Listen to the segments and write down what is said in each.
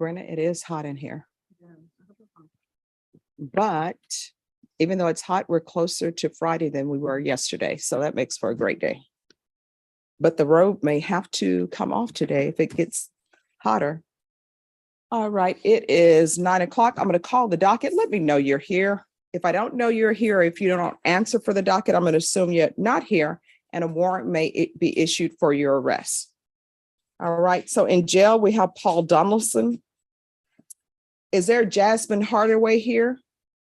Brenda, it is hot in here. But even though it's hot, we're closer to Friday than we were yesterday. So that makes for a great day. But the robe may have to come off today if it gets hotter. All right, it is 9 o'clock. I'm going to call the docket. Let me know you're here. If I don't know you're here, if you don't answer for the docket, I'm going to assume you're not here and a warrant may be issued for your arrest. All right, so in jail, we have Paul Donaldson. Is there Jasmine Hardaway here?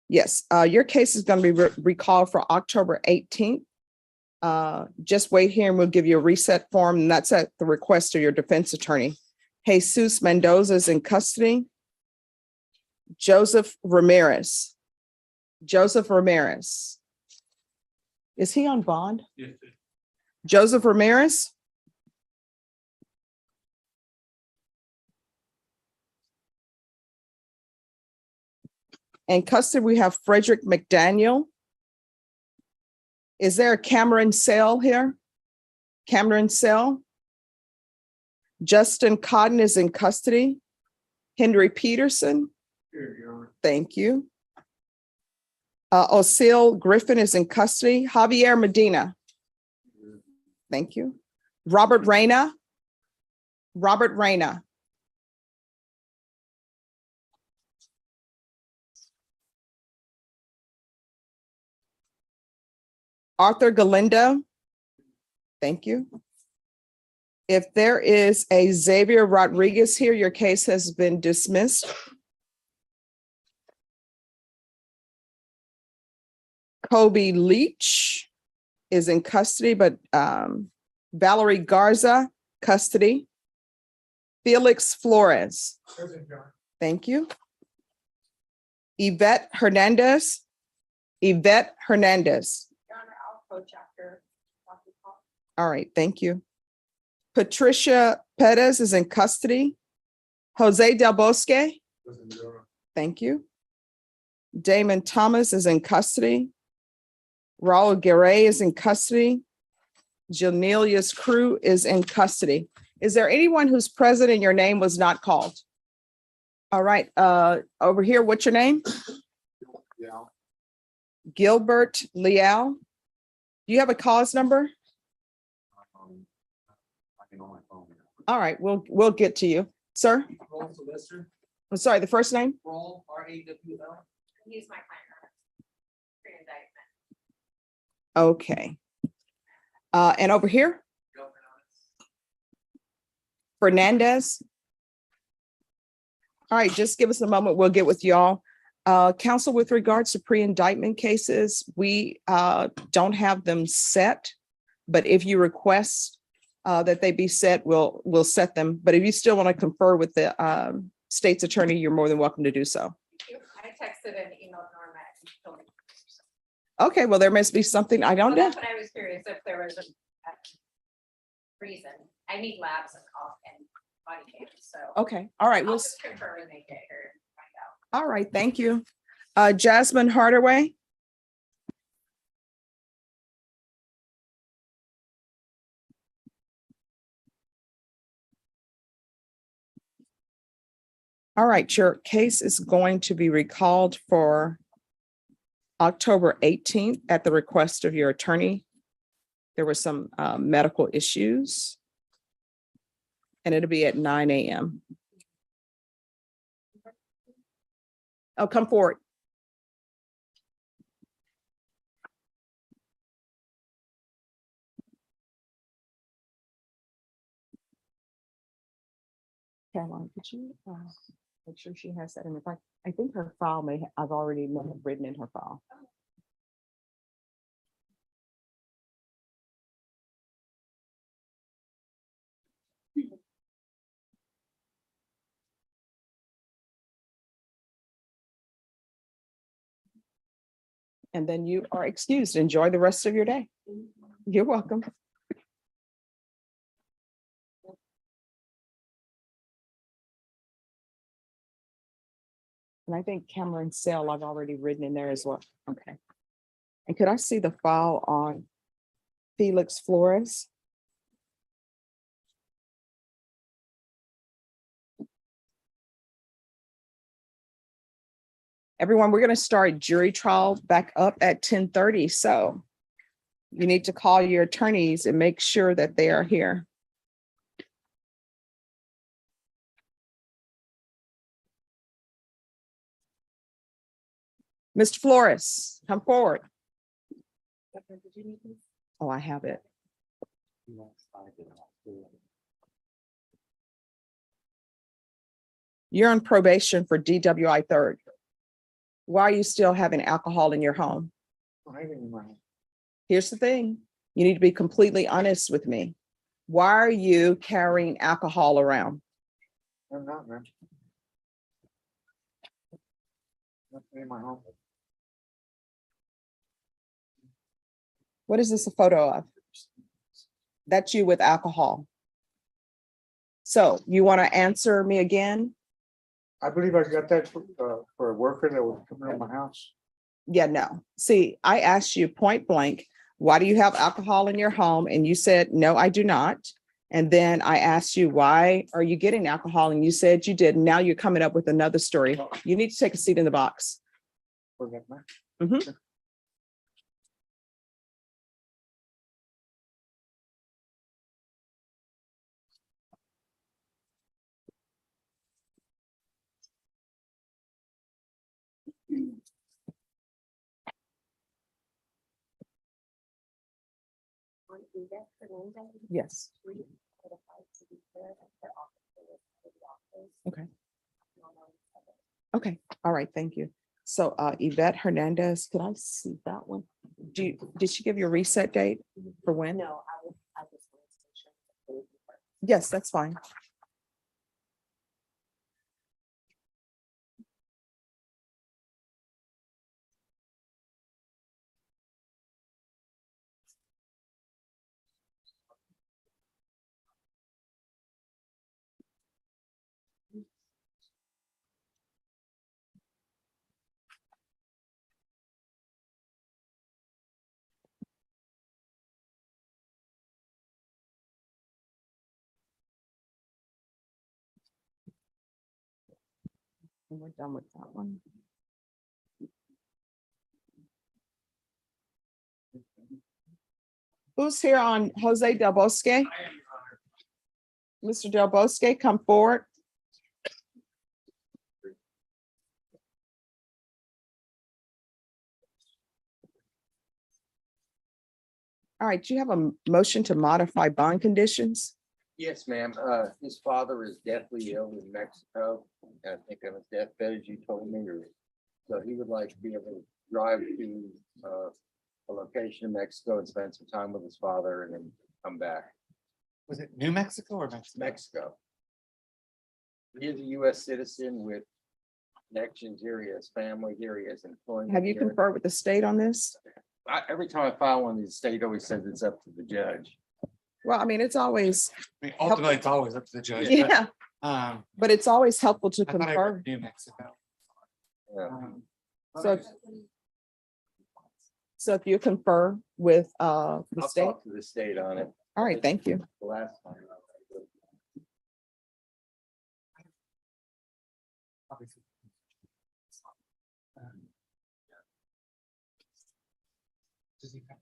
Yes, your case is going to be recalled for October 18th. Just wait here and we'll give you a reset form, and that's at the request of your defense attorney. Jesus Mendoza is in custody. Joseph Ramirez. Joseph Ramirez. Is he on bond? Yes. Joseph Ramirez. In custody, we have Frederick McDaniel. Is there a Cameron Sale here? Cameron Sale. Justin Cotton is in custody. Henry Peterson. Here, Your Honor. Thank you. Osceola Griffin is in custody. Javier Medina. Thank you. Robert Reyna. Robert Reyna. Arthur Galindo. Thank you. If there is a Xavier Rodriguez here, your case has been dismissed. Kobe Leach is in custody, but Valerie Garza, custody. Felix Flores. Thank you. Yvette Hernandez. Yvette Hernandez. Your Honor, I'll coach after. All right, thank you. Patricia Perez is in custody. Jose Del Bosque. Thank you. Damon Thomas is in custody. Raul Garay is in custody. Janelius Crew is in custody. Is there anyone who's present and your name was not called? All right, over here, what's your name? Yeah. Gilbert Leal. Do you have a cause number? All right, we'll get to you, sir. I'm sorry, the first name? R-A-W-L. He's my client. Pre-indictment. Okay. And over here? Fernandez. All right, just give us a moment. We'll get with y'all. Counsel, with regards to pre-indictment cases, we don't have them set, but if you request that they be set, we'll set them. But if you still want to confer with the state's attorney, you're more than welcome to do so. I texted and emailed Norma. Okay, well, there must be something I don't know. That's what I was curious if there was a reason. I need labs and cough and body cams, so. Okay, all right. I'll We'll just confirm when they get here and find out. All right, thank you. Jasmine Hardaway. All right, your case is going to be recalled for October 18th at the request of your attorney. There were some medical issues, and it'll be at 9 a.m. Oh, come forward. Caroline, could you make sure she has that in the file? I think her file I've already written in her file. And then you are excused. Enjoy the rest of your day. You're welcome. And I think Cameron Sale, I've already written in there as well. Okay. And could I see the file on Felix Flores? Everyone, we're going to start jury trial back up at 10:30. So you need to call your attorneys and make sure that they are here. Mr. Flores, come forward. Oh, I have it. You're on probation for DWI third. Why are you still having alcohol in your home? Here's the thing. You need to be completely honest with me. Why are you carrying alcohol around? I'm not, man. Not in my home. What is this a photo of? That's you with alcohol. So you want to answer me again? I believe I got that for a worker that was coming to my house. Yeah, no. See, I asked you point blank, why do you have alcohol in your home? And you said, no, I do not. And then I asked you, why are you getting alcohol? And you said you did. Now you're coming up with another story. You need to take a seat in the box. For that man. Mhm. Yes. Okay. Okay. All right. Thank you. So Yvette Hernandez, could I see that one? Did she give you a reset date for when? No, I just wanted to make sure. Yes, that's fine. And we're done with that one. Who's here on Jose Del Bosque? Mr. Del Bosque, come forward. All right, do you have a motion to modify bond conditions? Yes, ma'am. His father is deathly ill in Mexico. I think on his deathbed, as you told me, or so he would like to be able to drive to a location in Mexico and spend some time with his father and then come back. Was it New Mexico or Mexico? Mexico. He is a U.S. citizen with connections here. He has family here. He has employment. Have you here. conferred with the state on this? Every time I file one, the state always says it's up to the judge. Well, I mean, it's always, I mean, ultimately, it's always up to the judge. yeah, But, but it's always helpful to I thought I confer. read New Mexico. Yeah. Um, So if you confer with the I'll state, talk to the state on it. all right, thank you. The last time. obviously. Does he have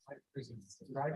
like prisons, right?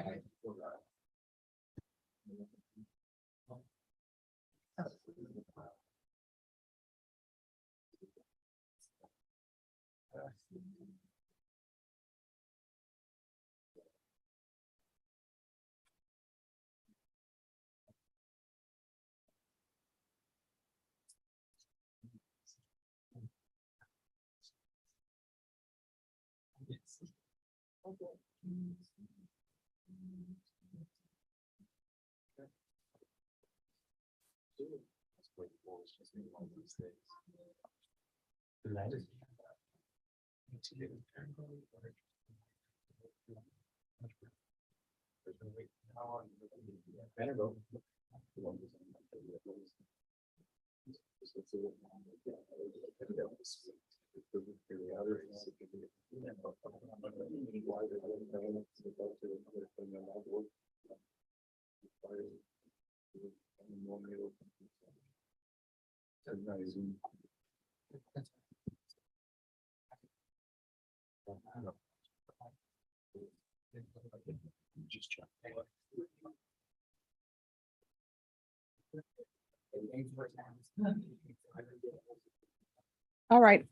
All right,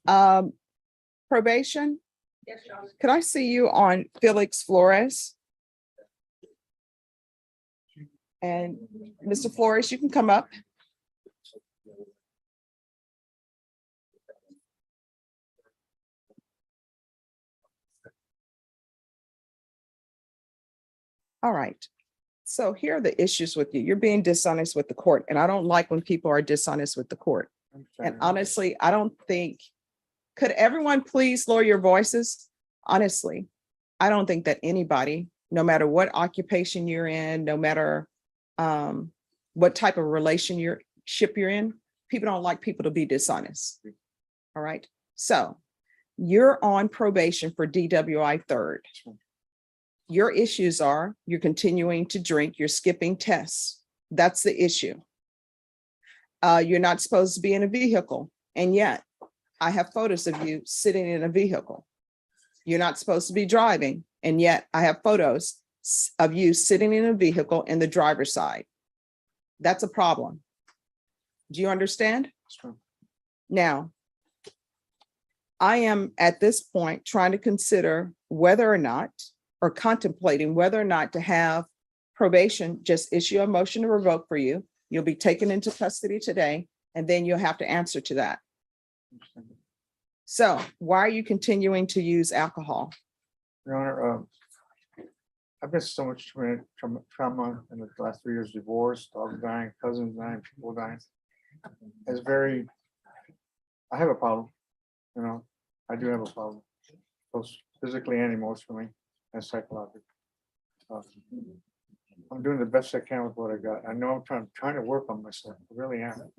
probation, Yes, Your Honor. could I see you on Felix Flores? And Mr. Flores, you can come up. All right. So here are the issues with you. You're being dishonest with the court, and I don't like when people are dishonest with the court. And honestly, I don't think, could everyone please lower your voices? Honestly, I don't think that anybody, no matter what occupation you're in, no matter what type of relationship you're in, people don't like people to be dishonest. All right. So you're on probation for DWI third. Your issues are you're continuing to drink, you're skipping tests. That's the issue. You're not supposed to be in a vehicle, and yet I have photos of you sitting in a vehicle. You're not supposed to be driving, and yet I have photos of you sitting in a vehicle in the driver's side. That's a problem. Do you understand? Now, I am at this point trying to consider whether or not, or contemplating whether or not to have probation just issue a motion to revoke for you. You'll be taken into custody today, and then you'll have to answer to that. So why are you continuing to use alcohol? Your Honor, I've been so much trauma in the last 3 years, divorce, dogs dying, cousins dying, people dying. It's very, I have a problem, you know, I do have a problem, both physically and emotionally and psychologically. I'm doing the best I can with what I got. I know I'm trying to work on myself, I really am.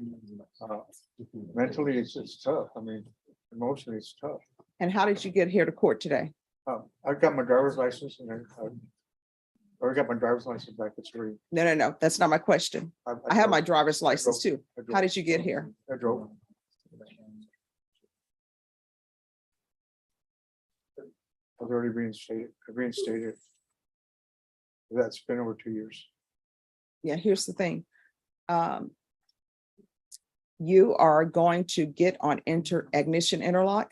Mentally, it's tough. I mean, emotionally, it's tough. And how did you get here to court today? I got my driver's license and I got my driver's license back at 3. No, that's not my question. I have my driver's license too. How did you get here? I drove. I was already reinstated. That's been over 2 years. Yeah, here's the thing. You are going to get on ignition interlock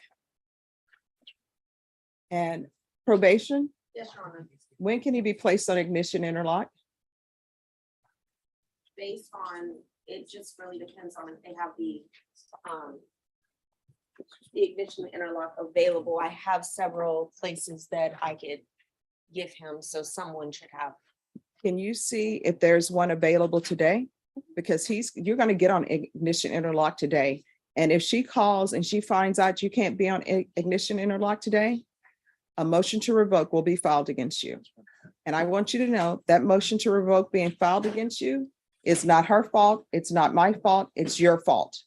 and probation. Yes, Your Honor. When can he be placed on ignition interlock? Based on, it just really depends on if they have the ignition interlock available. I have several places that I could give him, so someone should have. Can you see if there's one available today? Because you're going to get on ignition interlock today. And if she calls and she finds out you can't be on ignition interlock today, a motion to revoke will be filed against you. And I want you to know that motion to revoke being filed against you is not her fault. It's not my fault. It's your fault.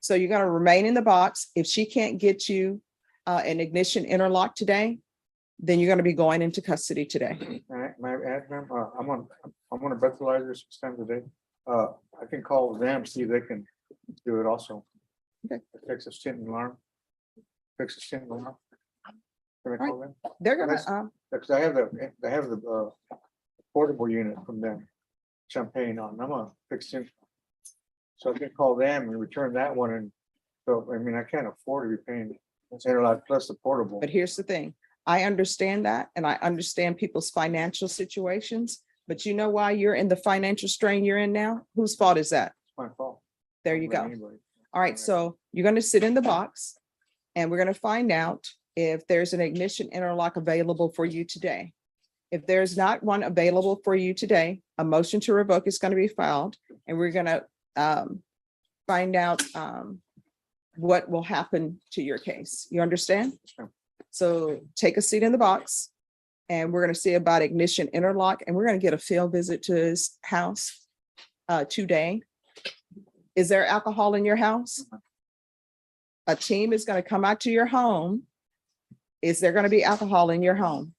So you're going to remain in the box. If she can't get you an ignition interlock today, then you're going to be going into custody today. My admin, I'm on a breathalyzer 6 times a day. I can call them, see if they can do it also. Okay. Fix a stint alarm. Can I call them? They're gonna, Because they have the portable unit from them, Champagne on, I'm a fixed in. So I can call them and return that one, and so, I mean, I can't afford to be paying interlock plus the portable. but here's the thing. I understand that, and I understand people's financial situations, but you know why you're in the financial strain you're in now? Whose fault is that? It's my fault. There you Blame go. anybody. All right, so you're gonna sit in the box and we're gonna find out if there's an ignition interlock available for you today. If there's not one available for you today, a motion to revoke is gonna be filed, and we're gonna find out what will happen to your case. You understand? Sure. So take a seat in the box, and we're gonna see about ignition interlock, and we're gonna get a field visit to his house today. Is there alcohol in your house? A team is gonna come out to your home. Is there gonna be alcohol in your home?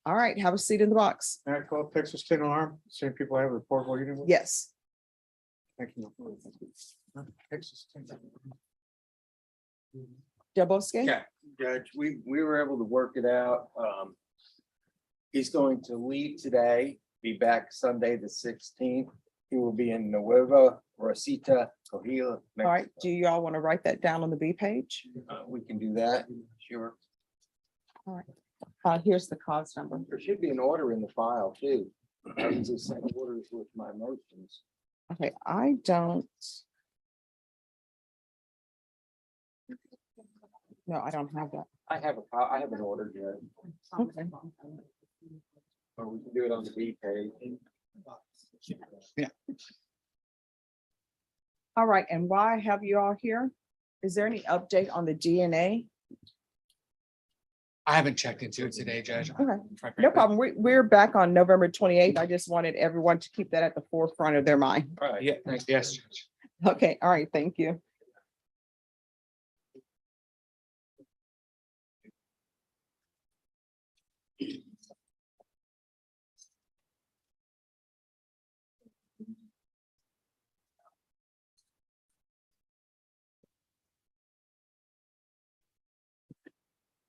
All right, have a seat in the box. Can I call Texas Tin Alarm? Same people have the portable unit. with? Yes. Thank you. Texas Tin. Jaboske? Yeah, Judge, we were able to work it out. He's going to leave today, be back Sunday, the 16th. He will be in Nueva Rosita, Coahuila. All right, Mexico. do y'all want to write that down on the B page? We can do that, sure. Here's the cause number. There should be an order in the file too. I was just sent orders with my motions. Okay, I don't. No, I don't have that. I have an order, Judge. Okay. Or we can do it on the B page. All right, and why have you all here? Is there any update on the DNA? I haven't checked into it today, Judge. Okay, Quite no frankly. problem. We're back on November 28th. I just wanted everyone to keep that at the forefront of their mind. Yeah, yes, Judge. Okay, all right, thank you.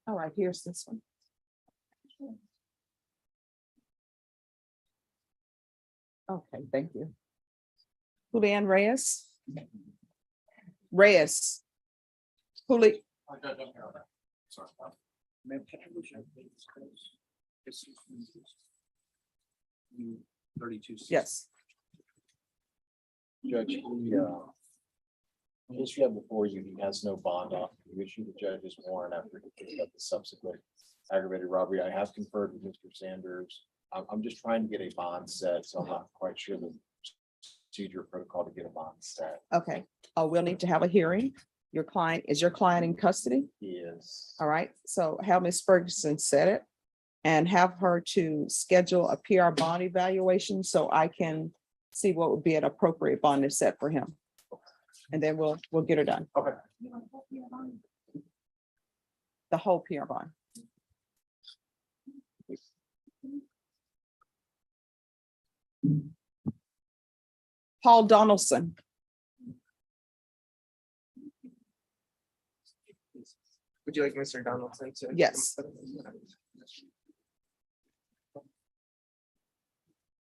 All right, here's this one. Okay, thank you. Julian Reyes. Reyes. Juli, yes, Judge, this you have before you, he has no bond off. You issue the judge's warrant after he picked up the subsequent aggravated robbery. I have conferred with Mr. Sanders. I'm just trying to get a bond set, so I'm not quite sure the procedure protocol to get a bond set. okay. We'll need to have a hearing. Is your client in custody? He is. All right, so have Ms. Ferguson set it and have her to schedule a PR bond evaluation so I can see what would be an appropriate bond to set for him. And then we'll get her done. Okay. The whole PR bond. Paul Donaldson. Would you like Mr. Donaldson to? Yes. All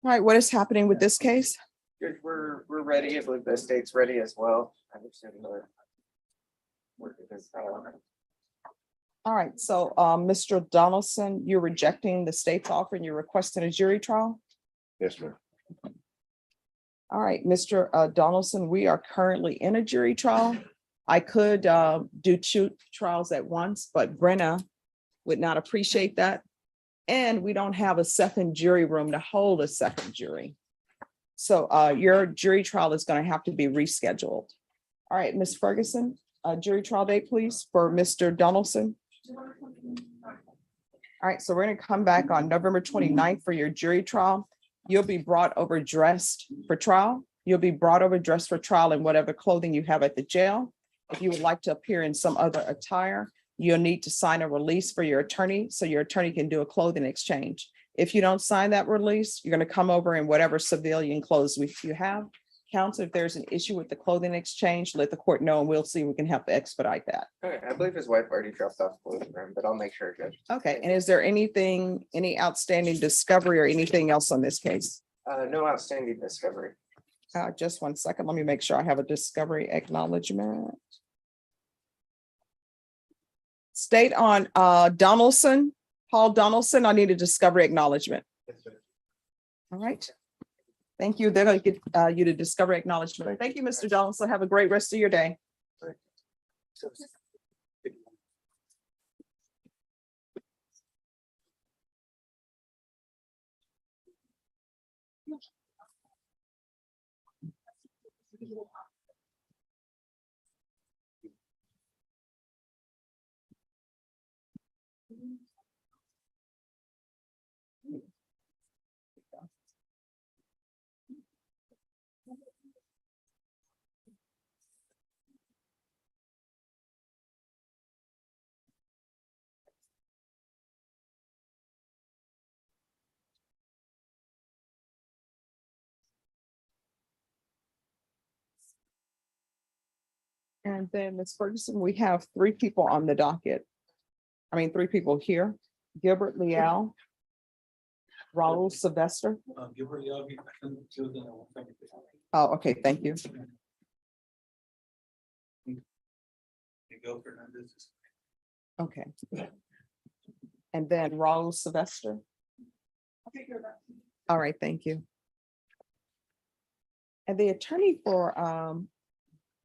right, what is happening with this case? Good, we're ready. I believe the state's ready as well. I understand the work is, All right, so Mr. Donaldson, you're rejecting the state's offer and you're requesting a jury trial? Yes, ma'am. All right, Mr. Donaldson, we are currently in a jury trial. I could do two trials at once, but Brenna would not appreciate that. And we don't have a second jury room to hold a second jury. So your jury trial is going to have to be rescheduled. All right, Ms. Ferguson, jury trial date, please, for Mr. Donaldson. All right, so we're going to come back on November 29th for your jury trial. You'll be brought over dressed for trial. You'll be brought over dressed for trial in whatever clothing you have at the jail. If you would like to appear in some other attire, you'll need to sign a release for your attorney so your attorney can do a clothing exchange. If you don't sign that release, you're going to come over in whatever civilian clothes you have. Counsel, if there's an issue with the clothing exchange, let the court know and we'll see if we can help expedite that. okay, I believe his wife already dropped off clothes for him, but I'll make sure, Judge. Okay, and is there anything, any outstanding discovery or anything else on this case? No outstanding discovery. Just 1 second. Let me make sure I have a discovery acknowledgement. State on Donaldson, Paul Donaldson, I need a discovery acknowledgement. All right. Thank you. They're going to get you to discovery acknowledgement. Thank you, Mr. Donaldson. Have a great rest of your day. And then Ms. Ferguson, we have 3 people on the docket. I mean, 3 people here. Gilbert Leal, Raul Sylvester. Give her the other, to the. Oh, okay, thank you. Go Fernandez. Okay. And then Raul Sylvester. All right, thank you. And the attorney for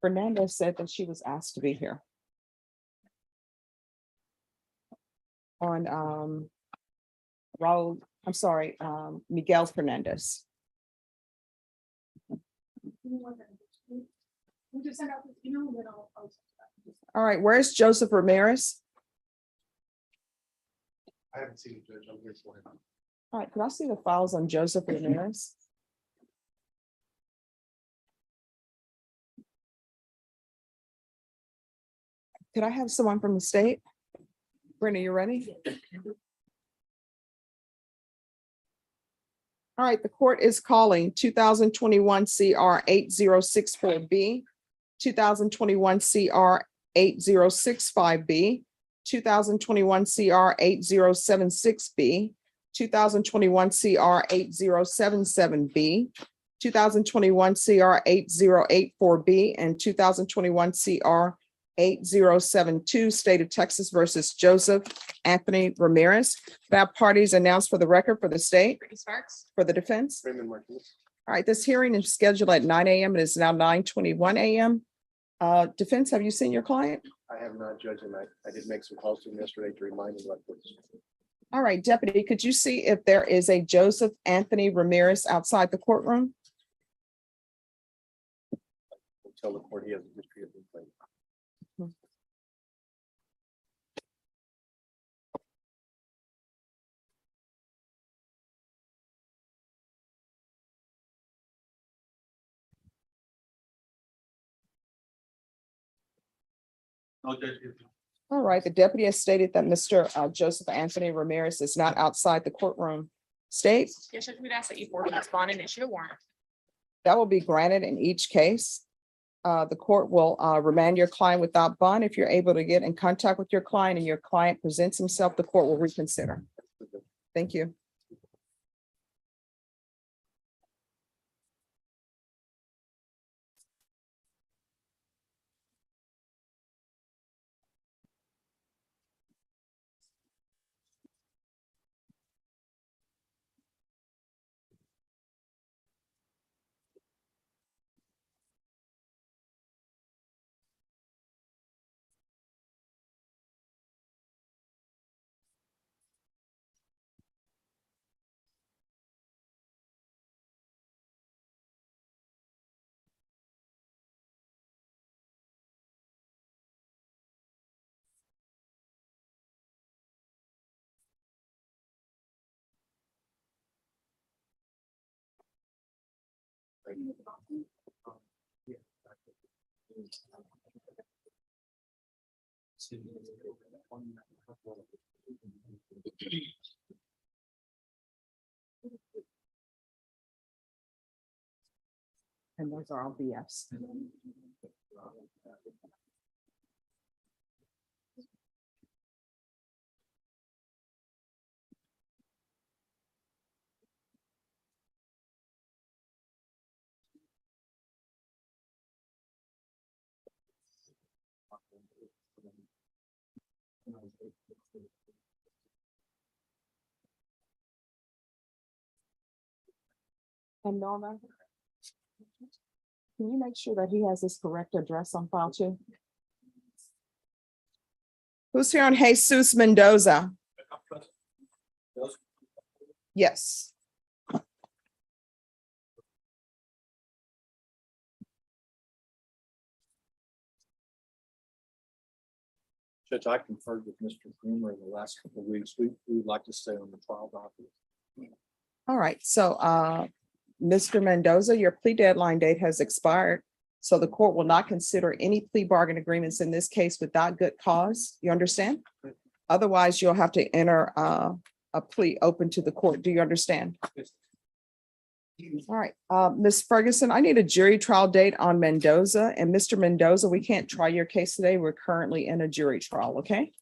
Fernandez said that she was asked to be here. On Raul, I'm sorry, Miguel Fernandez. All right, where's Joseph Ramirez? I haven't seen the judge. I'm here for him. All right, can I see the files on Joseph Ramirez? Could I have someone from the state? Brenda, you ready? All right, the court is calling 2021 CR 8064B, 2021 CR 8065B, 2021 CR 8076B, 2021 CR 8077B, 2021 CR 8084B, and 2021 CR 8072, State of Texas versus Joseph Anthony Ramirez. That parties announced for the record for the state, Brittany Sparks. for the defense. Raymond Martinez. All right, this hearing is scheduled at 9 a.m. It is now 9:21 a.m. Defense, have you seen your client? I have not, Judge, and I did make some calls to him yesterday to remind him what this. All right, Deputy, could you see if there is a Joseph Anthony Ramirez outside the courtroom? Tell the court he has a history of complaint. No, Judge. All right, the deputy has stated that Mr. Joseph Anthony Ramirez is not outside the courtroom. State, Yes, Judge, we'd ask that you forward this bond and issue a warrant. that will be granted in each case. The court will remand your client without bond. If you're able to get in contact with your client and your client presents himself, the court will reconsider. Thank you. And those are all BS. And Norma, can you make sure that he has his correct address on file too? Who's here on Jesus Mendoza? Yes. Judge, I conferred with Mr. Groomer in the last couple of weeks. We would like to stay on the trial docket. All right, so Mr. Mendoza, your plea deadline date has expired. So the court will not consider any plea bargain agreements in this case without good cause. You understand? Otherwise, you'll have to enter a plea open to the court. Do you understand? All right, Ms. Ferguson, I need a jury trial date on Mendoza. And Mr. Mendoza, we can't try your case today. We're currently in a jury trial, okay?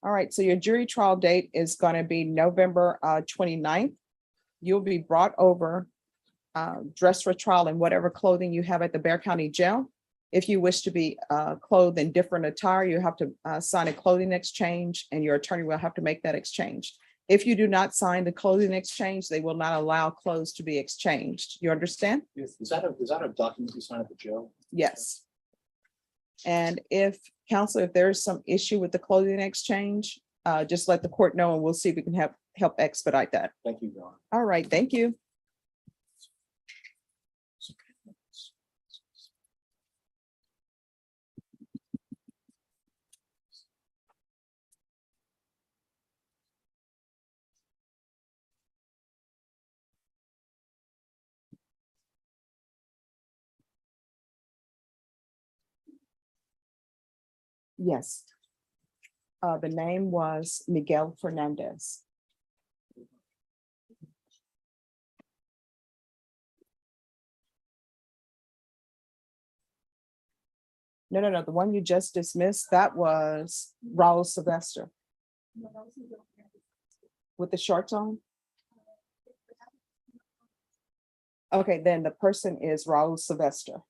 All right, so your jury trial date is going to be November 29th. You'll be brought over, dressed for trial in whatever clothing you have at the Bear County Jail. If you wish to be clothed in different attire, you have to sign a clothing exchange, and your attorney will have to make that exchange. If you do not sign the clothing exchange, they will not allow clothes to be exchanged. You understand? Is that a document you sign at the jail? Yes. And if counsel, if there is some issue with the clothing exchange, just let the court know and we'll see if we can help expedite that. Thank you, Your Honor. All right, thank you. Yes. The name was Miguel Fernandez. No, the one you just dismissed, that was Raul Sylvester. With the shorts on? Okay, then the person is Raul Sylvester.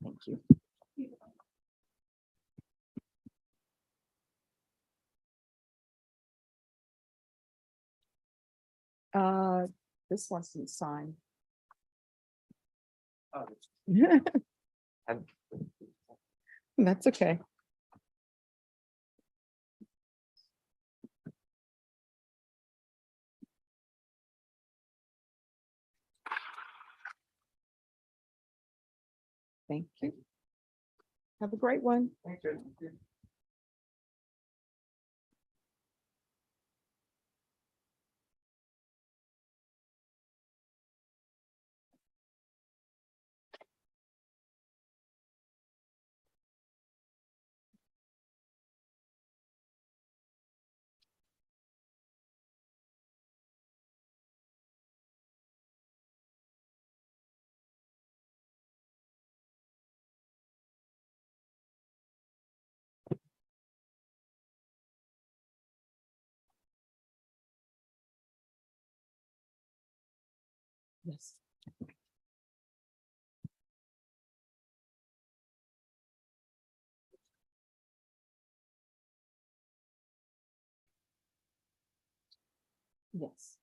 Thank you. This wasn't signed. That's okay. Thank you. Have a great one. Thank you. Yes. Yes.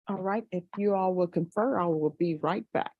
All right, if you all will confer, I will be right back.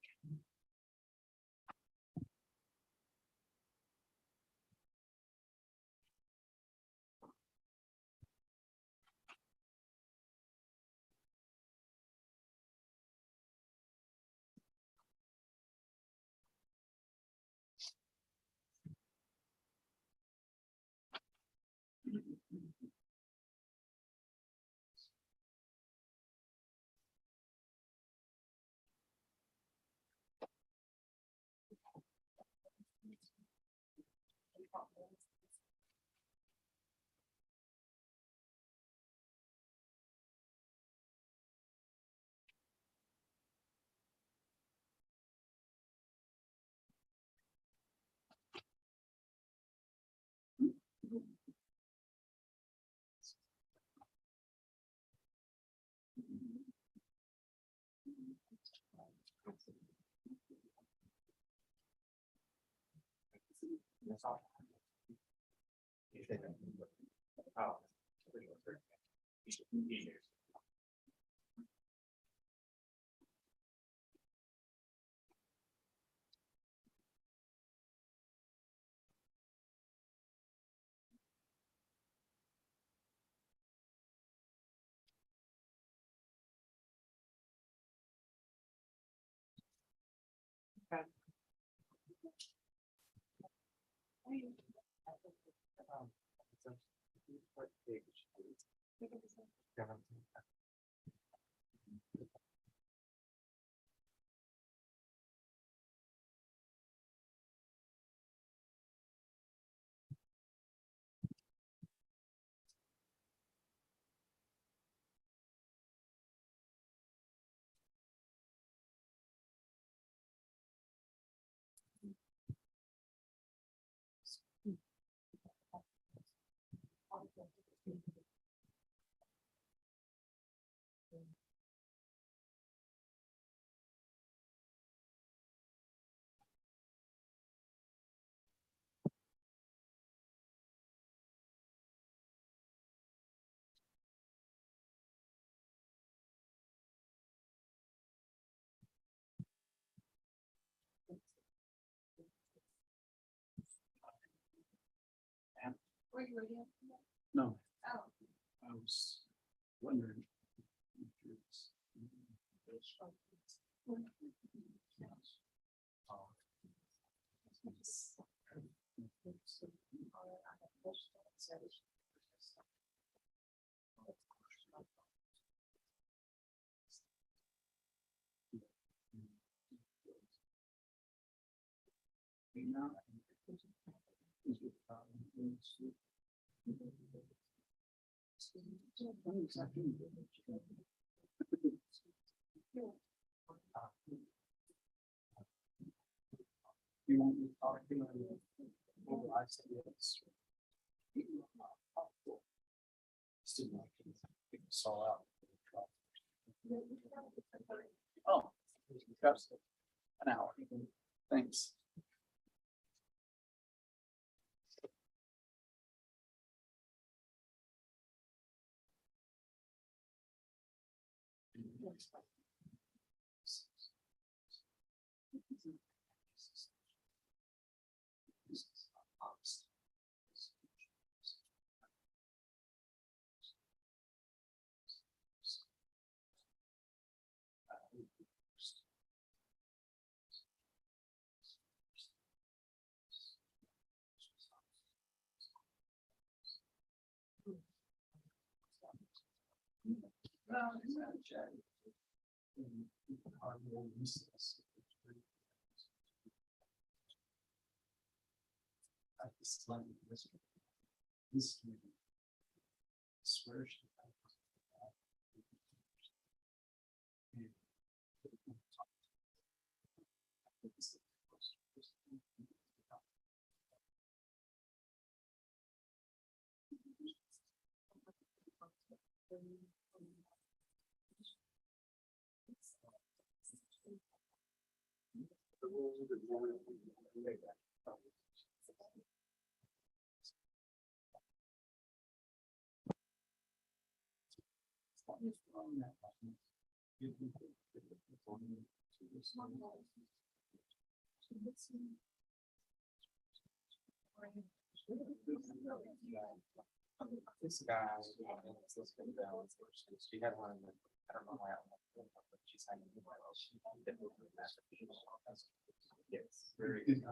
No. I was wondering. You want me to talk to you? Oh, I said yes. Still like it. It was all out. Oh, that's an hour. Thanks. Swear she. This guy, let's go down. She had one, I don't know why. She's hanging. Yes, very good.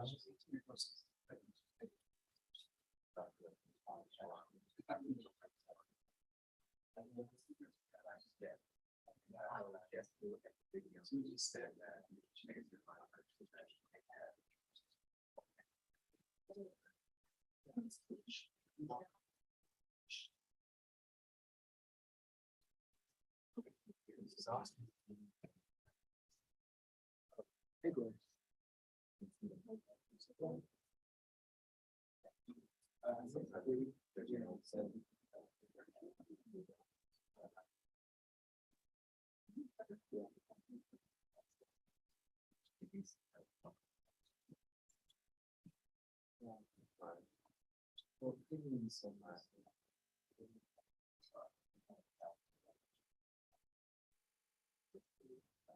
This is awesome. Hey, Glenn. Well, give me some,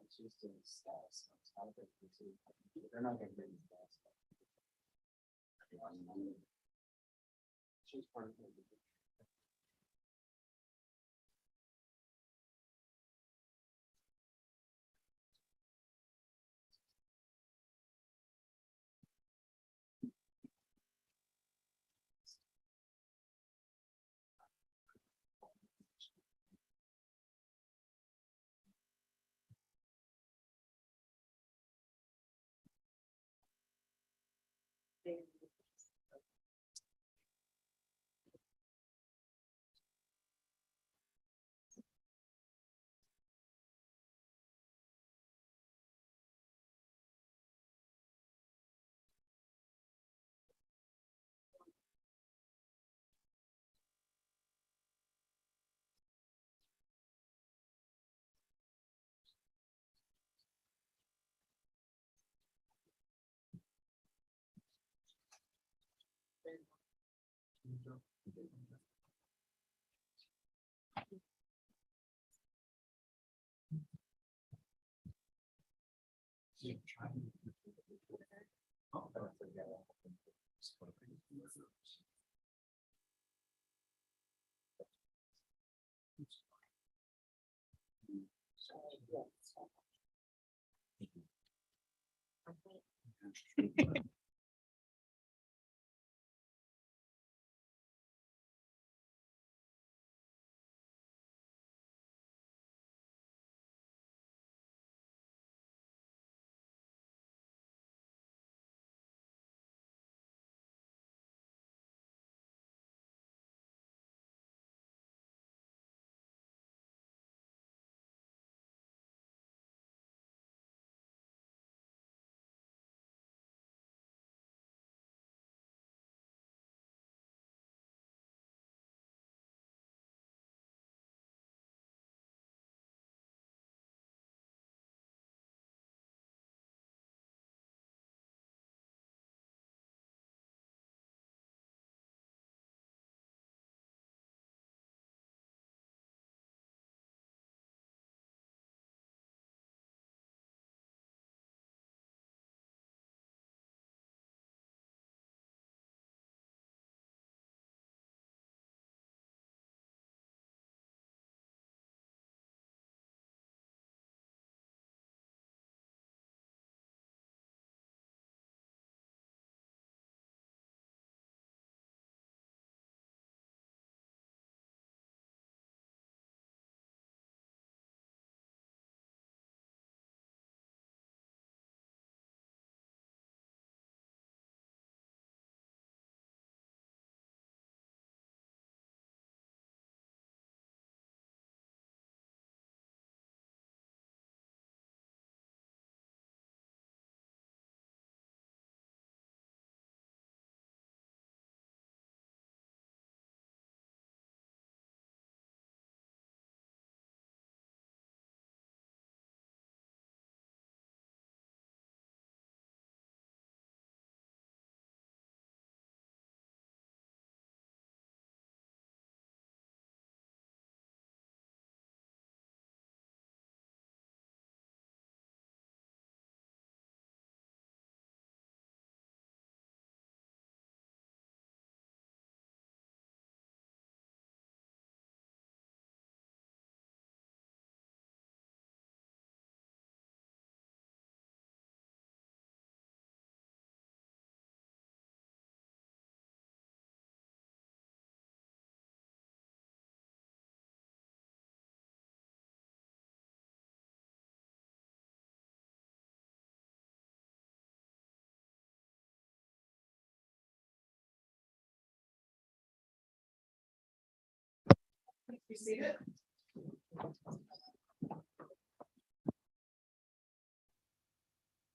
it's just in status. They're not gonna bring status. She's part of it.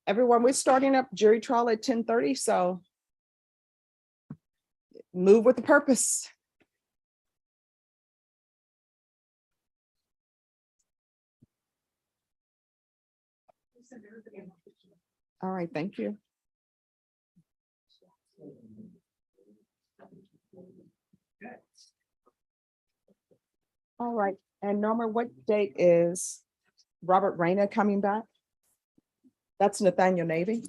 Everyone, we're starting up jury trial at 10:30, so move with the purpose. All right, thank you. All right, and Norma, what date is Robert Reyna coming back? That's Nathaniel Navy.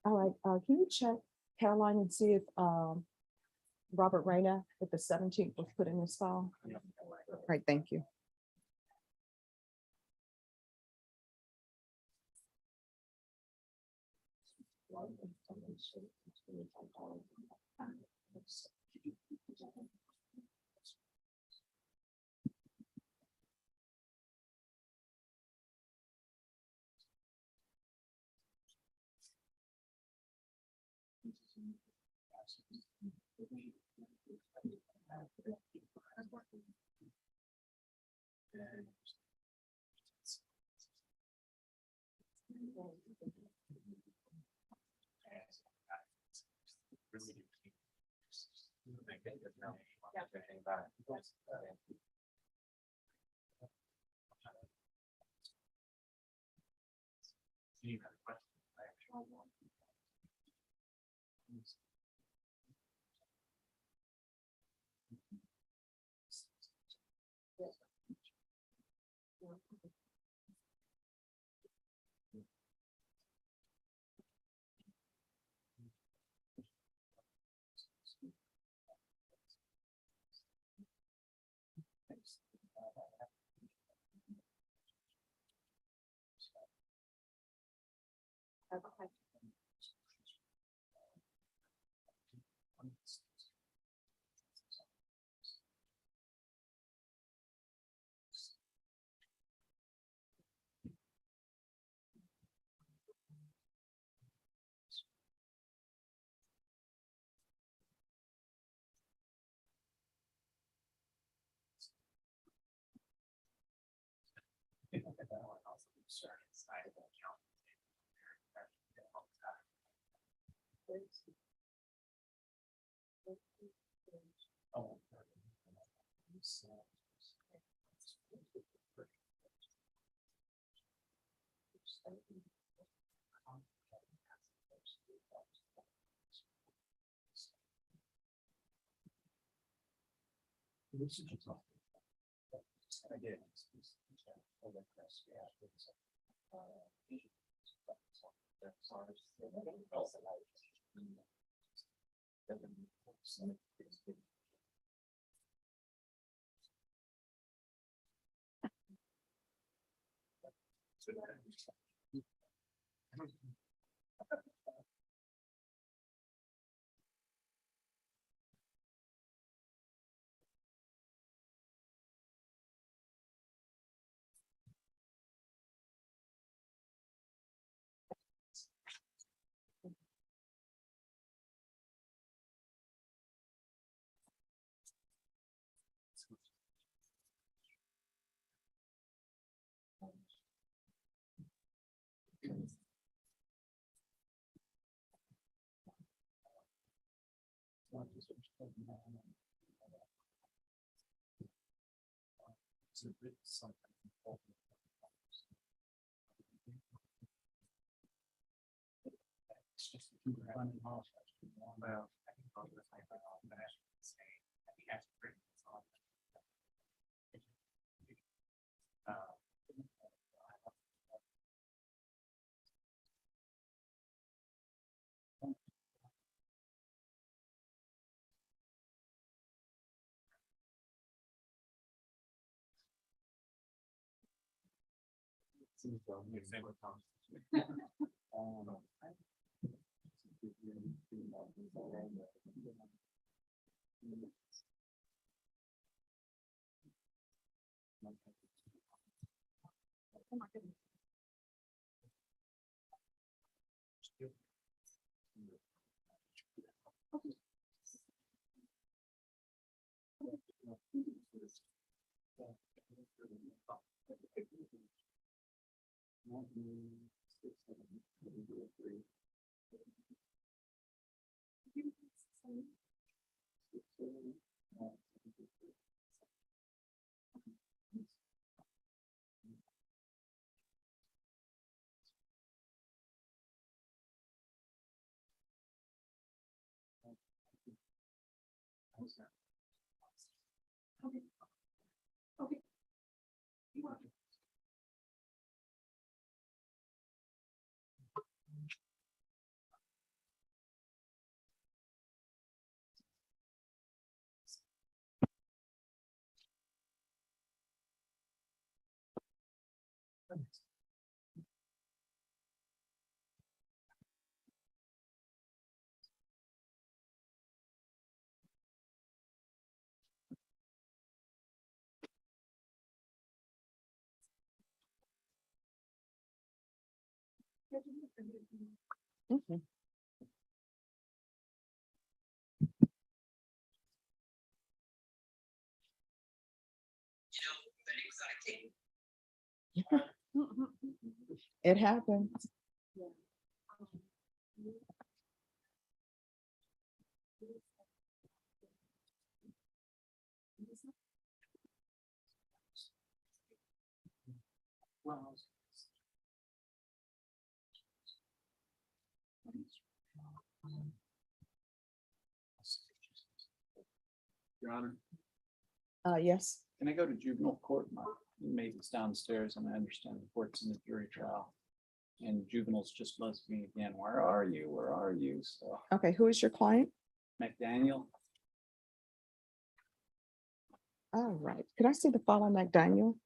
All right, can you check Caroline and see if Robert Reyna at the 17th was put in his file? All right, thank you. Mhm. It happens. Your Honor, Yes. can I go to juvenile court? My inmate is downstairs and I understand the court's in the jury trial. And juveniles just buzzed me again. Where are you? Where are you? So Okay, who is your client? McDaniel, All right. Could I see the file on McDaniel?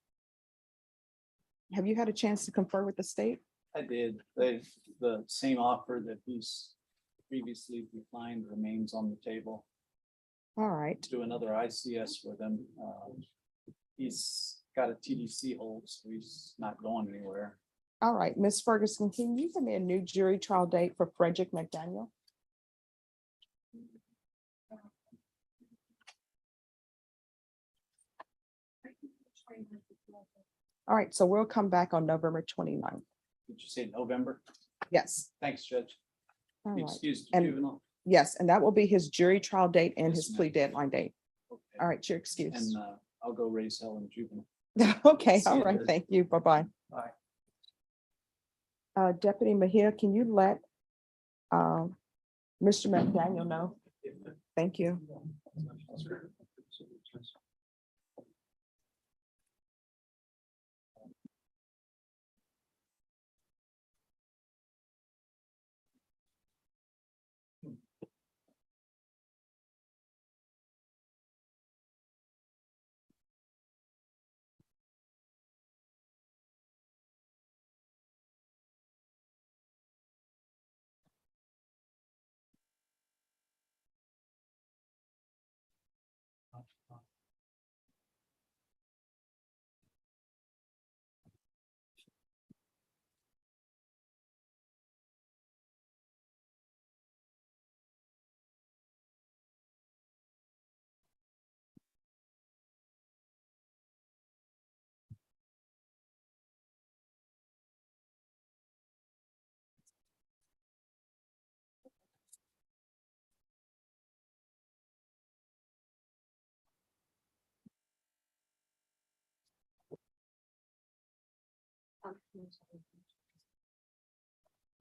Have you had a chance to confer with the state? I did. The same offer that he's previously declined remains on the table. All right. Do another ICS with him. He's got a TDC hold, so he's not going anywhere. All right, Ms. Ferguson, can you give me a new jury trial date for Frederick McDaniel? All right, so we'll come back on November 29th. Did you say November? Yes. Thanks, Judge. All right. Excuse And- juvenile. Yes, and that will be his jury trial date and Yes, his plea ma'am. deadline date. Okay. All right, your excuse. And I'll go raise hell in juvenile. Okay, See all you right, later. thank you. Bye-bye. Bye. Deputy Mahia, can you let Mr. McDaniel know? Thank you.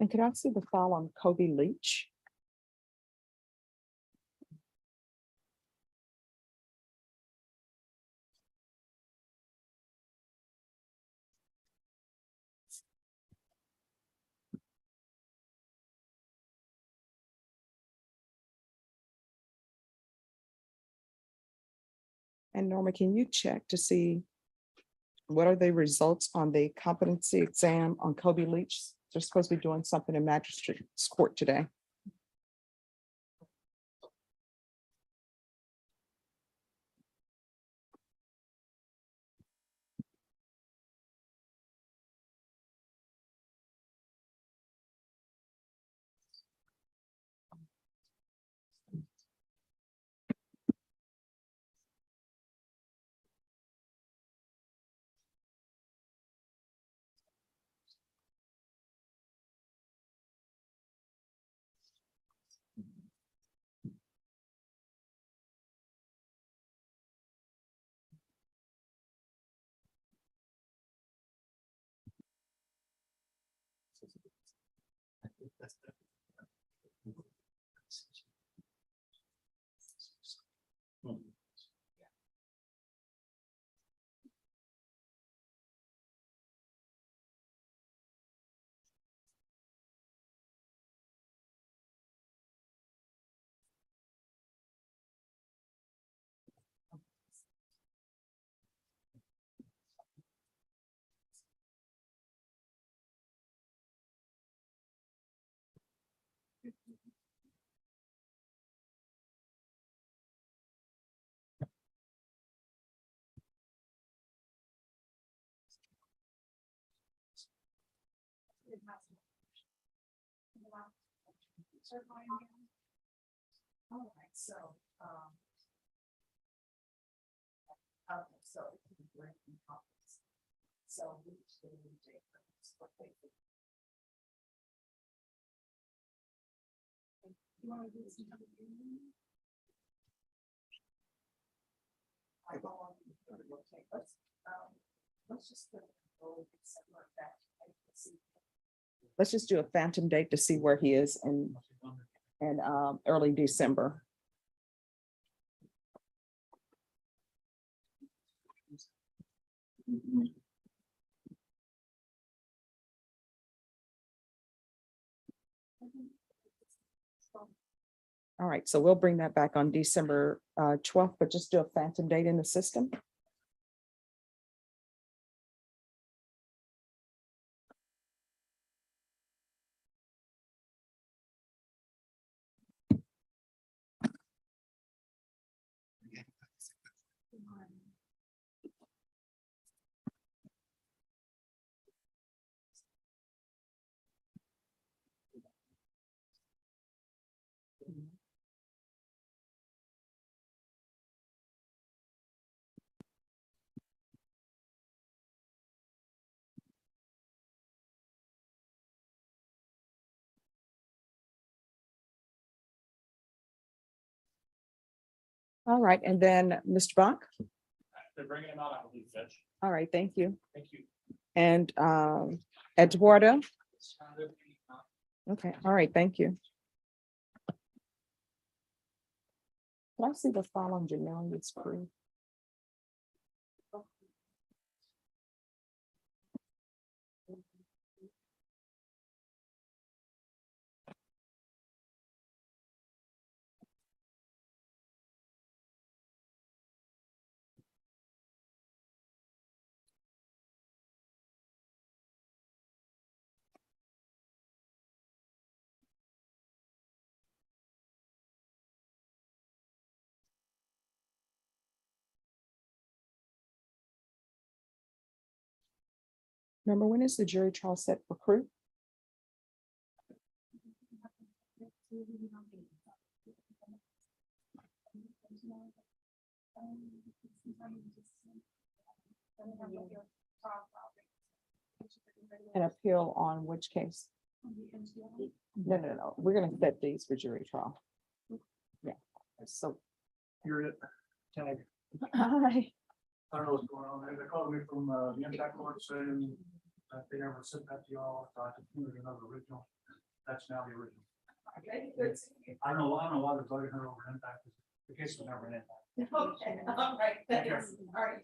And could I see the file on Kobe Leach? And Norma, can you check to see what are the results on the competency exam on Kobe Leach? They're supposed to be doing something in magistrate's court today. All right, so, okay, so. So. You wanna do this? Okay, let's just. Let's just do a phantom date to see where he is in early December. All right, so we'll bring that back on December 12th, but just do a phantom date in the system. All right, and then Mr. Bach. They're bringing him out, I believe, Judge. All right, thank you. Thank you. And Eduardo. Okay, all right, thank you. Can I see the file on Janelle's screen? Remember, when is the jury trial set for Crew? An appeal on which case? No. We're gonna set these for jury trial. Yeah, so. You're it. Tag. Hi. I don't know what's going on there. They called me from the impact court saying that they never sent that to y'all. I thought it was another original. That's now the original. I don't know why they're voting her over impact. The case was never in impact. Okay, all right, thanks. All right.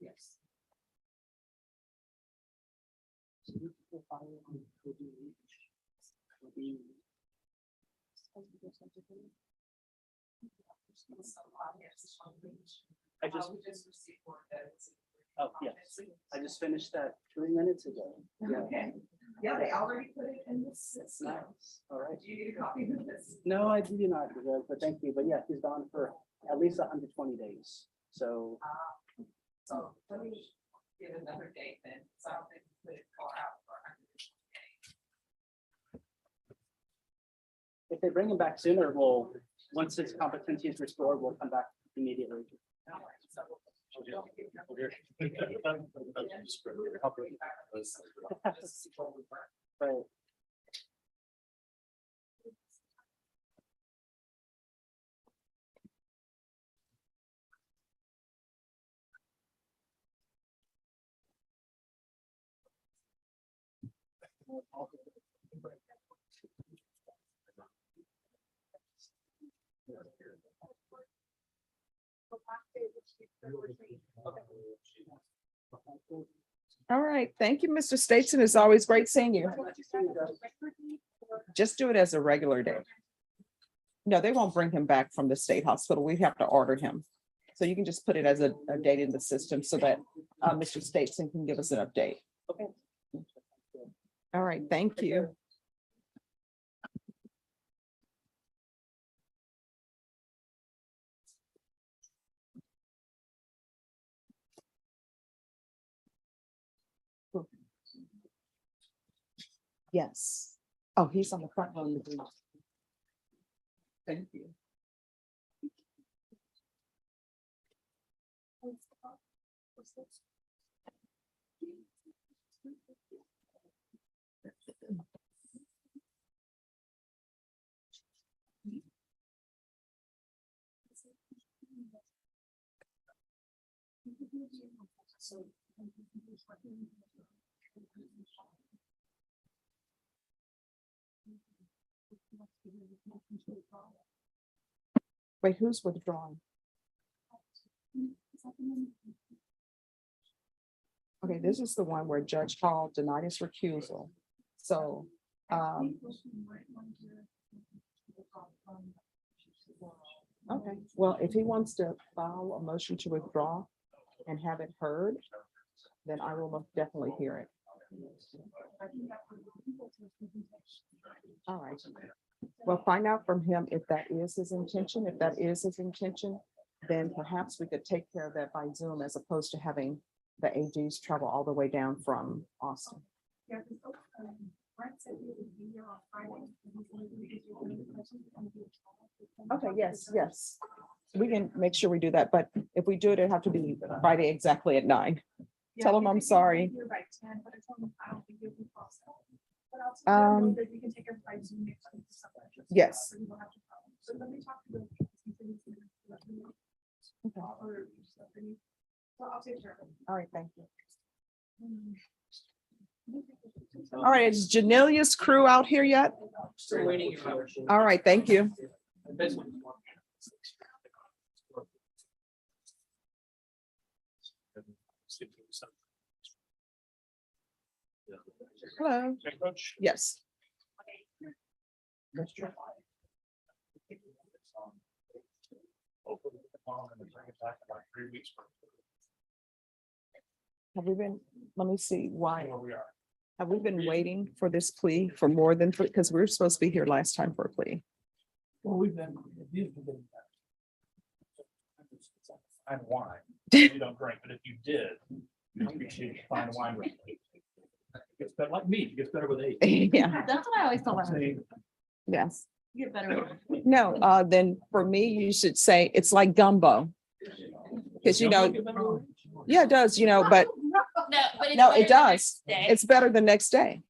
Yes. I just. Oh, yes, I just finished that 3 minutes ago. Yeah. Okay, yeah, they already put it in the system. Nice, all right. Do you need a copy of this? No, I do not, but thank you, but yeah, he's gone for at least 120 days, so. So let me get another date then, so I don't think we put it far out for 100. If they bring him back sooner, once his competency is restored, we'll come back immediately. Right. All right. Thank you, Mr. Statesman. It's always great seeing you. Just do it as a regular day. No, they won't bring him back from the state hospital. We have to order him. So you can just put it as a date in the system so that Mr. Statesman can give us an update. Okay. All right, thank you. Yes. Oh, he's on the front row. in the booth. Thank you. Wait, who's withdrawing? Okay, this is the one where Judge Hall denied his recusal. So, okay, well, if he wants to file a motion to withdraw and have it heard, then I will most definitely hear it. All right. Well, find out from him if that is his intention. If that is his intention, then perhaps we could take care of that by Zoom as opposed to having the AGs travel all the way down from Austin. Okay, yes, yes. We can make sure we do that, but if we do it, it'll have to be Friday exactly at 9. Tell them I'm sorry. Yes. Okay. All right, thank you. All right, is Janelia's crew out here yet? All right, thank you. Hello. Yes. Have we been, let me see why. Have we been waiting for this plea for more than, because we were supposed to be here last time for a plea? Well, we've been. Fine wine. You don't drink, but if you did, you appreciate fine wine. It's better like me, it gets better with age. Yeah, That's what I always tell them. yes. You get better. No, then for me, you should say it's like gumbo. Because yeah, it does, but No, but no, it does. It's better the next day.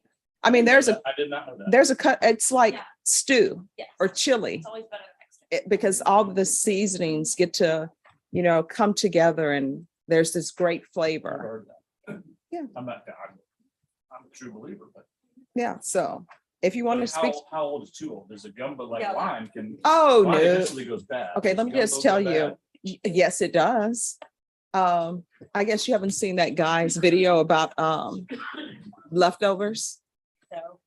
I mean, I did not know that. there's a cut, it's like Yeah. stew or chili. It's always better the next day. Because all of the seasonings get to, come together and there's this great I've flavor. heard that. Yeah. I'm a true believer, but. Yeah, so if you want to speak, How old is too old? There's a gumbo like Yeah. wine can. oh, wine no. eventually goes bad. Okay, let me just tell you, yes, it does. I guess you haven't seen that guy's video about leftovers. So,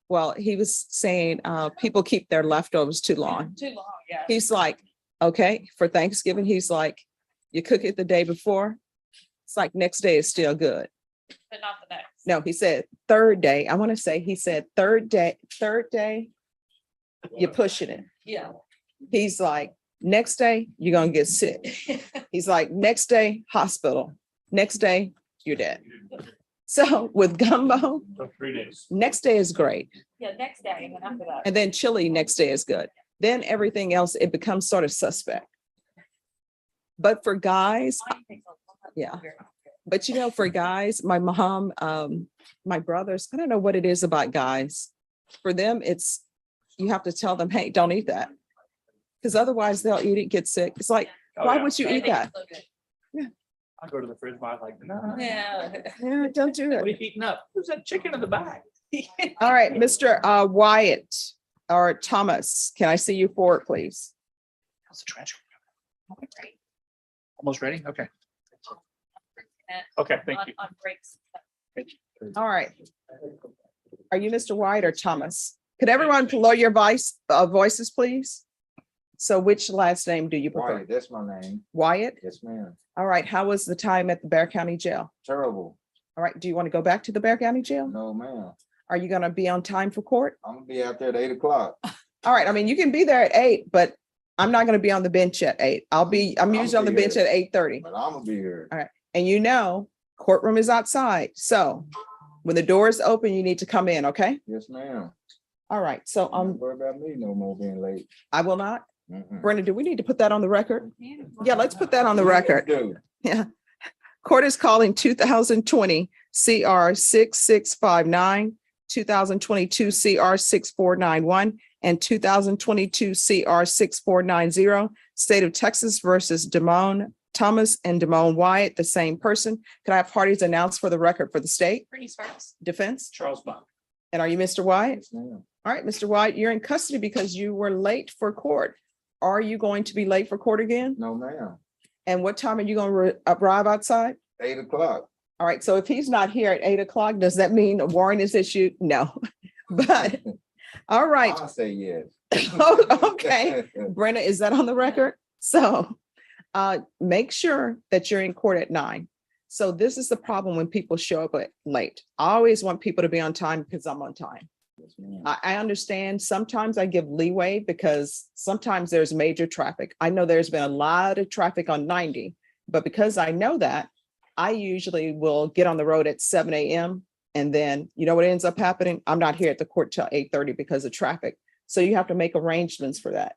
Well, he was saying people keep their leftovers too long. too long, yeah. He's like, okay, for Thanksgiving, he's like, you cook it the day before. It's like next day is still good. But not the next. No, he said third day. I want to say he said third day, you're pushing it. Yeah. He's like, next day, you're gonna get sick. He's like, next day, hospital. Next day, you're dead. So with gumbo, So 3 days. next day is great. Yeah, next day, and then after that. And then chili next day is good. Then everything else, it becomes sort of suspect. But for guys, Wine takes a long Yeah. But you know, for guys, my mom, my brothers, I don't know what it is about guys. For them, it's, you have to tell them, hey, don't eat that. Because otherwise they'll eat it, get sick. It's like, Oh, why yeah. would you eat that? I go to the fridge, I'm like, no. Yeah. Yeah, don't do What are it. you eating up? There's that chicken in the back. All right, Mr. Wyatt or Thomas, can I see you forward, please? How's the transcript? Almost ready? Okay. Okay, thank you. On breaks. All right. Are you Mr. Wyatt or Thomas? Could everyone lower your voices, please? So which last name do you prefer? Wyatt, that's my name. Wyatt? Yes, ma'am. All right. How was the time at the Bear County Jail? Terrible. All right. Do you want to go back to the Bear County Jail? No, ma'am. Are you going to be on time for court? I'm gonna be out there at 8 o'clock. All right. I mean, you can be there at 8, but I'm not going to be on the bench at 8. I'm usually on the be bench here. at 8:30. But I'm gonna be here. And you know, courtroom is outside. So when the doors open, you need to come in. Okay. Yes, ma'am. All right. So Don't worry about me no more being late. I will not. Mm-mm. Brenda, do we need to put that on the record? Yeah, let's put that on the record. Dude, Yeah. Court is calling 2020 CR 6659, 2022 CR 6491, and 2022 CR 6490, State of Texas versus Damone Thomas and Damone Wyatt, the same person. Could I have parties announced for the record for the state Pretty sparse. defense? Charles Bond. And are you Mr. Wyatt? yes, ma'am. All right, Mr. Wyatt, you're in custody because you were late for court. Are you going to be late for court again? No, ma'am. And what time are you going to arrive outside? 8 o'clock. All right, so if he's not here at 8 o'clock, does that mean a warrant is issued? No. But, all right. I'll say yes. Oh, okay. Brenda, is that on the record? So make sure that you're in court at 9. So this is the problem when people show up late. I always want people to be on time because I'm on time. Yes, ma'am. I understand sometimes I give leeway because sometimes there's major traffic. I know there's been a lot of traffic on 90, but because I know that, I usually will get on the road at 7 a.m. And then, you know what ends up happening? I'm not here at the court till 8:30 because of traffic. So you have to make arrangements for that.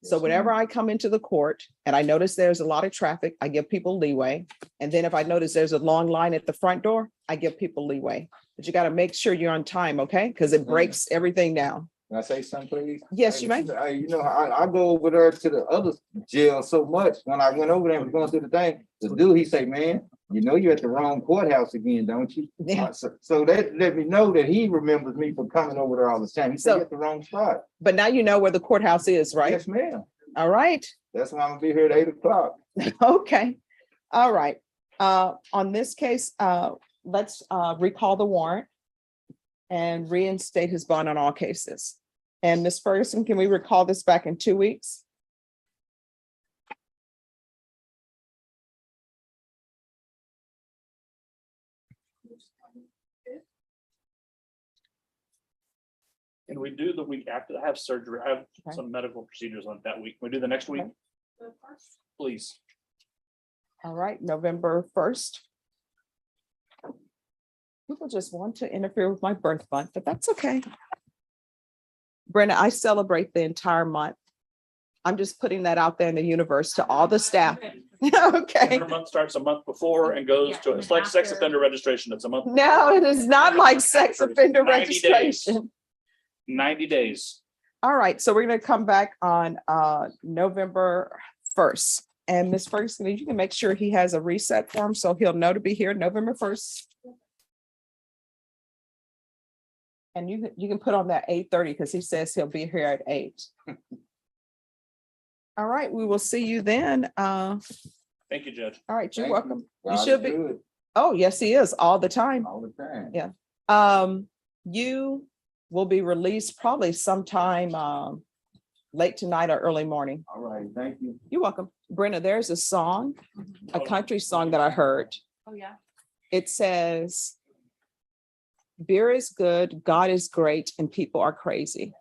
So Yes, whenever ma'am. I come into the court and I notice there's a lot of traffic, I give people leeway. And then if I notice there's a long line at the front door, I give people leeway. But you got to make sure you're on time, okay? Because it breaks everything down. Can I say something, please? Yes, you may. You know, I go over there to the other jail so much. When I went over there and was going through the thing, the dude, he say, man, you know, you're at the wrong courthouse again, don't you? Yeah. So that let me know that he remembers me for coming over there all the time. He said, So- you're at the wrong spot. But now you know where the courthouse is, right? Yes, ma'am. All right. That's why I'm gonna be here at 8 o'clock. Okay. All right. On this case, let's recall the warrant and reinstate his bond on all cases. And Ms. Ferguson, can we recall this back in 2 weeks? Can we do the week after? I have surgery. I have Okay. some medical procedures on that week. Can we do the next week? Please. All right, November 1st. People just want to interfere with my birth month, but that's okay. Brenda, I celebrate the entire month. I'm just putting that out there in the universe to all the staff. Okay. Every month starts a month before and goes to, it's like sex offender registration. It's a month. No, it is not like sex offender 90 days. registration. 90 days. All right, so we're going to come back on November 1st. And Ms. Ferguson, you can make sure he has a reset form so he'll know to be here November 1st. And you can put on that 8:30 because he says he'll be here at 8. All right, we will see you then. All Thank you, Judge. right, you're Thank you. welcome. You God should is be. good Oh, yes, he is all the time. all the time. Yeah. You will be released probably sometime late tonight or early morning. All right, thank you. You're welcome. Brenda, there's a song, a country song that I heard. Oh, yeah. It says, beer is good, God is great, and people are crazy.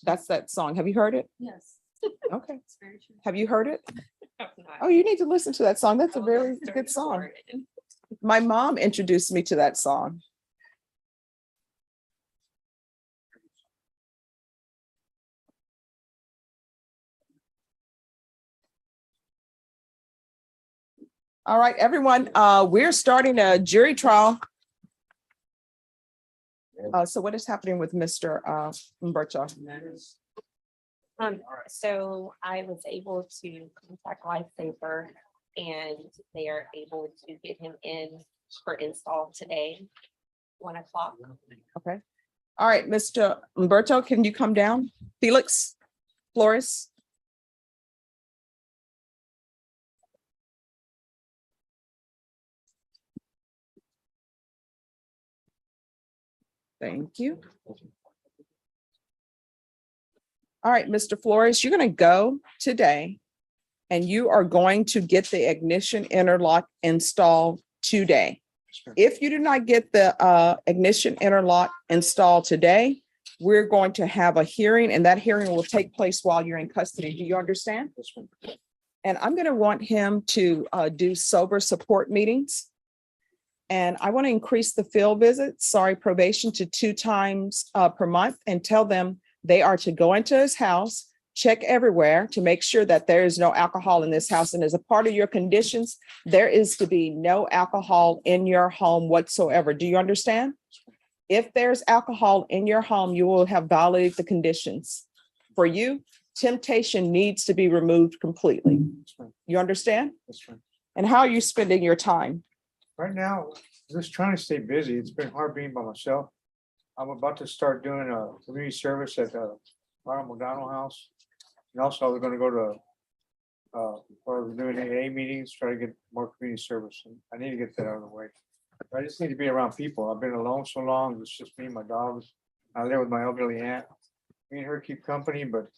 That's that song. Have you heard it? Yes. Okay. It's very true. Have you heard it? Oh, you need to listen to that song. That's a very good song. My mom introduced me to that song. All right, everyone, we're starting a jury trial. So what is happening with Mr. Umberto? So I was able to contact Lifesaver and they are able to get him in for install today, 1 o'clock. Okay. All right, Mr. Umberto, can you come down? Felix Flores? Thank you. All right, Mr. Flores, you're going to go today and you are going to get the ignition interlock installed today. If you do not get the ignition interlock installed today, we're going to have a hearing and that hearing will take place while you're in custody. Do you understand? And I'm going to want him to do sober support meetings. And I want to increase the field visits, probation to 2 times per month and tell them they are to go into his house, check everywhere to make sure that there is no alcohol in this house. And as a part of your conditions, there is to be no alcohol in your home whatsoever. Do you understand? If there's alcohol in your home, you will have violated the conditions. For you, temptation needs to be removed completely. You understand? That's right. And how are you spending your time? Right now, just trying to stay busy. It's been hard being by myself. I'm about to start doing a community service at the Ronald McDonald House. And also I was gonna go to we're doing AA meetings, try to get more community service. And I need to get that out of the way. I just need to be around people. I've been alone so long. It's just me and my dogs. I live with my elderly aunt. Me and her keep company, but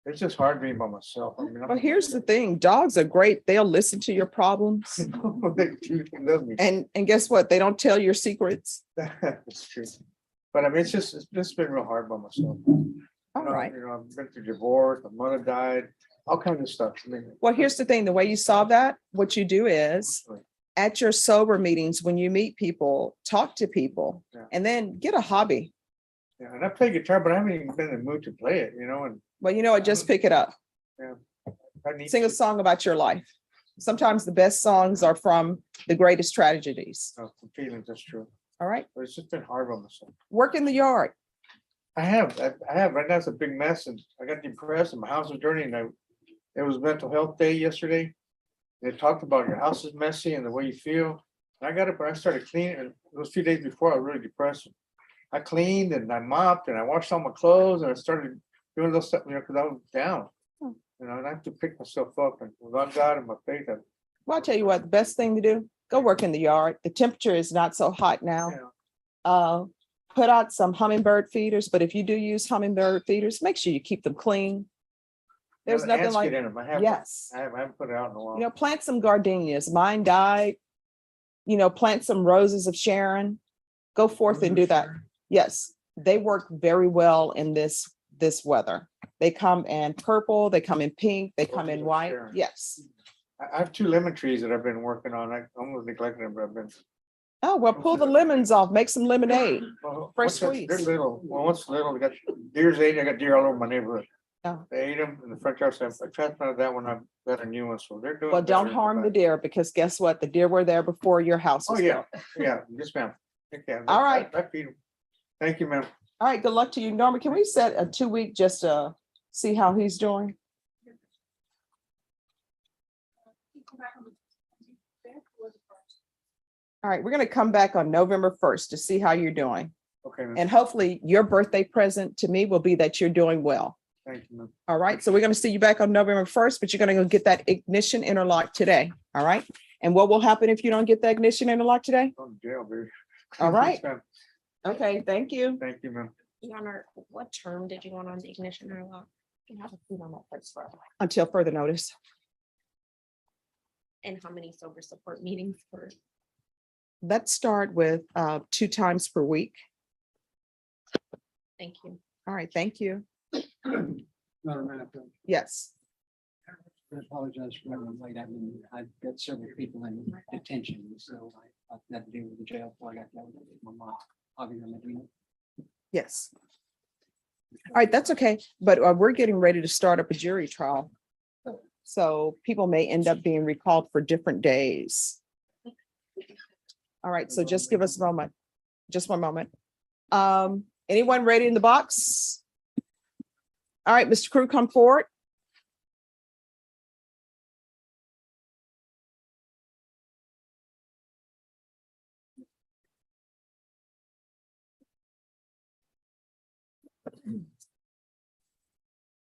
it's just hard being by myself. I mean, But here's the thing, dogs are great. They'll listen to your problems. they love me. And guess what? They don't tell your secrets. That's true. But I mean, it's just been real hard by myself. All right. You know, I've been through divorce, my mother died, all kinds of stuff. I mean, Well, here's the thing, the way you solve that, what you do is at your sober meetings, when you meet people, talk to people Yeah. and then get a hobby. yeah, and I play guitar, but I haven't even been in the mood to play it, you know, and Well, you know what? Just pick it up. I need Sing a to- song about your life. Sometimes the best songs are from the greatest tragedies. some feelings, that's true. All right. But it's just been hard on myself. Work in the yard. I have, right now it's a big mess and I got depressed and my house was dirty and it was mental health day yesterday. They talked about your house is messy and the way you feel. And I got up and I started cleaning and those few days before I was really depressed. I cleaned and I mopped and I washed all my clothes and I started doing those stuff, you know, because I was down. Oh. You know, and I have to pick myself up and without God and my faith. Well, I'll tell you what, the best thing to do, go work in the yard. The temperature is not so hot now. Put out some hummingbird feeders, but if you do use hummingbird feeders, make sure you keep them clean. There's nothing like, in them. I haven't, yes. I haven't put it out in a while. You know, plant some gardenias. Mine died. You know, plant some roses of Sharon. Go forth and do that. Yes, they work very well in this weather. They come in purple, they come in pink, they come in Roses of white. Sharon. Yes. I have 2 lemon trees that I've been working on. I almost neglected them, but I've been. Oh, well, pull the lemons off, make some lemonade. Well, Fresh once they're squeeze. little, well, once little, we got deers ate, I got deer all over my neighborhood. Oh. They ate them in the front yard, so I transplanted that one, I've got a new one, so they're doing. Well, don't better. harm the deer because guess what? The deer were there before your house Oh, was yeah, built. yeah, yes, ma'am. Okay. All right. I feed 'em. Thank you, ma'am. All right, good luck to you. Norma, can we set a 2-week just to see how he's doing? All right, we're gonna come back on November 1st to see how you're doing. Okay, ma'am. And hopefully your birthday present to me will be that you're doing well. Thank you, ma'am. All right, so we're gonna see you back on November 1st, but you're gonna go get that ignition interlock today. All right? And what will happen if you don't get the ignition interlock today? Go to jail, baby. All right. Yes, ma'am. Okay, thank you. Thank you, ma'am. Your Honor, what term did you want on the ignition interlock? You have a seat on that first floor. Until further notice. And how many sober support meetings per? Let's start with 2 times per week. Thank you. All right, thank you. Madam Manager, Yes. I apologize for running late. I mean, I've got several people in detention, so I've got to deal with the jail before I got done with my mom. I'll be ready. Yes. All right, that's okay, but we're getting ready to start up a jury trial. So people may end up being recalled for different days. All right, so just give us a moment. Just one moment. Anyone ready in the box? All right, Mr. Crew, come forward.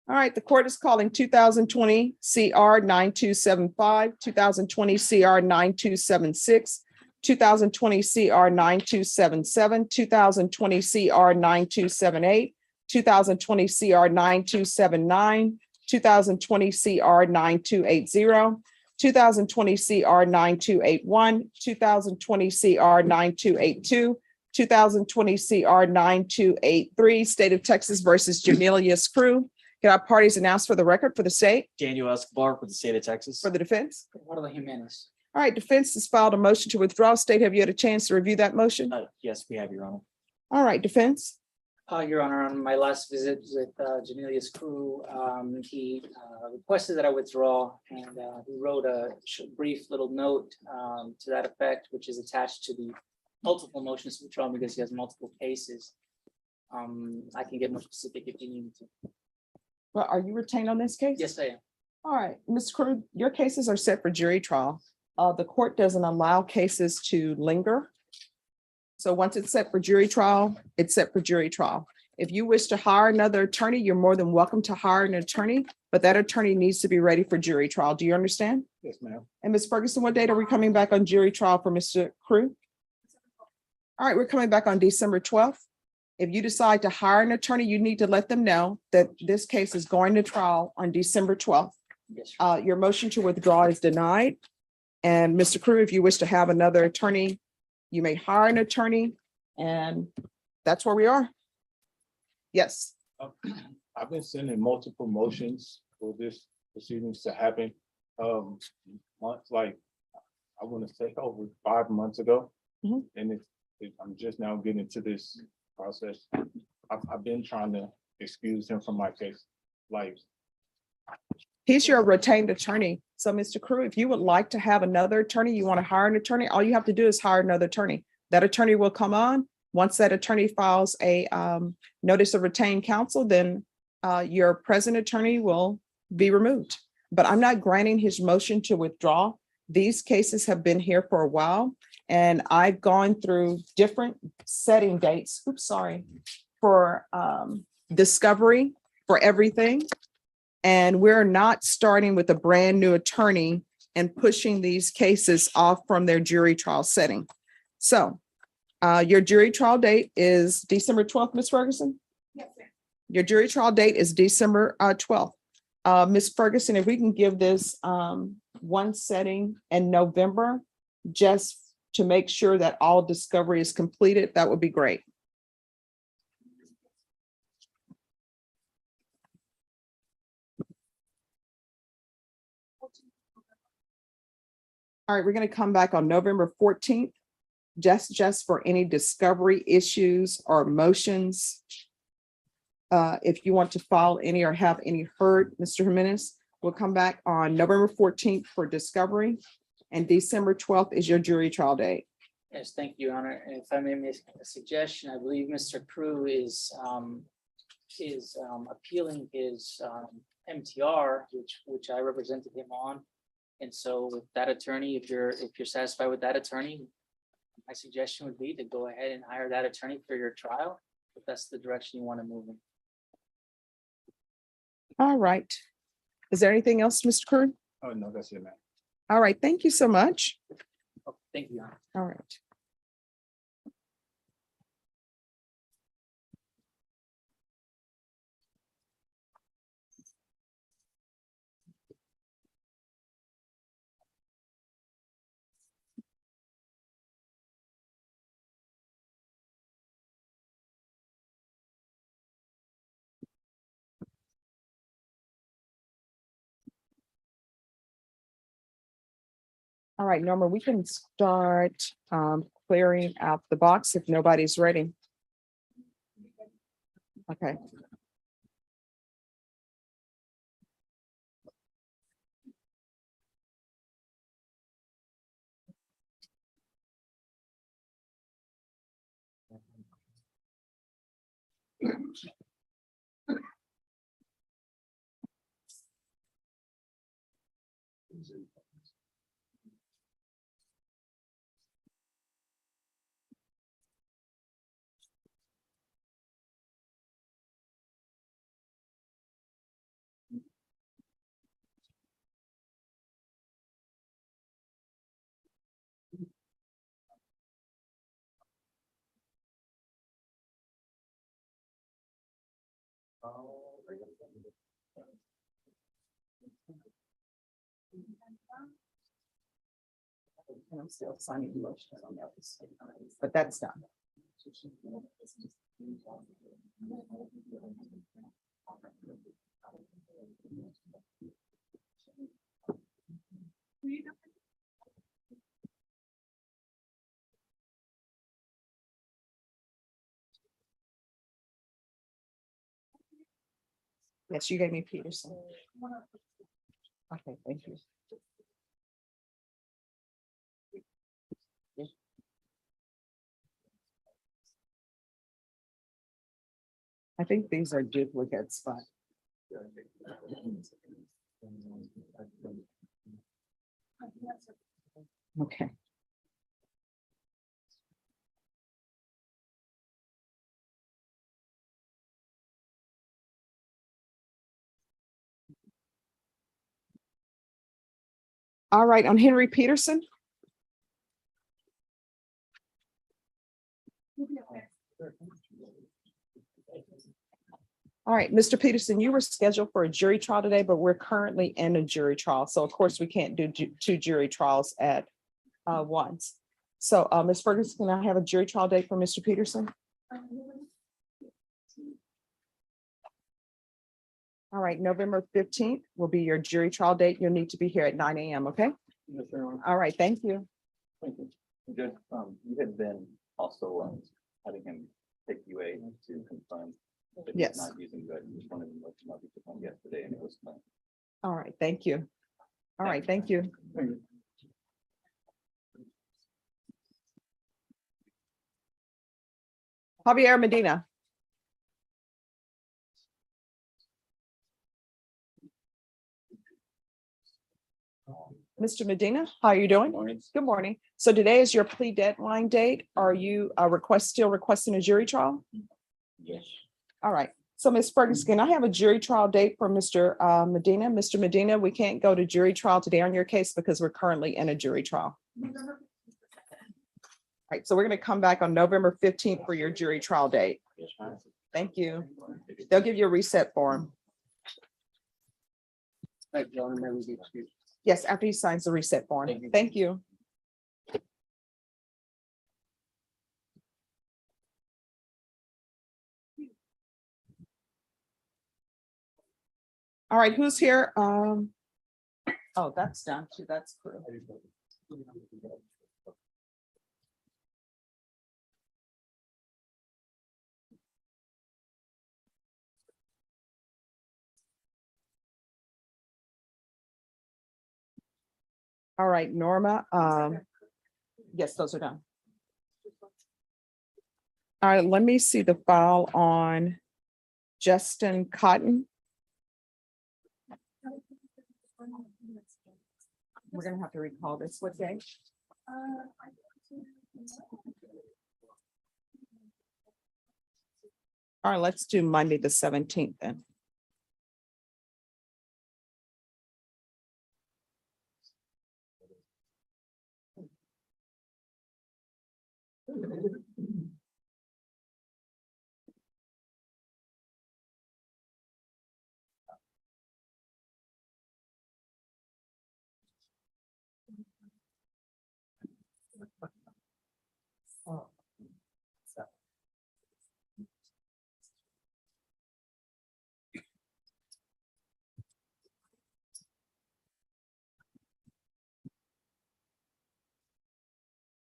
All right, the court is calling 2020 CR 9275, 2020 CR 9276, 2020 CR 9277, 2020 CR 9278, 2020 CR 9279, 2020 CR 9280, 2020 CR 9281, 2020 CR 9282, 2020 CR 9283, State of Texas versus Jamilius Crew. Can our parties announce for the record for the state, Daniel Escobar for the state of Texas. for the defense? Guadalupe Jimenez. All right, defense has filed a motion to withdraw. State, have you had a chance to review that motion? Yes, we have, Your Honor. All right, defense. Your Honor, on my last visit with Jamilius Crew, he requested that I withdraw, and he wrote a brief little note to that effect, which is attached to the multiple motions to withdraw because he has multiple cases. I can get more specific if you need me to. Well, are you retained on this case? Yes, I am. All right, Ms. Crew, your cases are set for jury trial. The court doesn't allow cases to linger. So once it's set for jury trial, it's set for jury trial. If you wish to hire another attorney, you're more than welcome to hire an attorney, but that attorney needs to be ready for jury trial. Do you understand? Yes, ma'am. And Ms. Ferguson, what date are we coming back on jury trial for Mr. Crew? All right, we're coming back on December 12th. If you decide to hire an attorney, you need to let them know that this case is going to trial on December 12th. Yes, sir. Your motion to withdraw is denied. And Mr. Crew, if you wish to have another attorney, you may hire an attorney, and that's where we are. Yes. I've been sending multiple motions for this proceedings to happen. Months, like, I want to say over 5 months ago. Mhm. And I'm just now getting to this process. I've been trying to excuse him from my case. Like, He's your retained attorney. So Mr. Crew, if you would like to have another attorney, you want to hire an attorney, all you have to do is hire another attorney. That attorney will come on. Once that attorney files a notice of retained counsel, then your present attorney will be removed. But I'm not granting his motion to withdraw. These cases have been here for a while, and I've gone through different setting dates, for discovery for everything. And we're not starting with a brand new attorney and pushing these cases off from their jury trial setting. So your jury trial date is December 12th, Ms. Ferguson? Yes, ma'am. Your jury trial date is December 12th. Ms. Ferguson, if we can give this one setting in November, just to make sure that all discovery is completed, that would be great. All right, we're going to come back on November 14th, just for any discovery issues or motions. If you want to file any or have any heard, Mr. Jimenez, we'll come back on November 14th for discovery, and December 12th is your jury trial date. Yes, thank you, Your Honor. And if I may make a suggestion, I believe Mr. Crew is appealing his MTR, which I represented him on. And so with that attorney, if you're satisfied with that attorney, my suggestion would be to go ahead and hire that attorney for your trial, if that's the direction you want to move in. All right. Is there anything else, Mr. Crew? oh, no, that's it, man. All right, thank you so much. Oh, thank you, Your Honor. All right. All right, Norma, we can start clearing out the box if nobody's ready. Okay. And I'm still signing the motion on the other side, but that's done. Yes, you gave me Peterson. Okay, thank you. I think these are duplicates, but. Okay. All right, on Henry Peterson. All right, Mr. Peterson, you were scheduled for a jury trial today, but we're currently in a jury trial. So of course, we can't do two jury trials at once. So Ms. Ferguson, can I have a jury trial date for Mr. Peterson? All right, November 15th will be your jury trial date. You'll need to be here at 9 a.m., okay? All right, thank you. Thank you. Judge, you had been also having him take UA to confirm that he's Yes. not using good. Just wanted to let you know he took one yesterday and it was fine. All right, thank you. All right, thank you. Javier Medina. Mr. Medina, how are you doing? Good morning. So today is your plea deadline date. Are you still requesting a jury trial? Yes. All right. So Ms. Ferguson, can I have a jury trial date for Mr. Medina? Mr. Medina, we can't go to jury trial today on your case because we're currently in a jury trial. All right, so we're going to come back on November 15th for your jury trial date. Thank you. They'll give you a reset form. Thank you, Your Honor. May we be excused? Yes, after he signs the reset form. Thank you. All right, who's here? Oh, that's done too. That's cool. All right, Norma. Yes, those are done. All right, let me see the file on Justin Cotton. We're gonna have to recall this. What day? All right, let's do Monday, the 17th then. Oh.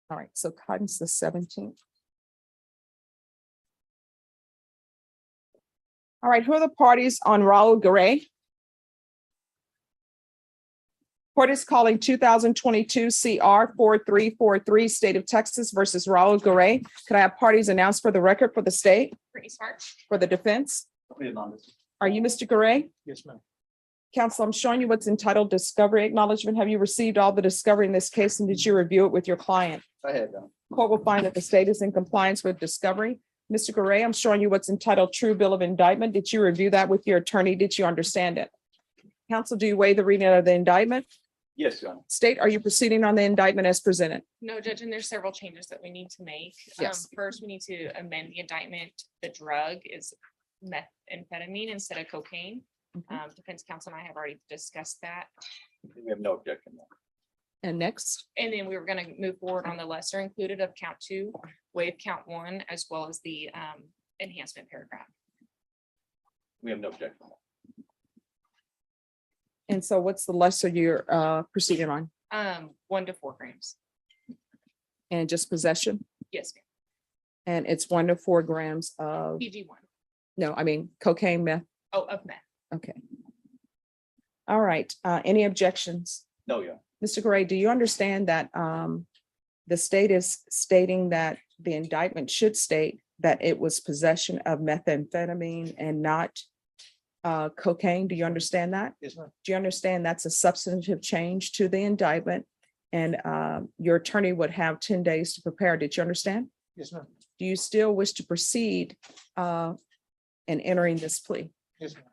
All right, so Cotton's the 17th. All right, who are the parties on Raul Garay? Court is calling 2022 CR 4343, State of Texas versus Raul Garay. Could I have parties announced for the record for the state, Brittany Smart. for the defense? Are you Mr. Garay? Yes, ma'am. Counsel, I'm showing you what's entitled discovery acknowledgement. Have you received all the discovery in this case and did you review it with your client? I had done. Court will find that the state is in compliance with discovery. Mr. Garay, I'm showing you what's entitled true bill of indictment. Did you review that with your attorney? Did you understand it? Counsel, do you waive the reading of the indictment? Yes, Your Honor. State, are you proceeding on the indictment as presented? No, Judge, and there's several changes that we need to make. Yes. First, we need to amend the indictment. The drug is methamphetamine instead of cocaine. Defense counsel and I have already discussed that. We have no objection. And next, And then we were gonna move forward on the lesser included of count 2, waive count 1, as well as the enhancement paragraph. We have no objection. and so what's the lesser you're proceeding on? 1 to 4 grams. And just possession? Yes, ma'am. And it's 1 to 4 grams of, PG 1. no, I mean cocaine, meth. Oh, of meth. Okay. All right. Any objections? No, Your Honor. Mr. Gray, do you understand that the state is stating that the indictment should state that it was possession of methamphetamine and not cocaine? Do you understand that? Yes, ma'am. Do you understand that's a substantive change to the indictment? And your attorney would have 10 days to prepare. Did you understand? Yes, ma'am. Do you still wish to proceed in entering this plea? Yes, ma'am.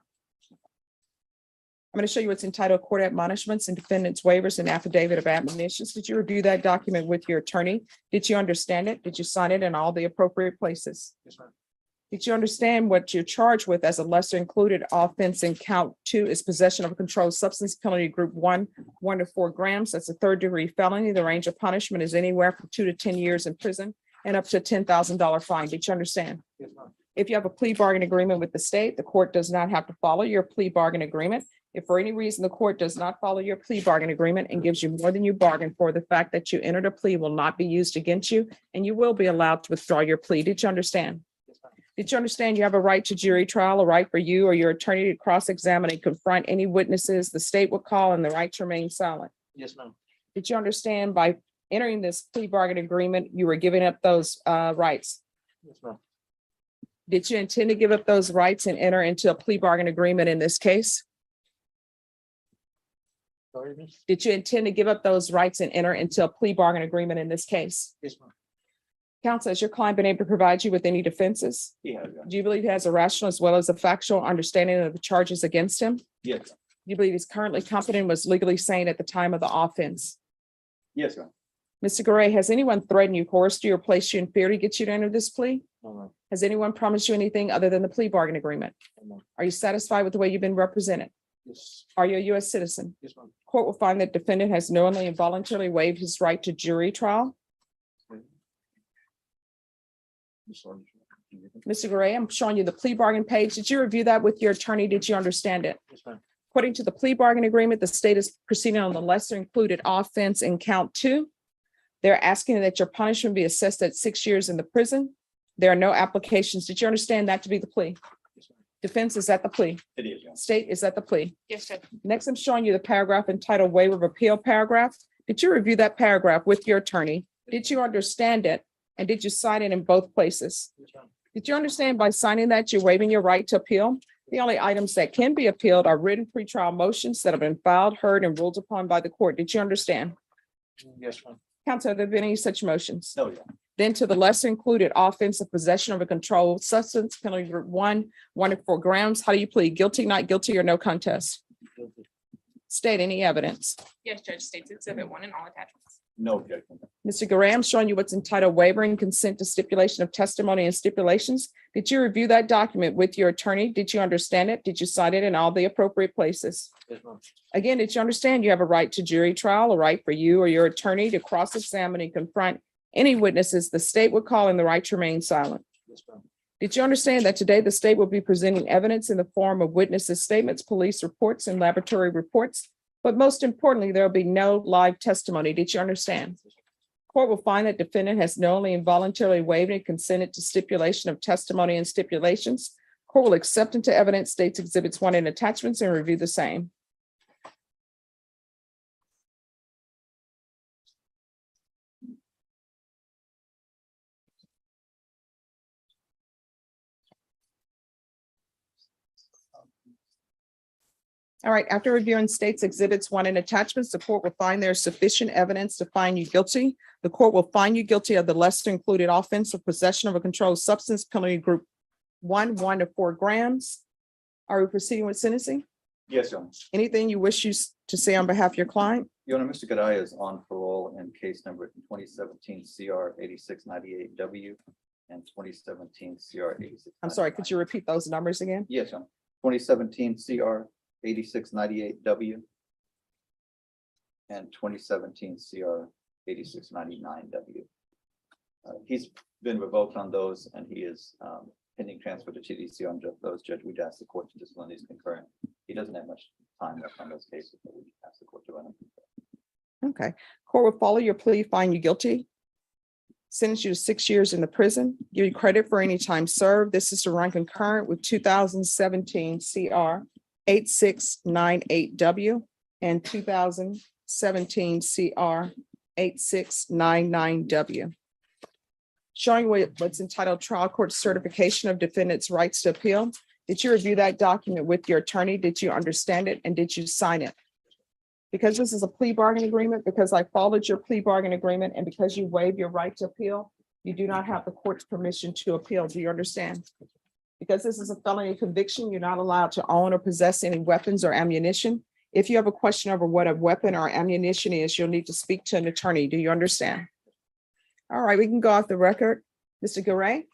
I'm going to show you what's entitled Court Admonishments and Defendants Waivers and Affidavit of Admonitions. Did you review that document with your attorney? Did you understand it? Did you sign it in all the appropriate places? Yes, ma'am. Did you understand what you're charged with as a lesser included offense in count 2 is possession of a controlled substance, penalty group 1, 1 to 4 grams. That's a 3rd-degree felony. The range of punishment is anywhere from 2 to 10 years in prison and up to a $10,000 fine. Did you understand? Yes, ma'am. If you have a plea bargain agreement with the state, the court does not have to follow your plea bargain agreement. If for any reason the court does not follow your plea bargain agreement and gives you more than you bargained for, the fact that you entered a plea will not be used against you and you will be allowed to withdraw your plea. Did you understand? Yes, ma'am. Did you understand you have a right to jury trial, a right for you or your attorney to cross-examine and confront any witnesses the state would call, and the right to remain silent? Yes, ma'am. Did you understand by entering this plea bargain agreement, you were giving up those rights? Yes, ma'am. Did you intend to give up those rights and enter into a plea bargain agreement in this case? Sorry, miss? Did you intend to give up those rights and enter into a plea bargain agreement in this case? Yes, ma'am. Counsel, has your client been able to provide you with any defenses? He has, Your Honor. Do you believe he has a rational as well as a factual understanding of the charges against him? Do Yes, you believe he's currently competent and was legally sane at the time of the offense? yes, Your Honor. Mr. Garay, has anyone threatened you, coerced you, or placed you in fear to get you to enter this plea? No, ma'am. Has anyone promised you anything other than the plea bargain agreement? No, ma'am. Are you satisfied with the way you've been represented? Yes. Are you a U.S. citizen? Yes, ma'am. Court will find that defendant has knowingly and voluntarily waived his right to jury trial. Sorry. Mr. Garay, I'm showing you the plea bargain page. Did you review that with your attorney? Did you understand it? Yes, ma'am. According to the plea bargain agreement, the state is proceeding on the lesser included offense in count 2. They're asking that your punishment be assessed at 6 years in the prison. There are no applications. Did you understand that to be the plea? Yes, ma'am. Defense, is that the plea? It is, Your Honor. State, is that the plea? Yes, Judge. Next, I'm showing you the paragraph entitled waiver of appeal paragraph. Did you review that paragraph with your attorney? Did you understand it? And did you sign it in both places? Yes, ma'am. Did you understand by signing that you're waiving your right to appeal? The only items that can be appealed are written pretrial motions that have been filed, heard, and ruled upon by the court. Did you understand? Yes, ma'am. Counsel, have there been any such motions? No, Your Honor. Then to the lesser included offense of possession of a controlled substance, penalty group 1, 1 to 4 grams. How do you plead? Guilty, not guilty, or no contest? Guilty. State any evidence. Yes, Judge, states exhibit 1 and all attachments. No objection. Mr. Garay, I'm showing you what's entitled waiver and consent to stipulation of testimony and stipulations. Did you review that document with your attorney? Did you understand it? Did you sign it in all the appropriate places? Yes, ma'am. Again, did you understand you have a right to jury trial, a right for you or your attorney to cross-examine and confront any witnesses the state would call, and the right to remain silent? Yes, ma'am. Did you understand that today the state will be presenting evidence in the form of witnesses' statements, police reports, and laboratory reports? But most importantly, there will be no live testimony. Did you understand? Court will find that defendant has knowingly and voluntarily waived and consented to stipulation of testimony and stipulations. Court will accept into evidence states exhibits 1 and attachments and review the same. All right, after reviewing states exhibits 1 and attachments, the court will find there is sufficient evidence to find you guilty. The court will find you guilty of the lesser included offense of possession of a controlled substance, penalty group 1 to 4 grams. Are we proceeding with sentencing? Yes, Your Honor. Anything you wish to say on behalf of your client? Your Honor, Mr. Gadaya is on parole in case number 2017 CR 8698W and 2017 CR 86. I'm sorry, could you repeat those numbers again? Yes, Your Honor. 2017 CR 8698W and 2017 CR 8699W. He's been revoked on those and he is pending transfer to TDC on those. Judge, we'd ask the court to discipline these concurrent. He doesn't have much time left on those cases, but we ask the court to run them. Okay, court will follow your plea, find you guilty, sentence you to 6 years in the prison, give you credit for any time served. This is to run concurrent with 2017 CR 8698W and 2017 CR 8699W. Showing what's entitled Trial Court Certification of Defendant's Rights to Appeal. Did you review that document with your attorney? Did you understand it? And did you sign it? Because this is a plea bargain agreement, because I followed your plea bargain agreement, and because you waive your right to appeal, you do not have the court's permission to appeal. Do you understand? Because this is a felony conviction, you're not allowed to own or possess any weapons or ammunition. If you have a question over what a weapon or ammunition is, you'll need to speak to an attorney. Do you understand? All right, we can go off the record. Mr. Garay,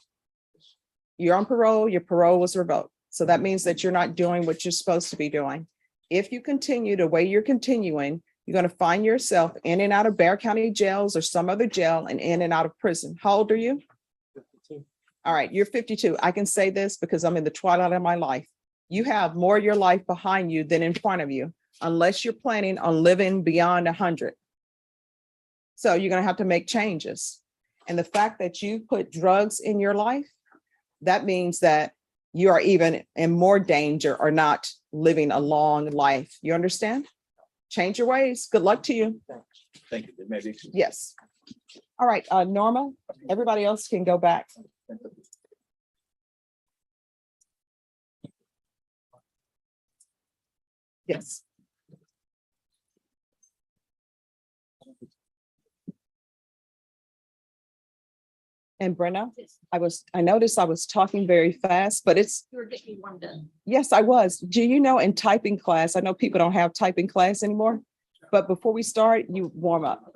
you're on parole. Your parole was revoked. So that means that you're not doing what you're supposed to be doing. If you continue the way you're continuing, you're going to find yourself in and out of Bexar County jails or some other jail and in and out of prison. How old are you? 52. All right, you're 52. I can say this because I'm in the twilight of my life. You have more of your life behind you than in front of you, unless you're planning on living beyond 100. So you're going to have to make changes. And the fact that you put drugs in your life, that means that you are even in more danger or not living a long life. You understand? Change your ways. Good luck to you. Thank you. Maybe. Yes. All right, Norma, everybody else can go back. Yes. And Brenna, I noticed I was talking very fast, but it's, You were getting warmed up. yes, I was. Do you know in typing class, I know people don't have typing class anymore, but before we start, you warm up.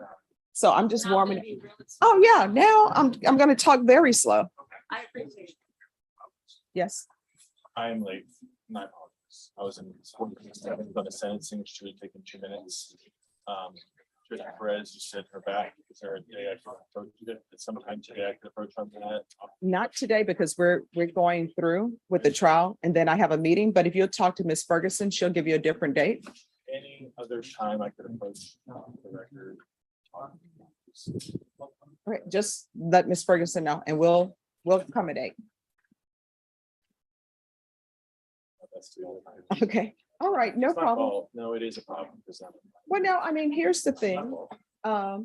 So I'm just warming. Oh, yeah, now I'm going to talk very slow. I appreciate it. Yes. I am late. My apologies. I was in on the sentencing, which should have taken 2 minutes. Judge Perez, you said her back. Is there a day I can approach it? At some time today I can approach on that? Not today, because we're going through with the trial and then I have a meeting, but if you'll talk to Miss Ferguson, she'll give you a different date. Any other time I could approach the record? All right, just let Miss Ferguson know and we'll accommodate. That's the only time. Okay, all right, no It's my problem. fault. No, it is a problem because I'm. Well, no, I mean, here's the thing. You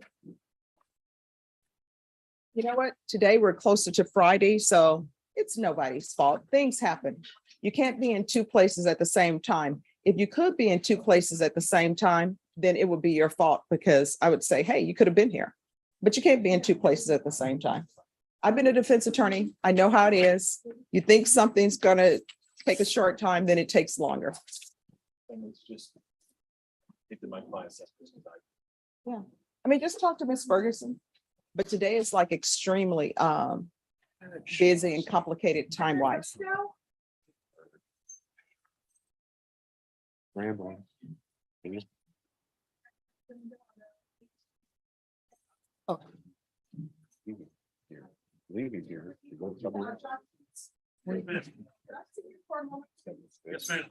know what? Today we're closer to Friday, so it's nobody's fault. Things happen. You can't be in 2 places at the same time. If you could be in 2 places at the same time, then it would be your fault, because I would say, hey, you could have been here, but you can't be in 2 places at the same time. I've been a defense attorney. I know how it is. You think something's gonna take a short time, then it takes longer. And it's just. I think that my clients. Yeah, I mean, just talk to Miss Ferguson. But today is like extremely busy and complicated time wise. Rambling. Oh. Leaving here. Yes, ma'am.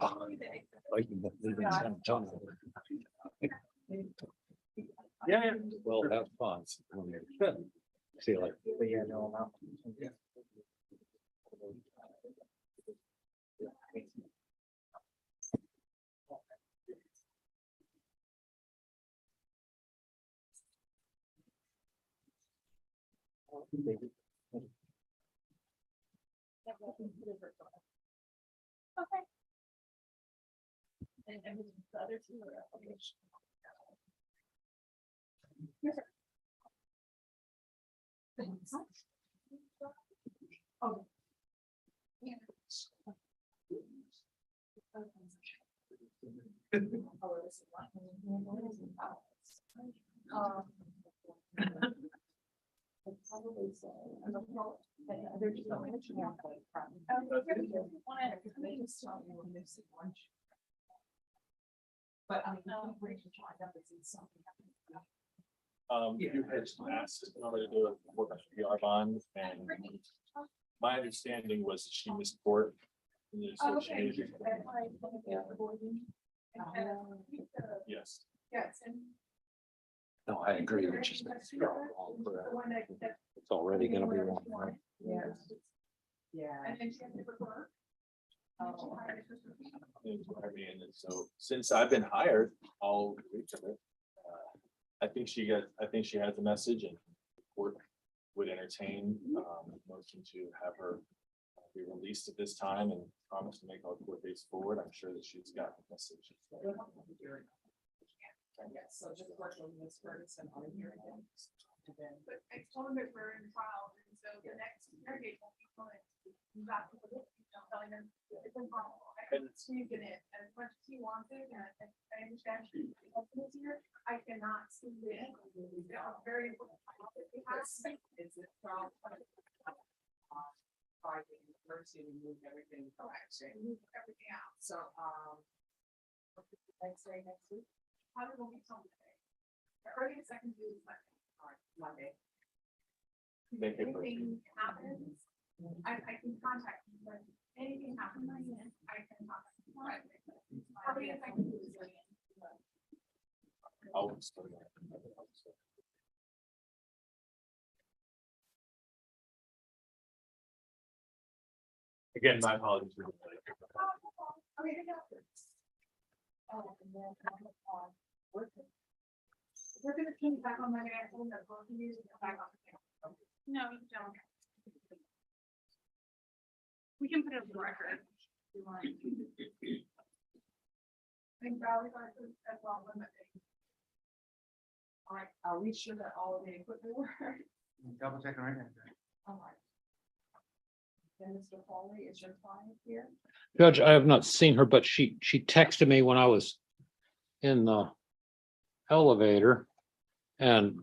Yeah. Well, have fun. See you later. Yeah, no, I'm out. And the other two are application. Oh. But I mean, we're trying to see something. You had asked in order to do a work on PR bond, and my understanding was that she missed court. And so she needed to- Yes. Yes. No, I agree, which is. It's already gonna be wrong, right? Yes. Yeah. And then she had to work. And so since I've been hired, I'll reach her. I think she has a message, and the court would entertain a motion to have her be released at this time and promise to make all court dates forward. I'm sure that she's got the message. Yes, so just work on Ms. Ferguson on hearing. But I told him that we're in trial, and so the next interrogation will be going. Telling them it's impossible. I can squeeze it in as much as he wants it, and I understand she's here. I cannot squeeze it in. Very important. Is it from? Friday, Thursday, we moved everything. Moved everything out, so, next week. Probably won't be Sunday. The earliest I can do is Monday. If anything happens, I can contact you, but anything happens, I can contact you. Probably if I can do is. Again, my apologies for the delay. Okay, I got this. Oh, and then, we're gonna change back on my phone, that both of you come back on. No, you don't. We can put it on the record. If you want. I think Valley Park is as well limited. All right, are we sure that all of the equipment works? Double checking right now. All right. Then Mr. Foley, is your client here? Judge, I have not seen her, but she texted me when I was in the elevator. And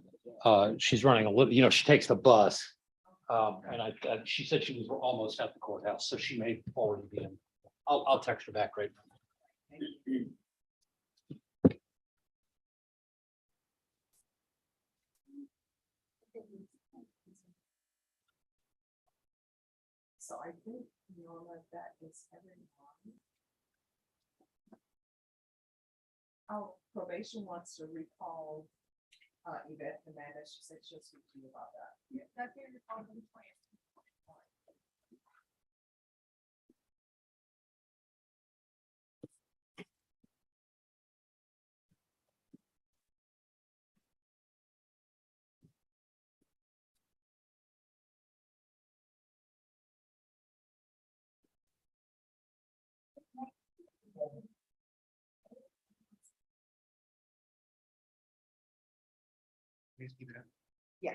she's running a little, she takes the bus. And she said she was almost at the courthouse, so she may already be in. I'll text her back right now. So I think that is everyone. Oh, probation wants to recall Yvette Amanda. She said she'll speak to you about that. Yeah, that's your plan. Please keep it up. Yeah.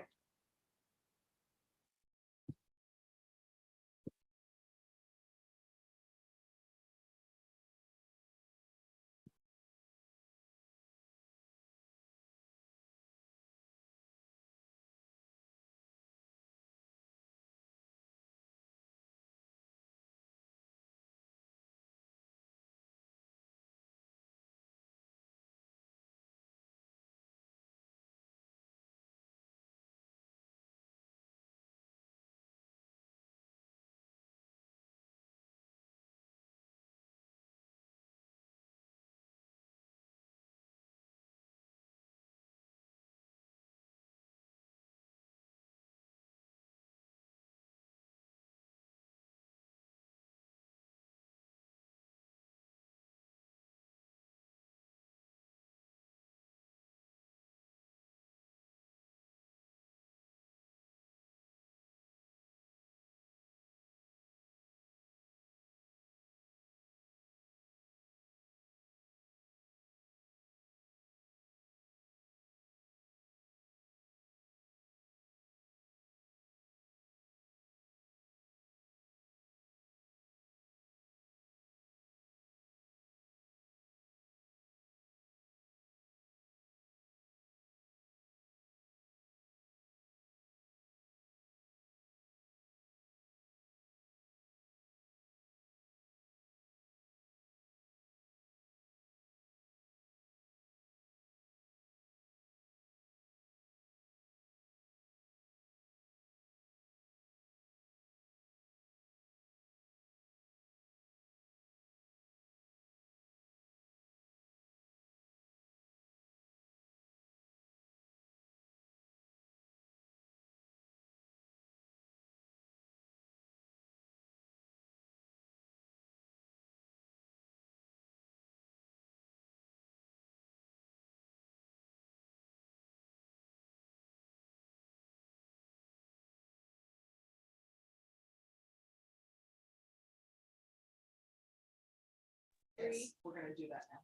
We're gonna do that now.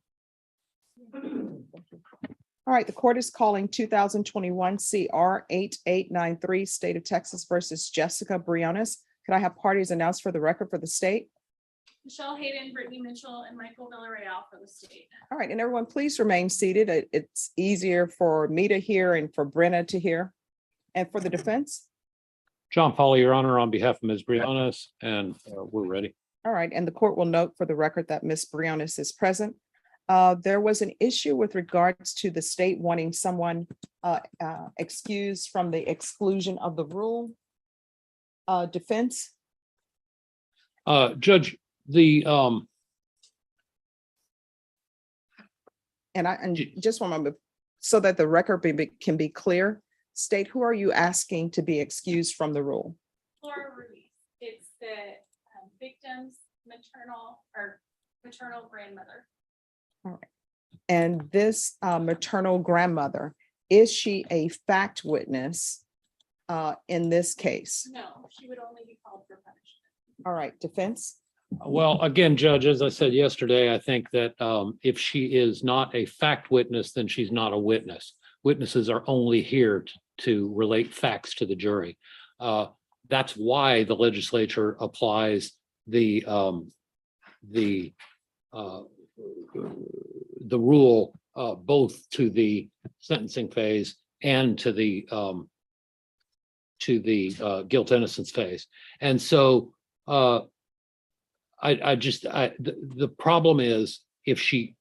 All right, the court is calling 2021 CR 8893, State of Texas versus Jessica Briones. Could I have parties announced for the record for the state? Michelle Hayden, Brittany Mitchell, and Michael Villarreal for the state. All right, and everyone, please remain seated. It's easier for me to hear and for Brenna to hear. And for the defense? John Foley, Your Honor, on behalf of Ms. Briones, and we're ready. All right, and the court will note for the record that Ms. Briones is present. There was an issue with regards to the state wanting someone excused from the exclusion of the rule. Defense? Judge, the And just one moment, so that the record can be clear, state, who are you asking to be excused from the rule? Laura Ruiz, it's the victim's maternal grandmother. And this maternal grandmother, is she a fact witness in this case? No, she would only be called for punishment. All right, defense? well, again, Judge, as I said yesterday, I think that if she is not a fact witness, then she's not a witness. Witnesses are only here to relate facts to the jury. That's why the legislature applies the rule both to the sentencing phase and to the guilt innocence phase. And so the problem is if she,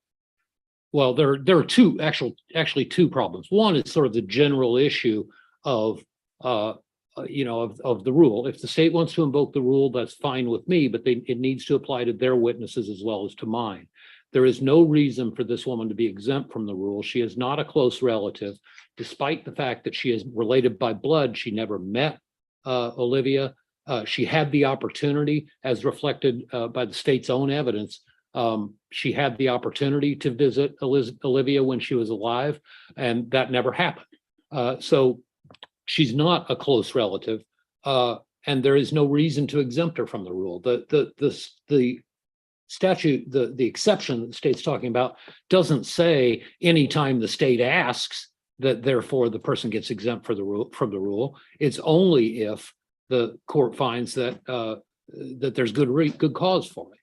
well, there are two actually two problems. One is sort of the general issue of of the rule. If the state wants to invoke the rule, that's fine with me, but it needs to apply to their witnesses as well as to mine. There is no reason for this woman to be exempt from the rule. She is not a close relative, despite the fact that she is related by blood. She never met Olivia. She had the opportunity, as reflected by the state's own evidence. She had the opportunity to visit Olivia when she was alive, and that never happened. So she's not a close relative, and there is no reason to exempt her from the rule. The statute, the exception that the state's talking about, doesn't say anytime the state asks that therefore the person gets exempt from the rule. It's only if the court finds that that there's good cause for it.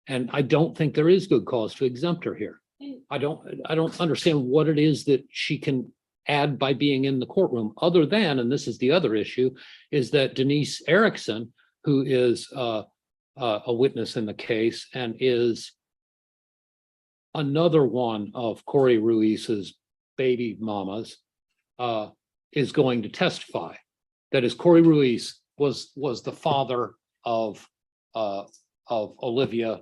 And I don't think there is good cause to exempt her here. I don't understand what it is that she can add by being in the courtroom, other than, and this is the other issue, is that Denise Erickson, who is a witness in the case and is another one of Corey Ruiz's baby mamas, is going to testify. That is, Corey Ruiz was the father of Olivia.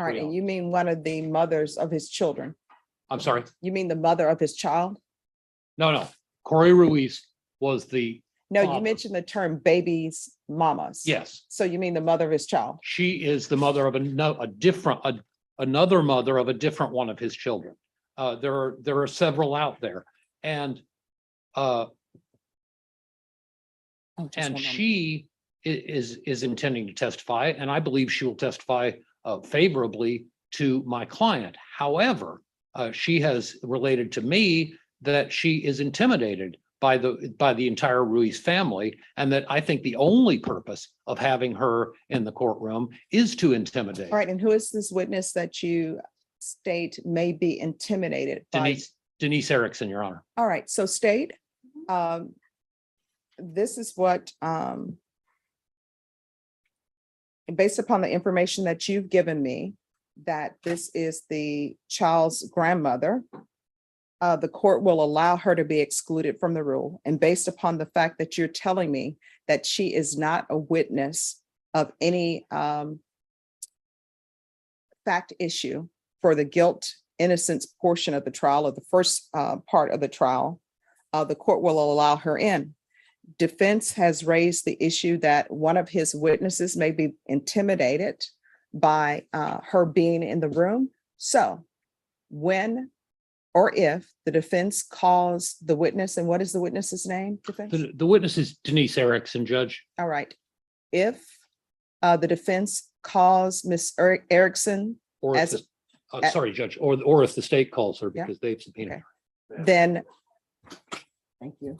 All right, and you mean one of the mothers of his children? I'm sorry? You mean the mother of his child? No. Corey Ruiz was the No, you father. mentioned the term babies mamas. Yes. So you mean the mother of his child? She is the mother of another mother of a different one of his children. There are several out there, and she is intending to testify, and I believe she will testify favorably to my client. However, she has related to me that she is intimidated by the entire Ruiz family, and that I think the only purpose of having her in the courtroom is to intimidate. All right, and who is this witness that you state may be intimidated by? Denise Erickson, Your Honor. All right, so state, this is what, based upon the information that you've given me, that this is the child's grandmother. The court will allow her to be excluded from the rule. And based upon the fact that you're telling me that she is not a witness of any fact issue for the guilt innocence portion of the trial, or the first part of the trial, the court will allow her in. Defense has raised the issue that one of his witnesses may be intimidated by her being in the room. So when or if the defense calls the witness, and what is the witness's name? Defense? The witness is Denise Erickson, Judge. All right. If the defense calls Ms. Erickson Or as if Sorry, Judge, or if the state calls her Yeah. because they've subpoenaed Okay. her. then. Thank you.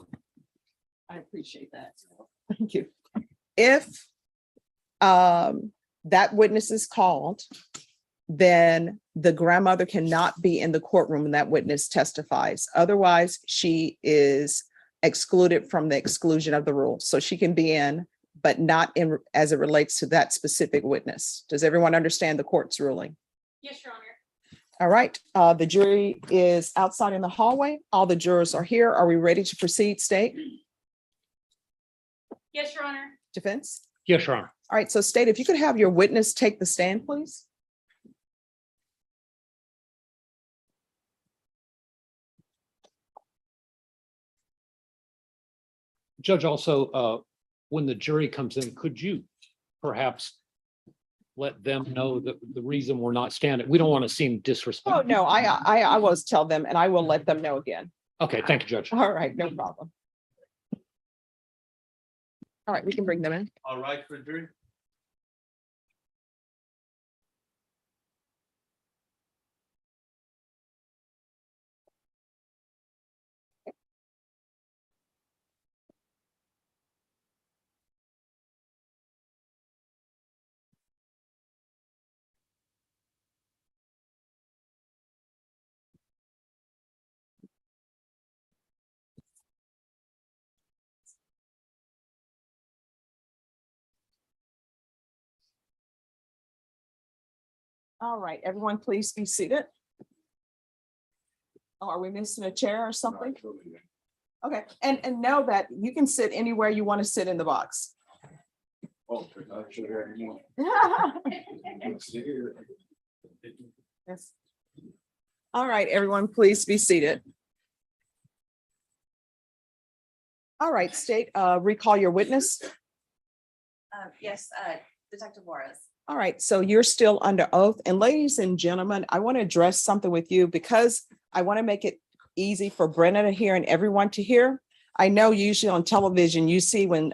I appreciate that. Thank you. If that witness is called, then the grandmother cannot be in the courtroom when that witness testifies. Otherwise, she is excluded from the exclusion of the rule. So she can be in, but not in as it relates to that specific witness. Does everyone understand the court's ruling? Yes, Your Honor. All right, the jury is outside in the hallway. All the jurors are here. Are we ready to proceed, state? Yes, Your Honor. Defense? Yes, Your Honor. All right, so state, if you could have your witness take the stand, please. Judge, also, when the jury comes in, could you perhaps let them know that the reason we're not standing, we don't want to seem Oh, disrespectful. no, I will tell them and I will let them know again. Okay, thank you, Judge. All right, no problem. All right, we can bring them in. All right, for jury. All right, everyone, please be seated. Oh, are we missing a chair or something? Okay, and know that you can sit anywhere you want to sit in the box. Yes. All right, everyone, please be seated. All right, state, recall your witness. Yes, Detective Juarez. All right, so you're still under oath. And ladies and gentlemen, I want to address something with you because I want to make it easy for Brenna to hear and everyone to hear. I know usually on television, you see when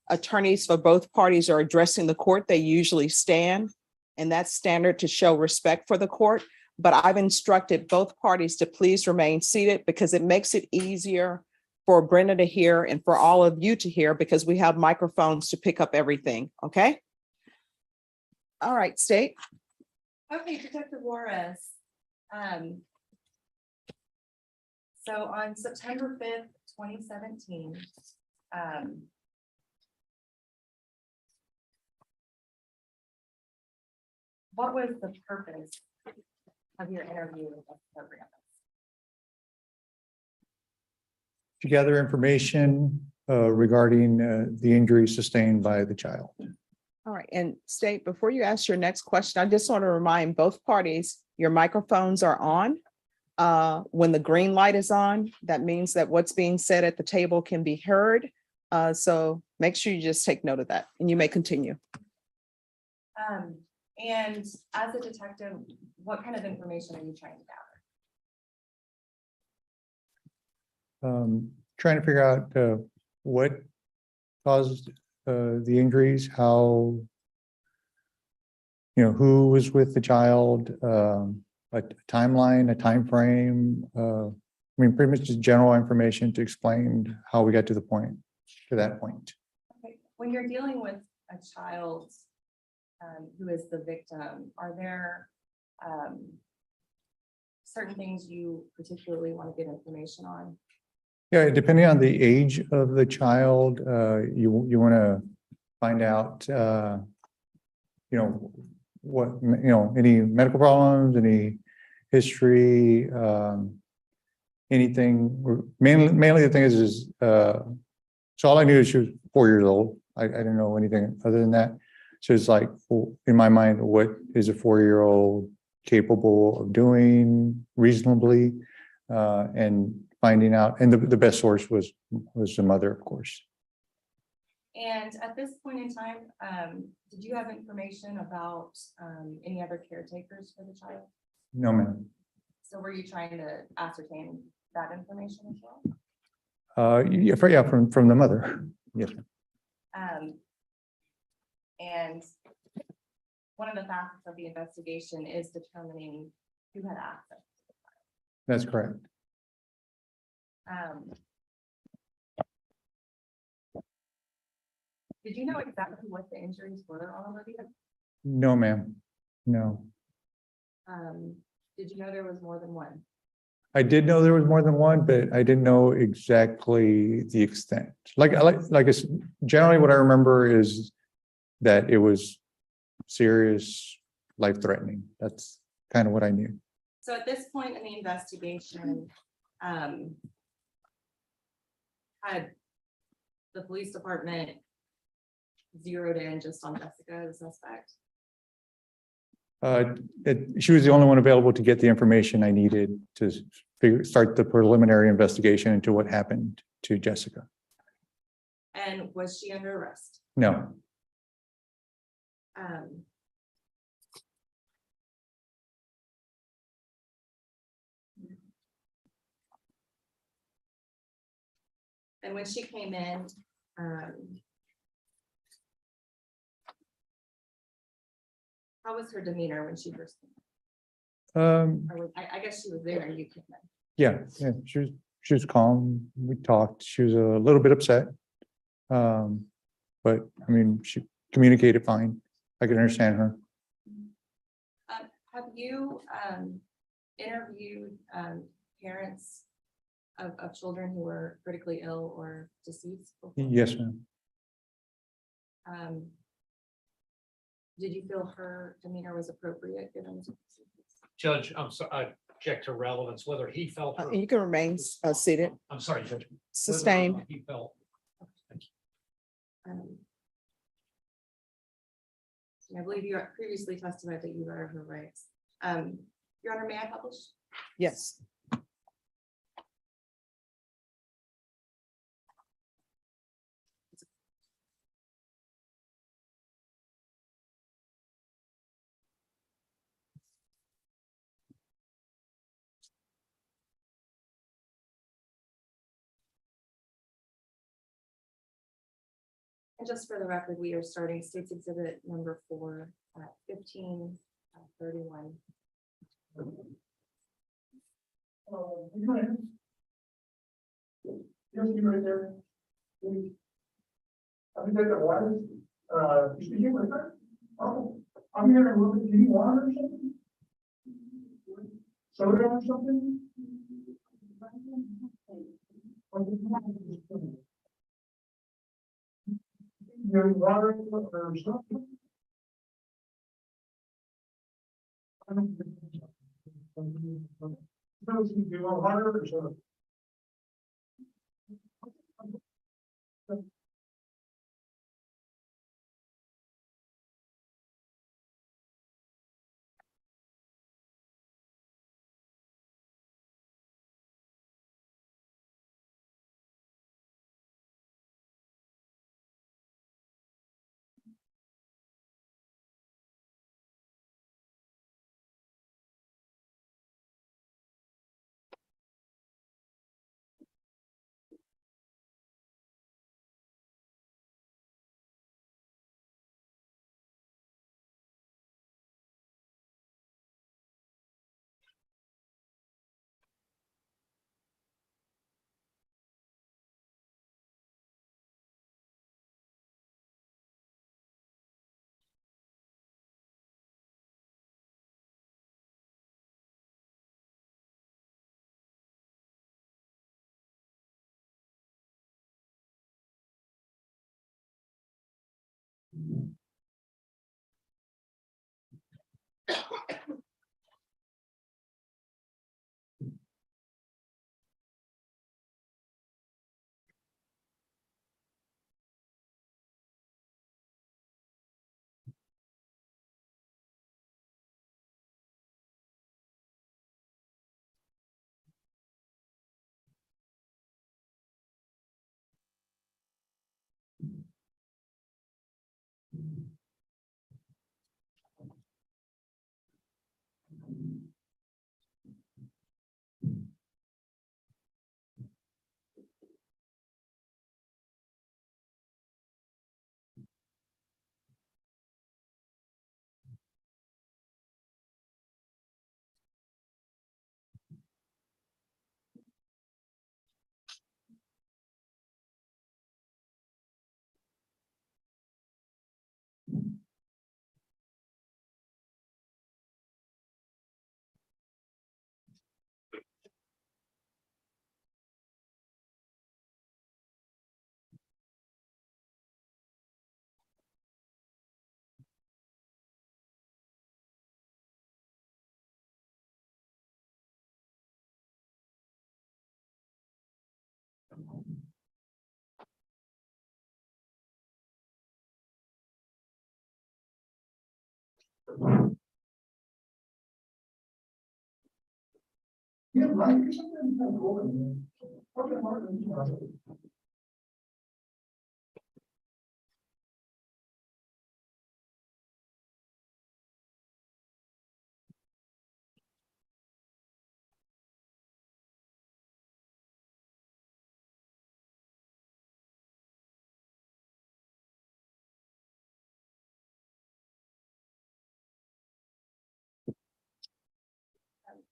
attorneys for both parties are addressing the court, they usually stand. And that's standard to show respect for the court. But I've instructed both parties to please remain seated because it makes it easier for Brenna to hear and for all of you to hear because we have microphones to pick up everything, okay? All right, state. Okay, Detective Juarez. So on September 5th, 2017, what was the purpose of your interview with the BRIONES? To gather information regarding the injury sustained by the child. All right, and state, before you ask your next question, I just want to remind both parties, your microphones are on. When the green light is on, that means that what's being said at the table can be heard. So make sure you just take note of that and you may continue. And as a detective, what kind of information are you trying to gather? Trying to figure out what caused the injuries, how, who was with the child, a timeline, a time frame. Pretty much just general information to explain how we got to that point. Okay. When you're dealing with a child who is the victim, are there certain things you particularly want to get information on? Yeah, depending on the age of the child, you want to find out, what, any medical problems, any history, anything. Mainly the thing is so all I knew is she was 4 years old. I didn't know anything other than that. So it's like, in my mind, what is a 4-year-old capable of doing reasonably, and finding out, and the best source was the mother, of course. And at this point in time, did you have information about any other caretakers for the child? No, ma'am. So were you trying to ascertain that information as well? Yeah, from the mother. Yes, ma'am. And one of the facets of the investigation is determining who had access. That's correct. Um, Did you know exactly what the injuries were on Olivia? No, ma'am. No. Did you know there was more than one? I did know there was more than one, but I didn't know exactly the extent. Like I said, generally what I remember is that it was serious, life-threatening. That's kind of what I knew. So at this point in the investigation, had the police department zeroed in just on Jessica, the suspect? She was the only one available to get the information I needed to start the preliminary investigation into what happened to Jessica. And was she under arrest? No, Um, And when she came in, how was her demeanor when she first came in? I guess she was there and you came in. yeah, she was calm. We talked. She was a little bit upset. But I mean, she communicated fine. I could understand her. Have you interviewed parents of children who were critically ill or deceased before? Yes, ma'am. Did you feel her demeanor was appropriate given the circumstances? Judge, I'm sorry, I object to relevance, whether he felt. her- You can remain seated, I'm sorry, Judge. Whether sustained. He felt. I believe you previously testified that you read her rights. Your Honor, may I publish? Yes. And just for the record, we are starting State's Exhibit number 4 at 15:31. Right there. I think that was, speaking with her. Oh, I'm here to look at, do you want or something? Soda or something? You water or something? Do you want water or something?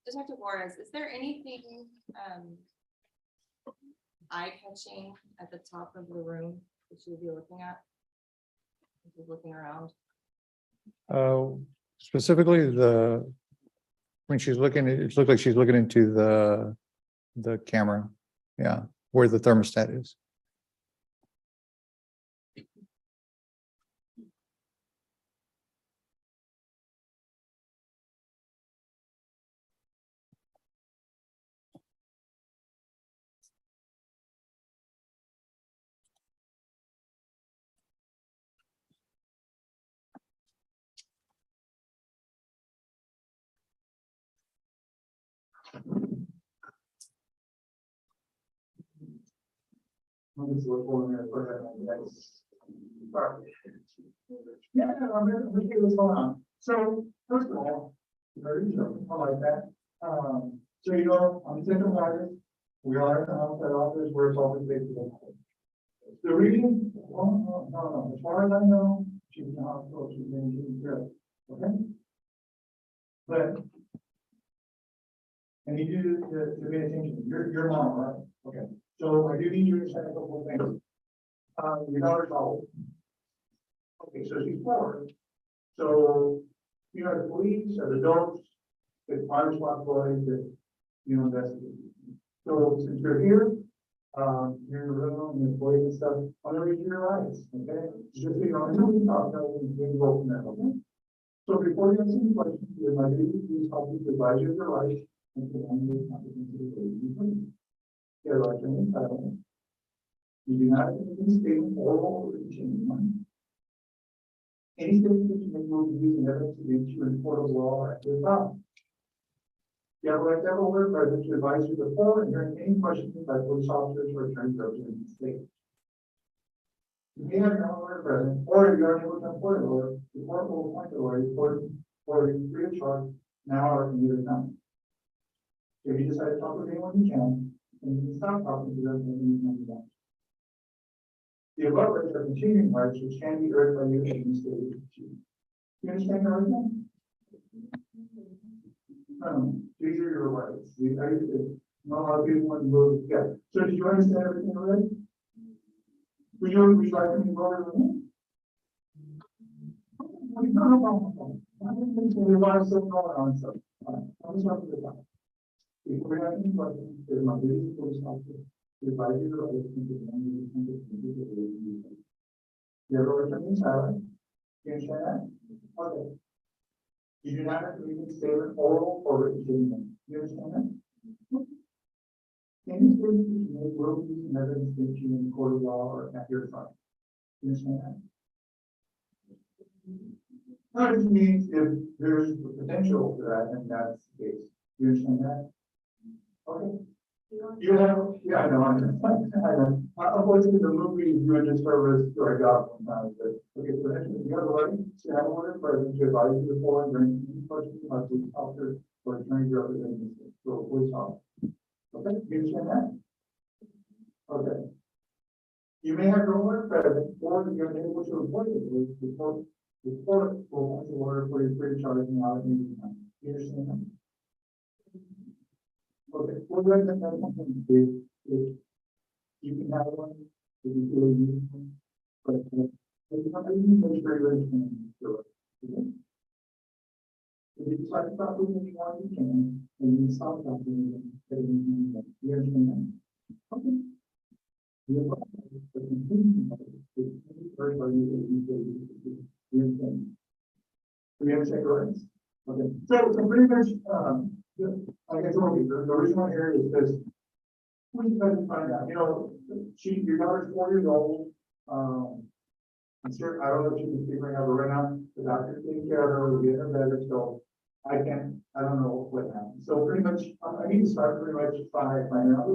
Detective Juarez, is there anything eye-catching at the top of the room that you would be looking at? If you're looking around. Specifically when she's looking, it looks like she's looking into the camera. Yeah, where the thermostat is. Yeah, I'm gonna see what's going on. So, first of all, very easy, I like that. So you know, I'm central market. We are in the outside office where it's always based on. The reason, no, as far as I know, she's in the hospital, she's been taken care of, okay? But. I need you to pay attention, your mom, right? Okay, so I do need you to say a couple of things. Your daughter's old. Okay, so she's 4. So, you know, the police, as adults, it's my responsibility to, investigate. So since you're here, you're in the room, and the police and stuff, I'm gonna read you your rights, okay? Just, I know we talk about it, we can go from there, okay? So before you answer any questions, it might be, please help me to advise you of your rights and to end your competency to the you have right to remain silent. You do not make any statement oral or written. Any statement that you make will be used in evidence against you in court of law or at your trial. You have a right to have a lawyer present to advise you before and during any questions by police officers or attorney representing the state. You may have no lawyer present, or if you are unable to employ a lawyer, the court will appoint a lawyer for you free of charge now or any other time. If you decide to talk with anyone you can, and you can stop talking to them when you can. The above rights are continuing rights which can be urged by you in the state. You understand the argument? These are your rights. Not a lot of people want to move. Yeah. So did you understand everything already? Would you like to move over with me? No problem. There's a lot of stuff going on. So I'm just talking about that. If we have any questions, there's my duty to police officer. You have a right to remain silent. You understand that? Okay. You do not have to make a statement oral or written statement. You understand that? Any statement you make will be used in evidence against you in court of law or at your trial. You understand that? That just means if there's the potential for that, and that's the case. You understand that? Okay. You have, yeah, I know, I know. Unfortunately, the movie you would just service to our job sometimes, but okay, so you have a right to have a lawyer present to advise you before and during any questions by police officer or attorney representing the police officer. Okay, you understand that? Okay. You may have your lawyer present, or you're unable to report it with the court will appoint a lawyer for your free charge now at any time. You understand that? Okay, well, then that's something if you can have one, if you feel you need one, but if you make sure you're in the okay? If you decide to stop doing what you want, you can, and you stop doing it, you understand that? Okay. You have a continue, you understand? We understand your rights? Okay, so pretty much, like I told you, the reason I'm here is because we just had to find out, your daughter's 4 years old. I'm sure, I don't know if she can figure out right now, the doctor's taking care of her, we're getting her better, so I don't know what happened. So pretty much, I need to start pretty much by now.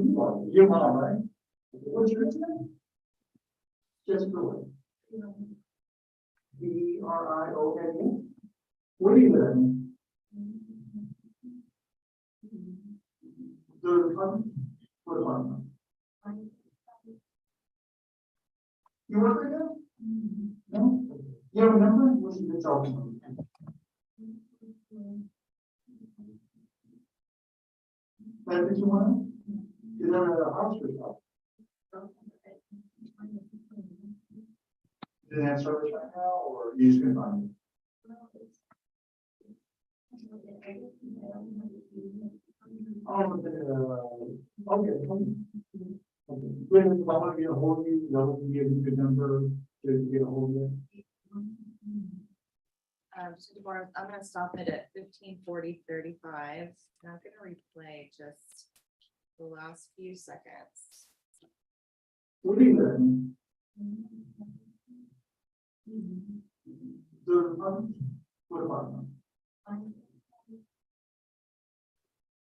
Your mom, right? What's your name? Just Brione. Brione. Where do you live? The apartment? What apartment? You work right now? No? You have a number? What's your cell phone? That's what you want? Is that a house or something? Is it in service right now, or you just gonna find it? Oh, okay. When I want to get a hold of you, that would be a good number to get a hold of you. So Deborah, I'm gonna stop it at 15:40:35. And I'm gonna replay just the last few seconds. What do you learn? The apartment? What apartment?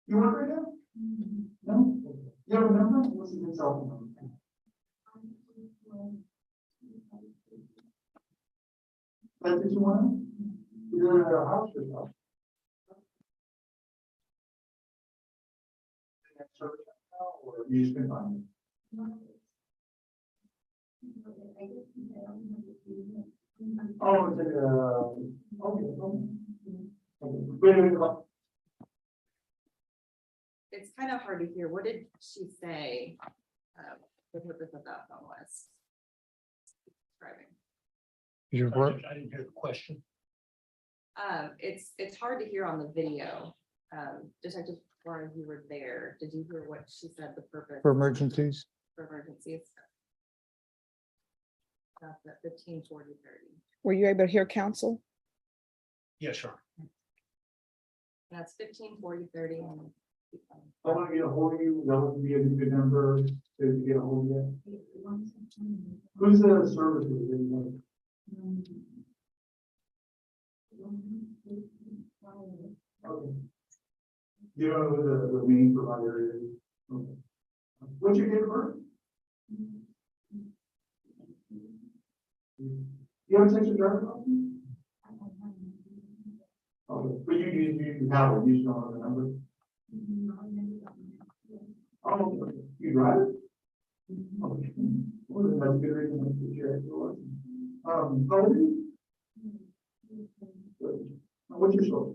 You work right now? No? You have a number? What's the cell phone number? That's what you want? You're in a house or something? Or you just been finding? Oh, it's like okay. Wait. It's kind of hard to hear. What did she say? The purpose of that phone was? Driving. I didn't hear the question. It's hard to hear on the video. Detective Warren, you were there. Did you hear what she said, the purpose? For emergencies? For emergencies? That's at 15:40:30. Were you able to hear counsel? Yeah, sure. That's 15:40:30. I want to get a hold of you, that would be a good number to get a hold of you. Who's the service? Okay. You don't know who the main provider is? Okay. What's your date of birth? You have a section driver's license? Okay, but you have it, you just don't know the number? Oh, okay. You drive it? Okay. Well, then that's a good reason to get your extra license. How old are you? What's your story?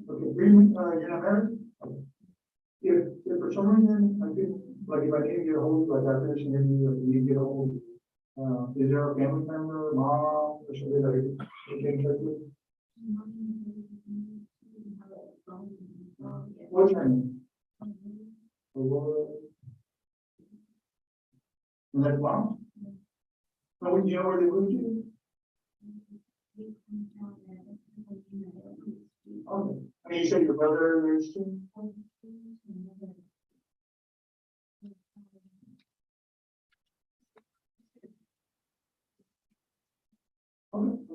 Okay, you're not married? Okay. If for some reason, I think, like if I need to get a hold, like I finished an interview, if you need to get a hold, is there a family member, mom, or somebody that I can get in touch with? What's her name? And that's mom? Oh, do you know where they moved to? Okay. I mean, you said your brother is too? Okay.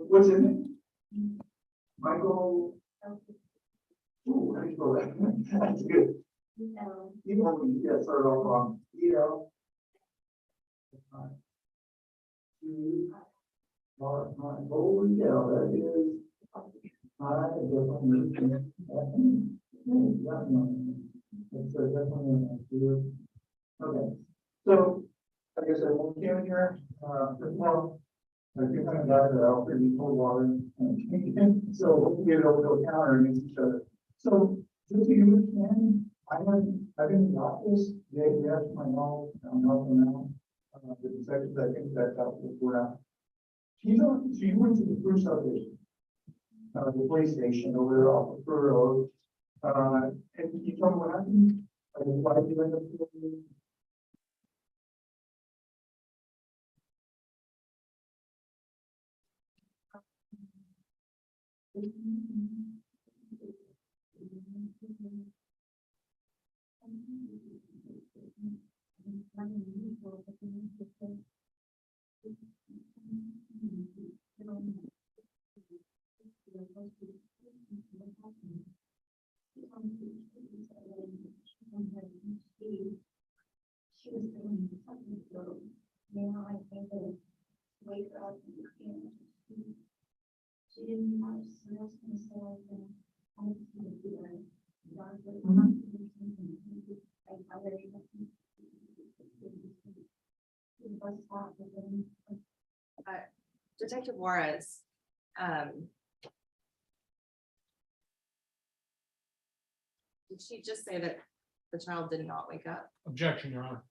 What's in it? Michael. Ooh, how do you spell that? That's good. You know, yeah, start off wrong. Oh, yeah, that is. I definitely. That's definitely. Okay, so, like I said, when we came in here, this month, I think I got it out pretty cold water. So hopefully we'll be able to go counter against each other. So, just so you understand, I've been in the office, they asked my mom, I'm helping out. The detectives, I think that's how we're out. She went to the first subdivision. The police station over there off of Fur Road. And you tell me what happened? Why did you end up doing? She was doing something, so now I think that wake her up and she didn't have stress and so I was gonna do a Detective Juarez, did she just say that the child did not wake up? Objection, Your Honor.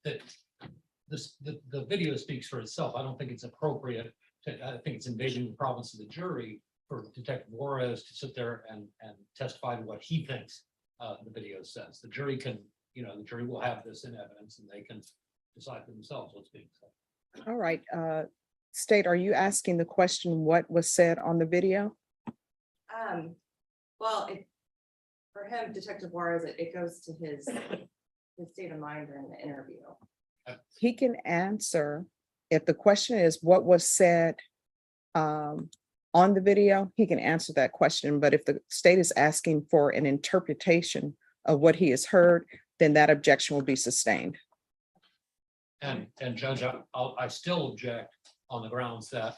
That the video speaks for itself. I don't think it's appropriate I think it's invading the province of the jury for Detective Juarez to sit there and testify to what he thinks the video says. The jury can, the jury will have this in evidence and they can decide for themselves what's being said. All right, State, are you asking the question, what was said on the video? Well, for him, Detective Juarez, it goes to his state of mind during the interview. He can answer, if the question is what was said on the video, he can answer that question. But if the state is asking for an interpretation of what he has heard, then that objection will be sustained. And Judge, I still object on the grounds that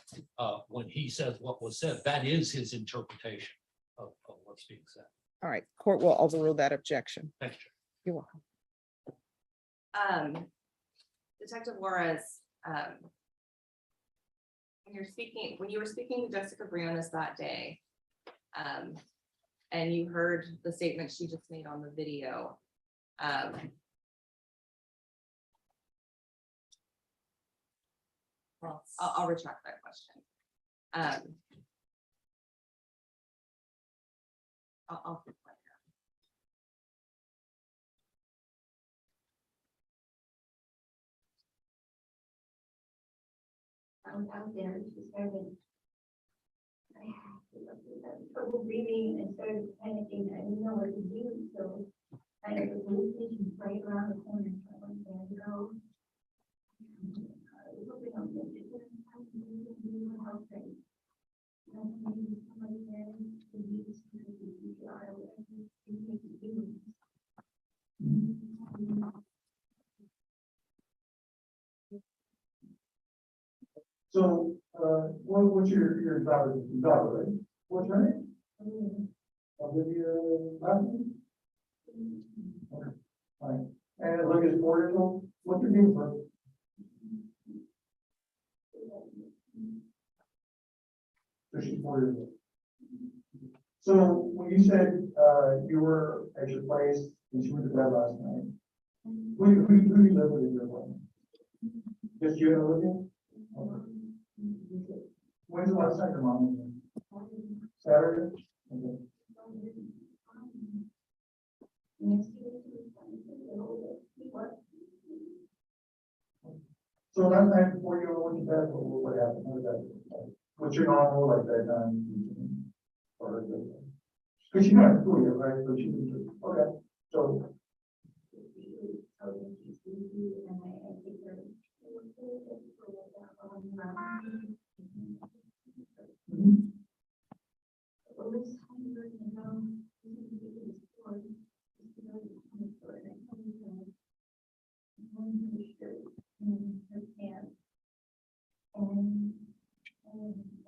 when he says what was said, that is his interpretation of what's being said. All right, court will overrule that objection. Thank you. You're welcome. Detective Juarez, when you were speaking to Jessica Briones that day, and you heard the statement she just made on the video, well, I'll retract that question. I'll flip that. I was out there, she started. I had trouble breathing and started panicking. I didn't know what to do, so I had the police station right around the corner. So I went there to go. I was hoping I was going to get my health rate. Maybe somebody there would be this CPR or whatever you need to do. So, what's your daughter, right? What's her name? Olivia, last name? Okay, all right. And Olivia's 4 years old. What's her name, bro? So she's 4 years old. So when you said, you were at your place and she went to bed last night, who you live with in your apartment? Just you and Olivia? Okay. When's the last time your mom was in? Saturday? Okay. So that night before you went to bed, what happened? How did that go? What's your normal like bedtime? Or because she's not in school yet, right? So she was okay. So.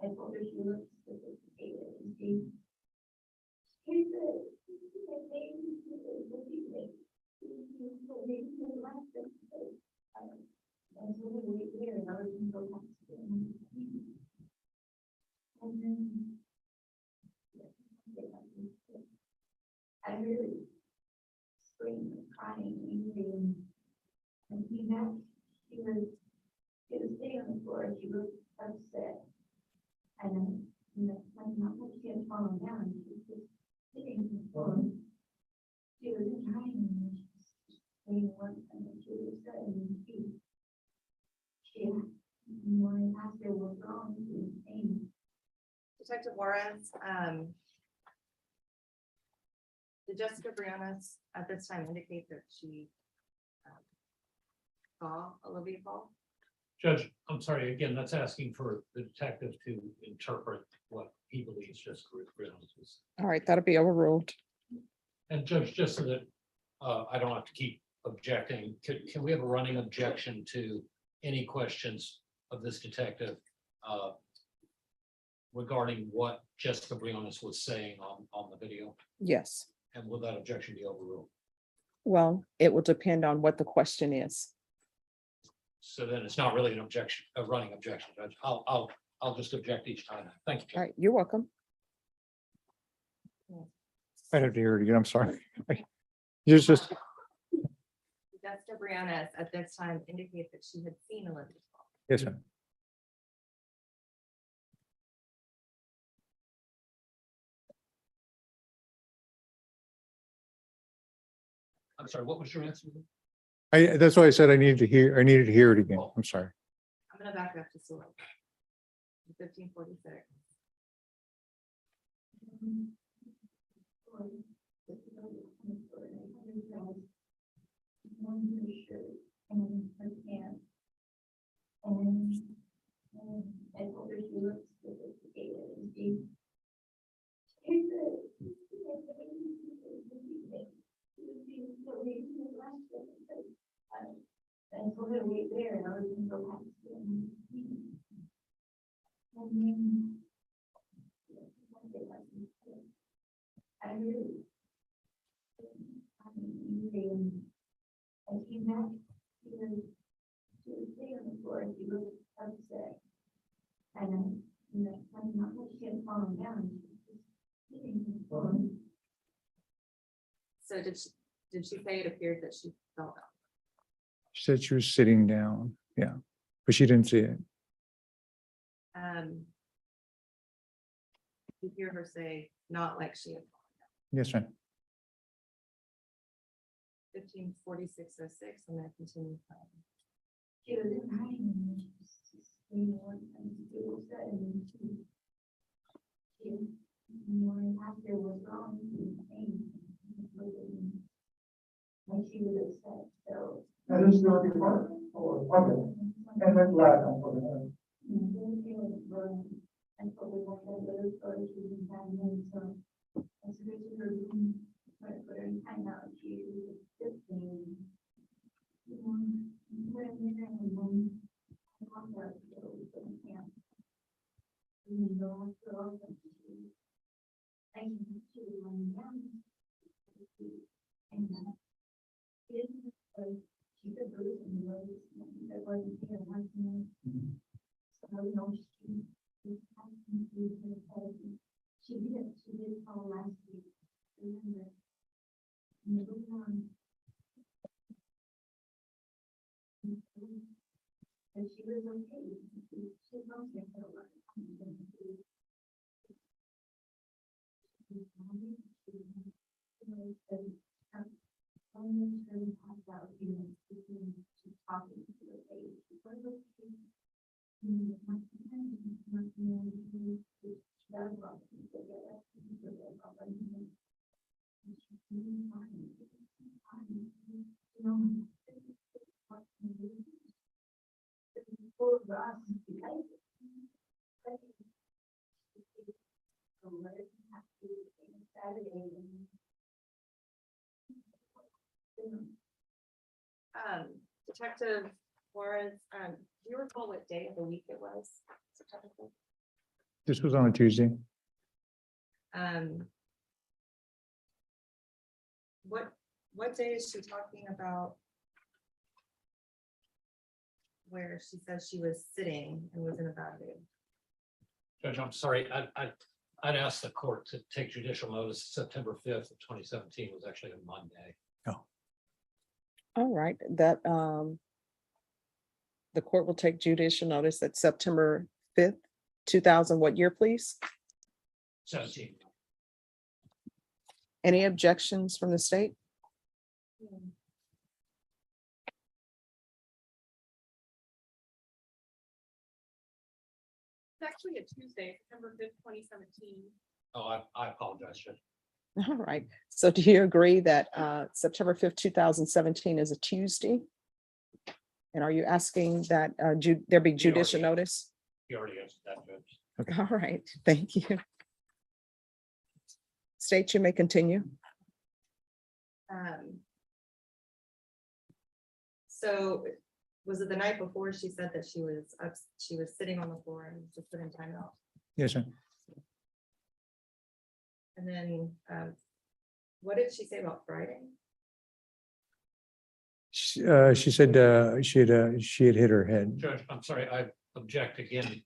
I told her she looks sophisticated and she said, I really screamed and crying and angry and he was sitting on the floor and she looked upset. And when she had fallen down, she was just sitting on the floor. She was crying and she was saying one thing and she was upset and when I asked her what's wrong, she was saying. Detective Juarez, did Jessica Briones at this time indicate that she Olivia Fall. Judge, I'm sorry, again, that's asking for the detective to interpret what he believes just BRIONES was. All right, that'll be overruled. And Judge, just so that I don't have to keep objecting, can we have a running objection to any questions of this detective regarding what Jessica BRIONES was saying on the video? Yes. And will that objection be overruled? Well, it will depend on what the question is. So then it's not really an objection, a running objection, Judge. I'll just object each time. Thank you. All right, you're welcome. I have to hear it again. I'm sorry. You're just, Jessica BRIONES at this time indicated that she had seen Olivia Fall. yes, ma'am. I'm sorry, what was your answer? That's why I said I needed to hear it again. I'm sorry. I'm gonna back up just a little. 1546. And so we'll wait there and other things will happen. I really. And she met, she was sitting on the floor and she was upset. And, you know, not that she had fallen down, she was just sitting on the floor. So did she say it appeared that she fell down? She said she was sitting down. Yeah, but she didn't see it. You hear her say, not like she had. Yes, ma'am. 154606. I'm gonna continue. She was in hiding and she was just screaming one time, it was said, and then she, after it was wrong, she was saying, and she was upset, so. That is your part, or, okay, and then glad I'm for that. And so we want to let her go to the family, so. And so this is her room, but every time out, she was just saying. She did call last week. Remember. And she was okay. She was okay for a lot of time. Detective Lawrence, do you recall what day of the week it was? September 5th? This was on a Tuesday. What day is she talking about? Where she says she was sitting and was in a bad mood. Judge, I'm sorry, I'd ask the court to take judicial notice. September 5th of 2017 was actually a Monday. All right, that the court will take judicial notice that September 5th, 2000, what year, please? 17. Any objections from the state? It's actually a Tuesday, September 5th, 2017. Oh, I apologize, Judge. All right, so do you agree that September 5th, 2017 is a Tuesday? And are you asking that there be judicial notice? You already answered that, Judge. All right, thank you. State, you may continue. So was it the night before she said that she was sitting on the floor and just put in timeout? Yes, sir. And then, what did she say about Friday? She said she had hit her head. Judge, I'm sorry, I object again.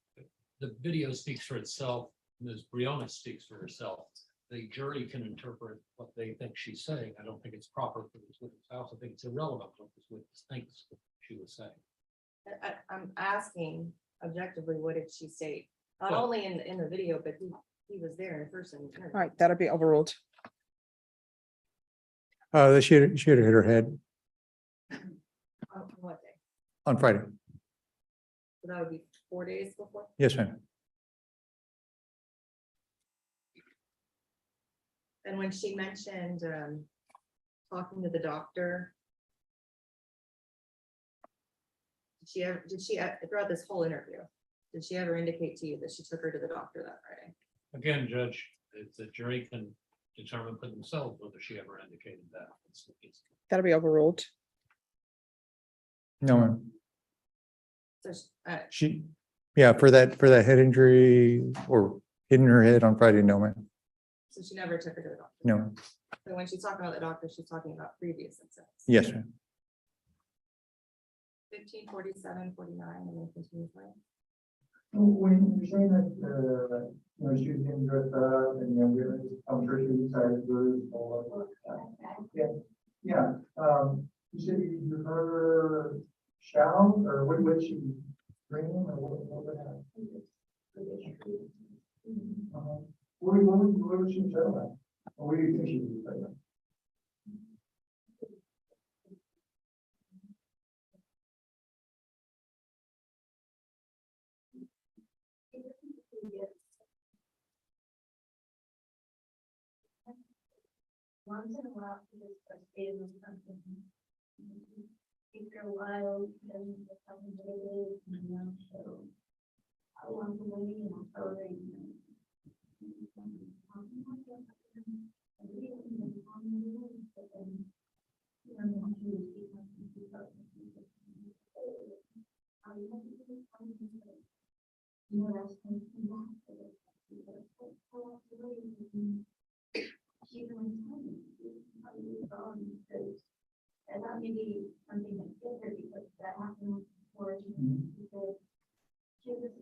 The video speaks for itself. Ms. Briones speaks for herself. The jury can interpret what they think she's saying. I don't think it's proper for this witness. I also think it's irrelevant what this witness thinks she was saying. I'm asking objectively, what did she state? Not Well- only in the video, but he was there in person. All right, that'll be overruled. That she had hit her head On what day? on Friday. So that would be 4 days before? Yes, ma'am. And when she mentioned talking to the doctor, did she throughout this whole interview, did she ever indicate to you that she took her to the doctor that Friday? Again, Judge, the jury can determine for themselves whether she ever indicated that. That'll be overruled. No, ma'am. So Yeah, for that head injury or hitting her head on Friday, no, ma'am. so she never took her to the doctor? No, ma'am. So when she's talking about the doctor, she's talking about previous incidents? Yes, ma'am. 15, 47, 49, and then continue playing. When you're saying that, you know, she was getting dressed up and, you know, I'm sure she was excited, bruised, all that. Yeah, you said you heard her shout, or what she scream, or what would happen? What was she saying about? Or what do you think she was saying? Once in a while, she just frustrated with something. After a while, then something really, you know, so I want to wait and I'll tell her, you know. And that may be something that's different because that happened before. Because she was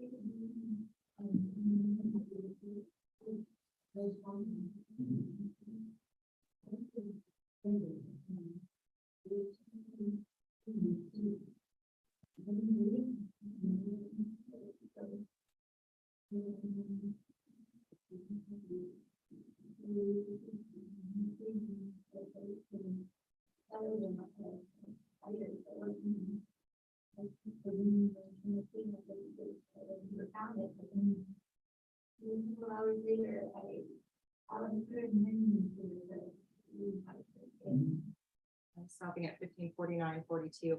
I'm stopping at 15, 49, 42.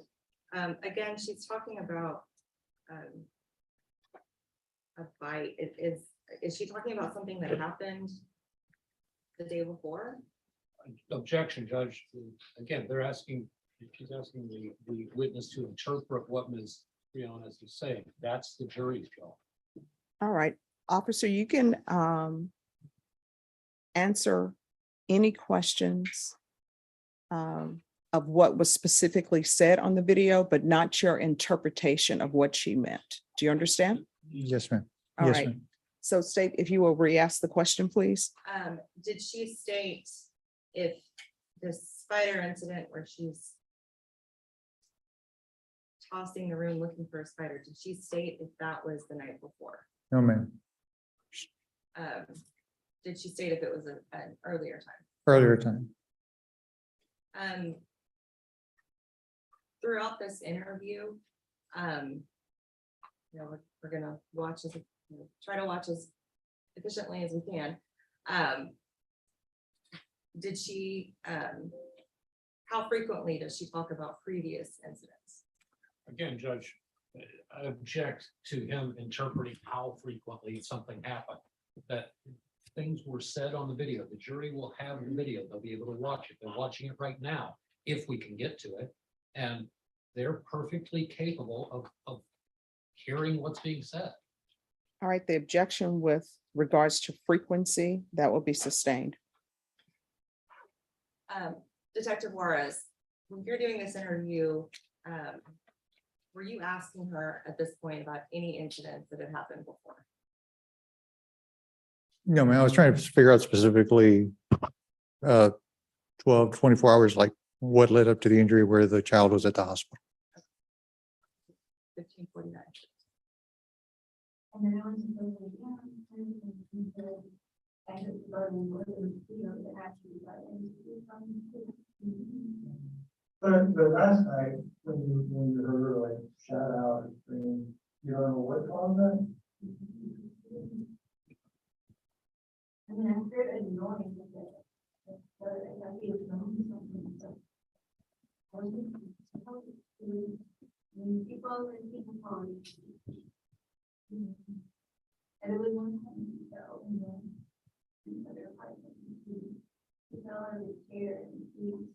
Again, she's talking about a fight. Is she talking about something that happened the day before? Objection, Judge. Again, she's asking the witness to interpret what Ms. Briones is saying. That's the jury's job. All right, officer, you can answer any questions of what was specifically said on the video, but not your interpretation of what she meant. Do you understand? Yes, ma'am. All Yes, right. ma'am. So state, if you will re-ask the question, please. Did she state if this spider incident where she's tossing the room looking for a spider, did she state if that was the night before? No, ma'am. Did she state if it was an earlier time? Earlier time. Throughout this interview, you know, we're gonna watch as try to watch as efficiently as we can. Did she how frequently does she talk about previous incidents? Again, Judge, I object to him interpreting how frequently something happened. That things were said on the video. The jury will have the video. They'll be able to watch it. They're watching it right now, if we can get to it. And they're perfectly capable of hearing what's being said. All right, the objection with regards to frequency, that will be sustained. Detective Juarez, when you're doing this interview, were you asking her at this point about any incidents that had happened before? No, man, I was trying to figure out specifically 12, 24 hours, like what led up to the injury where the child was at the hospital. 1549. And then I was supposed to, I had to go and look at the video that actually got into. But last night, when you heard her like shout out and scream, you don't know what caused that? I mean, I heard a noise of it, but I think it was something, so. When people are people calling. And it was one time, so, and then another apartment, he fell out of his chair and he.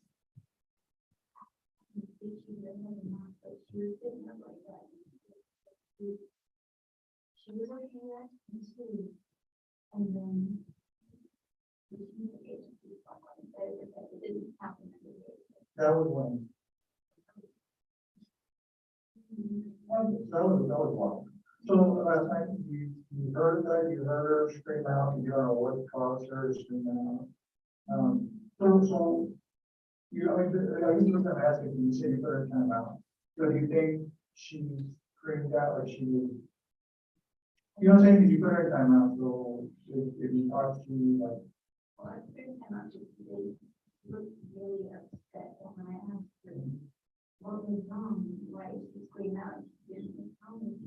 But she was sitting up like that. She was okay that and too. And then. It didn't happen. That was when. That was one. So last night, you heard that, you heard her scream out, you don't know what caused her to scream out. So you, I guess what I'm asking, you say you put her time out. So do you think she screamed out like she was? You know what I'm saying? Did you put her time out? So if you talk to you like. Well, I put her time out just today. She looked really upset when I asked her what was wrong, why did she scream out? She didn't tell me.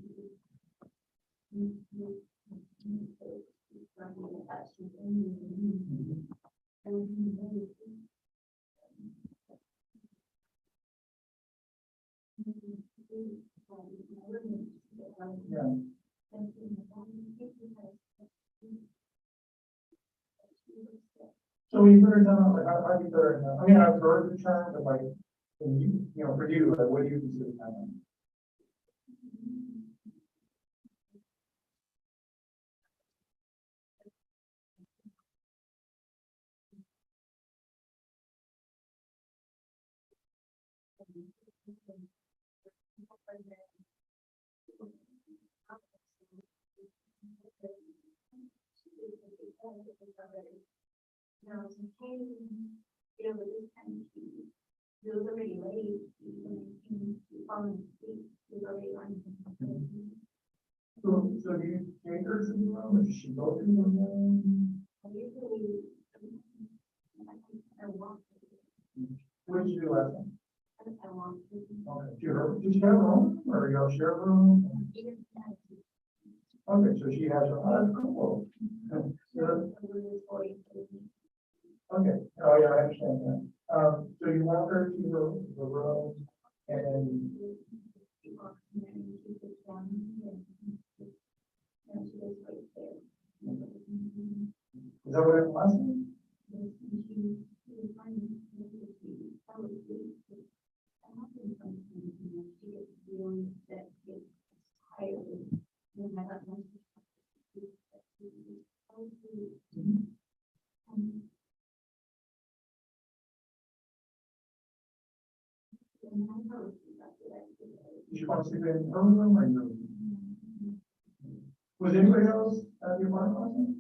So we put her down, like, how do you put her down? I mean, I've heard the term, but like, when you know, for you, like, what do you consider time? Now, some pain, you know, with this kind of thing, it was already late, when falling asleep, it was already on. So do you take her to the room, or does she go to the room? I usually, I walk. What did you do last time? I walked. Okay, did you have a room, or you all share a room? Okay, so she has her, that's cool. Okay, oh yeah, I understand that. So you walk her to the room and. Is that what it was? Did you want to sleep in her room or your room? Was anybody else at the apartment last night?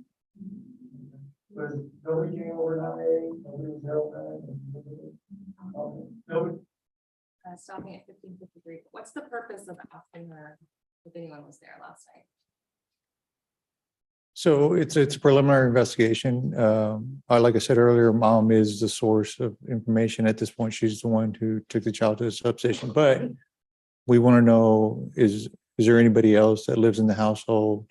Was nobody came overnight? Nobody was there overnight? Okay. Nobody. Stopping at 1553. What's the purpose of asking her if anyone was there last night? So it's a preliminary investigation. Like I said earlier, mom is the source of information. At this point, she's the one who took the child to the substation. But we want to know, is there anybody else that lives in the household,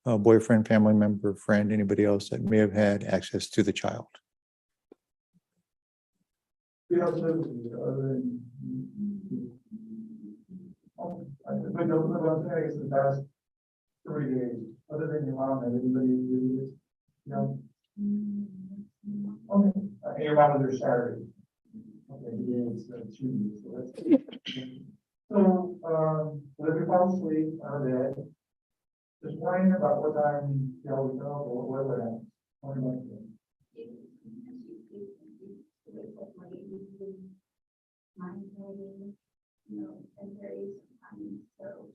a boyfriend, family member, friend, anybody else that may have had access to the child? We don't live with you other than. But I'm saying is the past 3 days, other than your mom, and anybody do this? No? Okay, and your mom was there Saturday. Okay, yeah, it's Tuesday, so that's. So, if you fall asleep on bed, just worrying about what time you always know, or what we're at. What am I doing? And very sometimes, so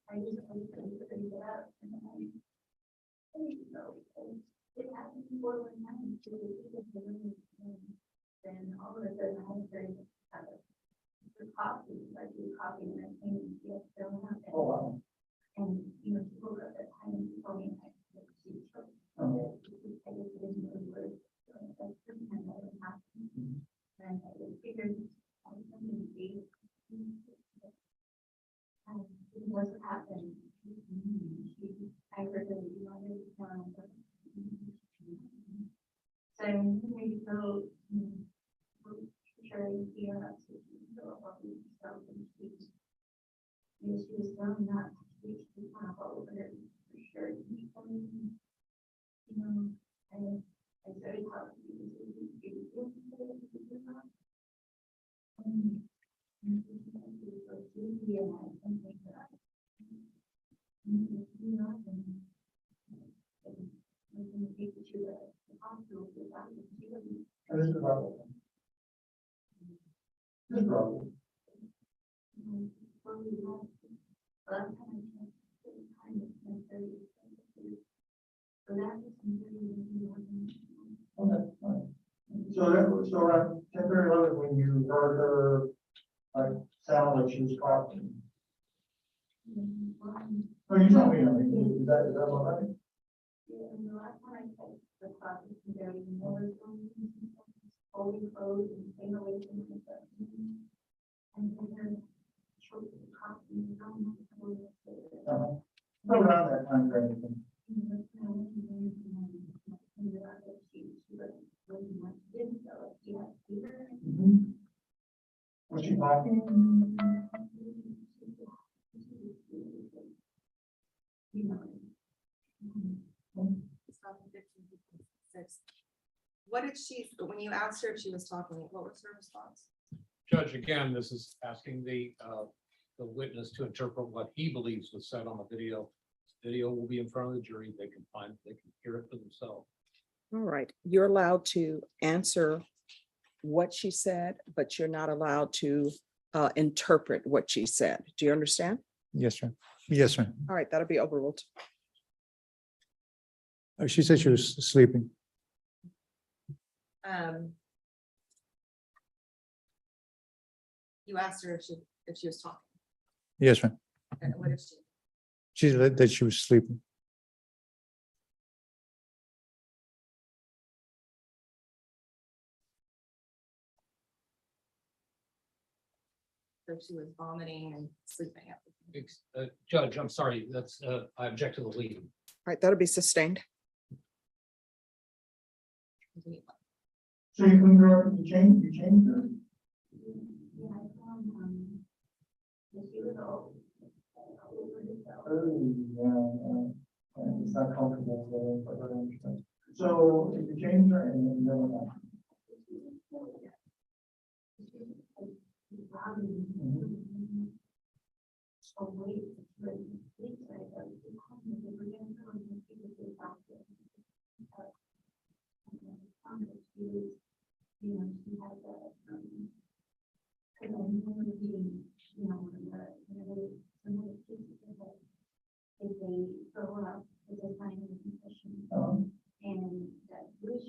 I just always get up and then it happens before one night to then all of a sudden I have very for coffee, I do coffee and I think yes, don't have it. Oh, wow. And people go at that time and tell me I have to choke. I guess it isn't really worth it. So that's the first time that it happened. And I just figured I was going to be it was happening. I heard that you wanted to come. So maybe so sure you feel that she was still not reach the top over there for sure. I started talking to you. And this is about. This is about. Okay, fine. So around 10:30 when you heard her, like, sound like she was coughing. No, you told me, I mean, is that what I mean? Holding clothes and staying away from myself. And then choking coffee. So around that time frame. Was she talking? What did she, when you asked her if she was talking, what was her response? Judge, again, this is asking the witness to interpret what he believes was said on the video. Video will be in front of the jury. They can hear it for themselves. All right, you're allowed to answer what she said, but you're not allowed to interpret what she said. Do you understand? Yes, sir. Yes, sir. All right, that'll be overruled. She said she was sleeping. You asked her if she was talking. Yes, ma'am. And what did she? She said that she was sleeping. So she was vomiting and sleeping. Judge, I'm sorry, that's, I object to the lead. All right, that'll be sustained. So you cleaned her up, you changed her? Oh, yeah, it's not comfortable for them, but I understand. So if you change her and then what happened? And that wish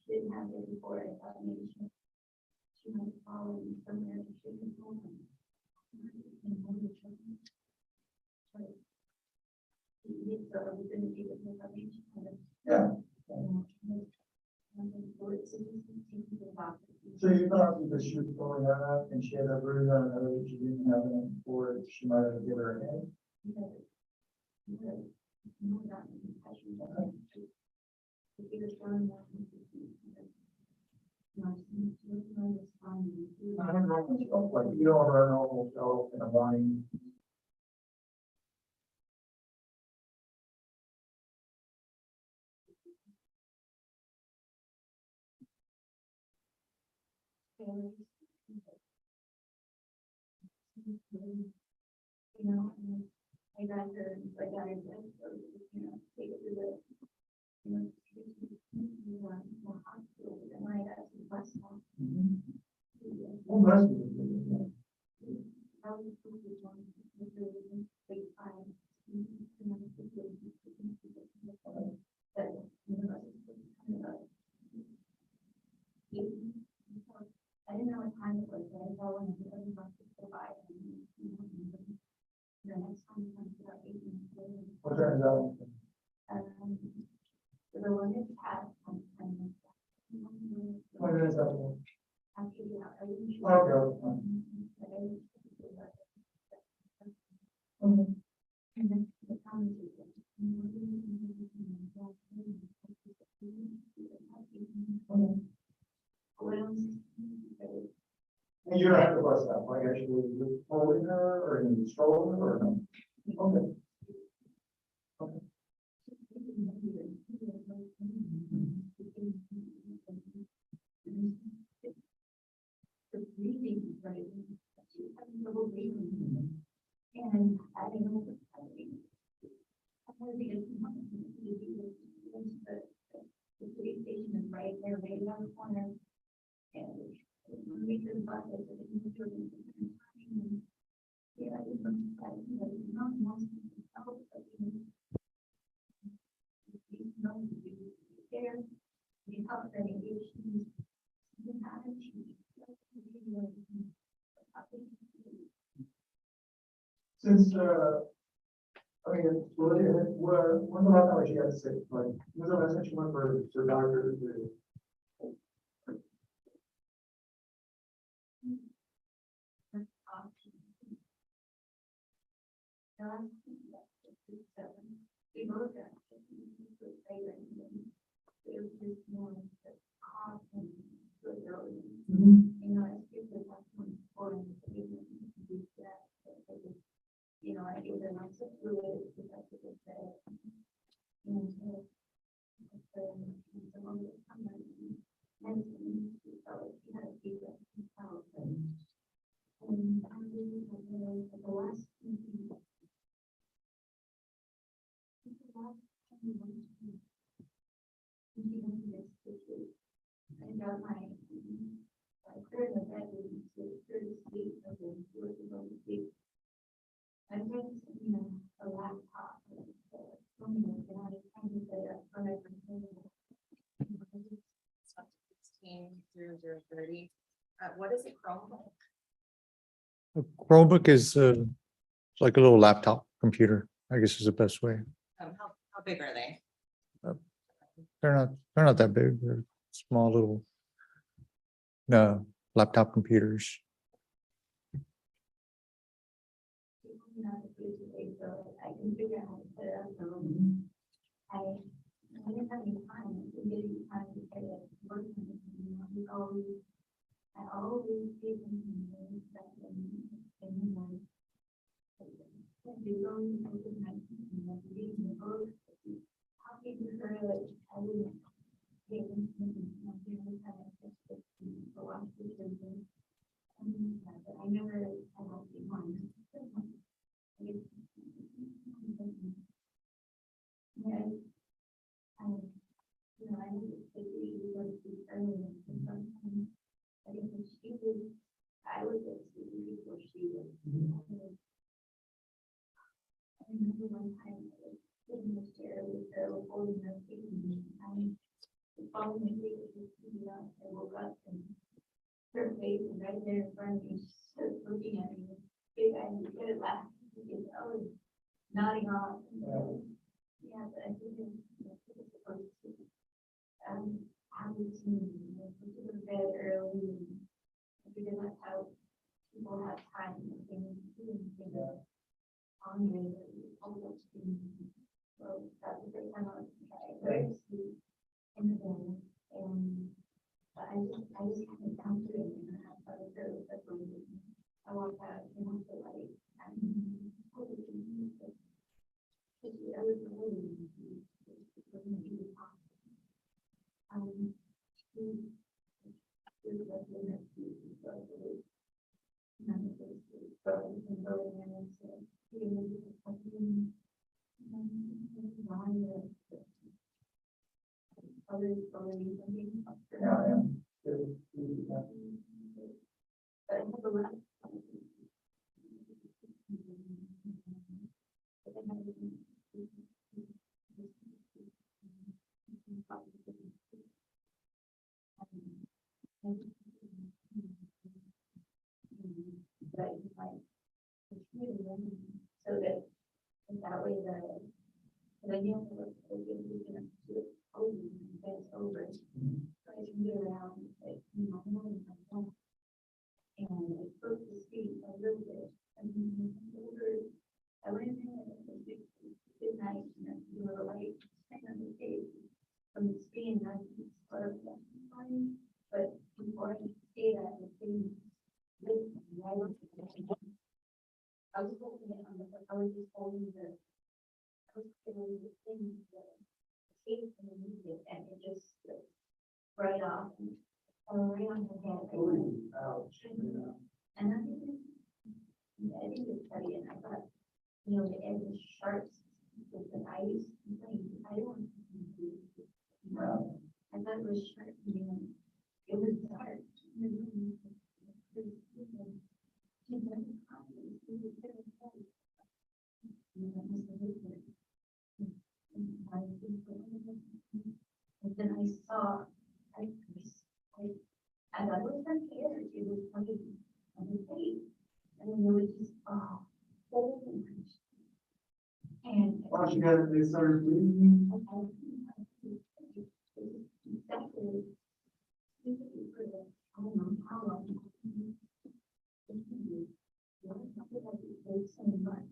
didn't have it before. I thought maybe she might follow somewhere that she can hold them. Yeah. So you thought because she was pulling that up and she had a bruise on her that she didn't have it before, she might have given her a head? I don't know, like you don't run normal self in a body. You know, and I got her, I got her, you know, take it to the, you know, more hospital, and I got some bus stop. Oh, bless you. I was supposed to join the big time. But, you know, I didn't know what time it was, but I saw when the bus was survived. The next time comes about 8 minutes later. What time is that? The one is past. 20 minutes after. After the, I didn't. Okay. And then the conversation. And you don't have to bust that, like actually you're holding her or in the stroller or no? Okay. Okay. And I don't know. The police station is right there, right around the corner. And we can bus it. Yeah, it's not nice. There, you help them engage. Since, I mean, when the last time she got sick, like, was the last time she went for doctor? We both got you know, it's just like important. You know, I give them my fluid because of the and some of the medicine, so you had to keep it out. And I really the last I got my clear in the bedroom to clear the sleep and then do it to go to sleep. I think, you know, a laptop. And I was trying to set up for everything. 16 through 030. What is a Chromebook? A Chromebook is like a little laptop computer, I guess is the best way. How big are they? They're not that big. They're small little laptop computers. So I can figure out how to set it up. I didn't have any time. I didn't get any time to get it working. I always give them that in my how can you say like I wouldn't take them but I never had one. Yeah, you know, I need to take it easy when it's early and sometimes I think when she was, I was at school before she was. I remember one time I was sitting in the chair with her holding her feet and the following day I woke up and her face was right there in front of me, just looking at me, big eyes, you could have laughed, because I was nodding off. Yeah, but I think it's supposed to, I was in the bed early, and because that's how people have time, and things, on me, almost, so that's the first time I was trying to sleep in the bed, and but I just haven't come to it, and I was really separated. I walked out and I feel like I was So that way the new over. So I can get around, like, you know, knowing myself. And I spoke to Steve a little bit, and then I went in and it was good night, and then we were like, kind of okay, from the speed, I was part of that fine, but before I could say that, the thing, I was holding it on the, I was just holding the, I was feeling the thing, the tape and the music, and it just like, right off, and right on the head. And I think it's heavy, and I thought, you know, the edge is sharp, with the knives, I don't want to. I thought it was sharp, you know, it was dark. And then I saw, I thought it was her hair, it was funny on the face, and then there was just, oh my. And. Well, she got it, they started bleeding. Exactly. I don't know how long. So much.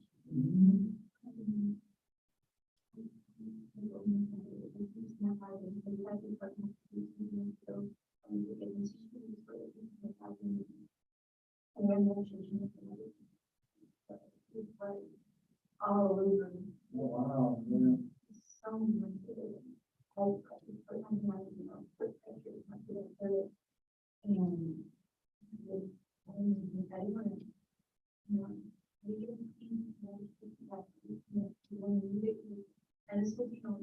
All over. Wow, yeah. So much. I put my hand, you know, put pressure on it, and I didn't want to, you know, we get and it's looking on.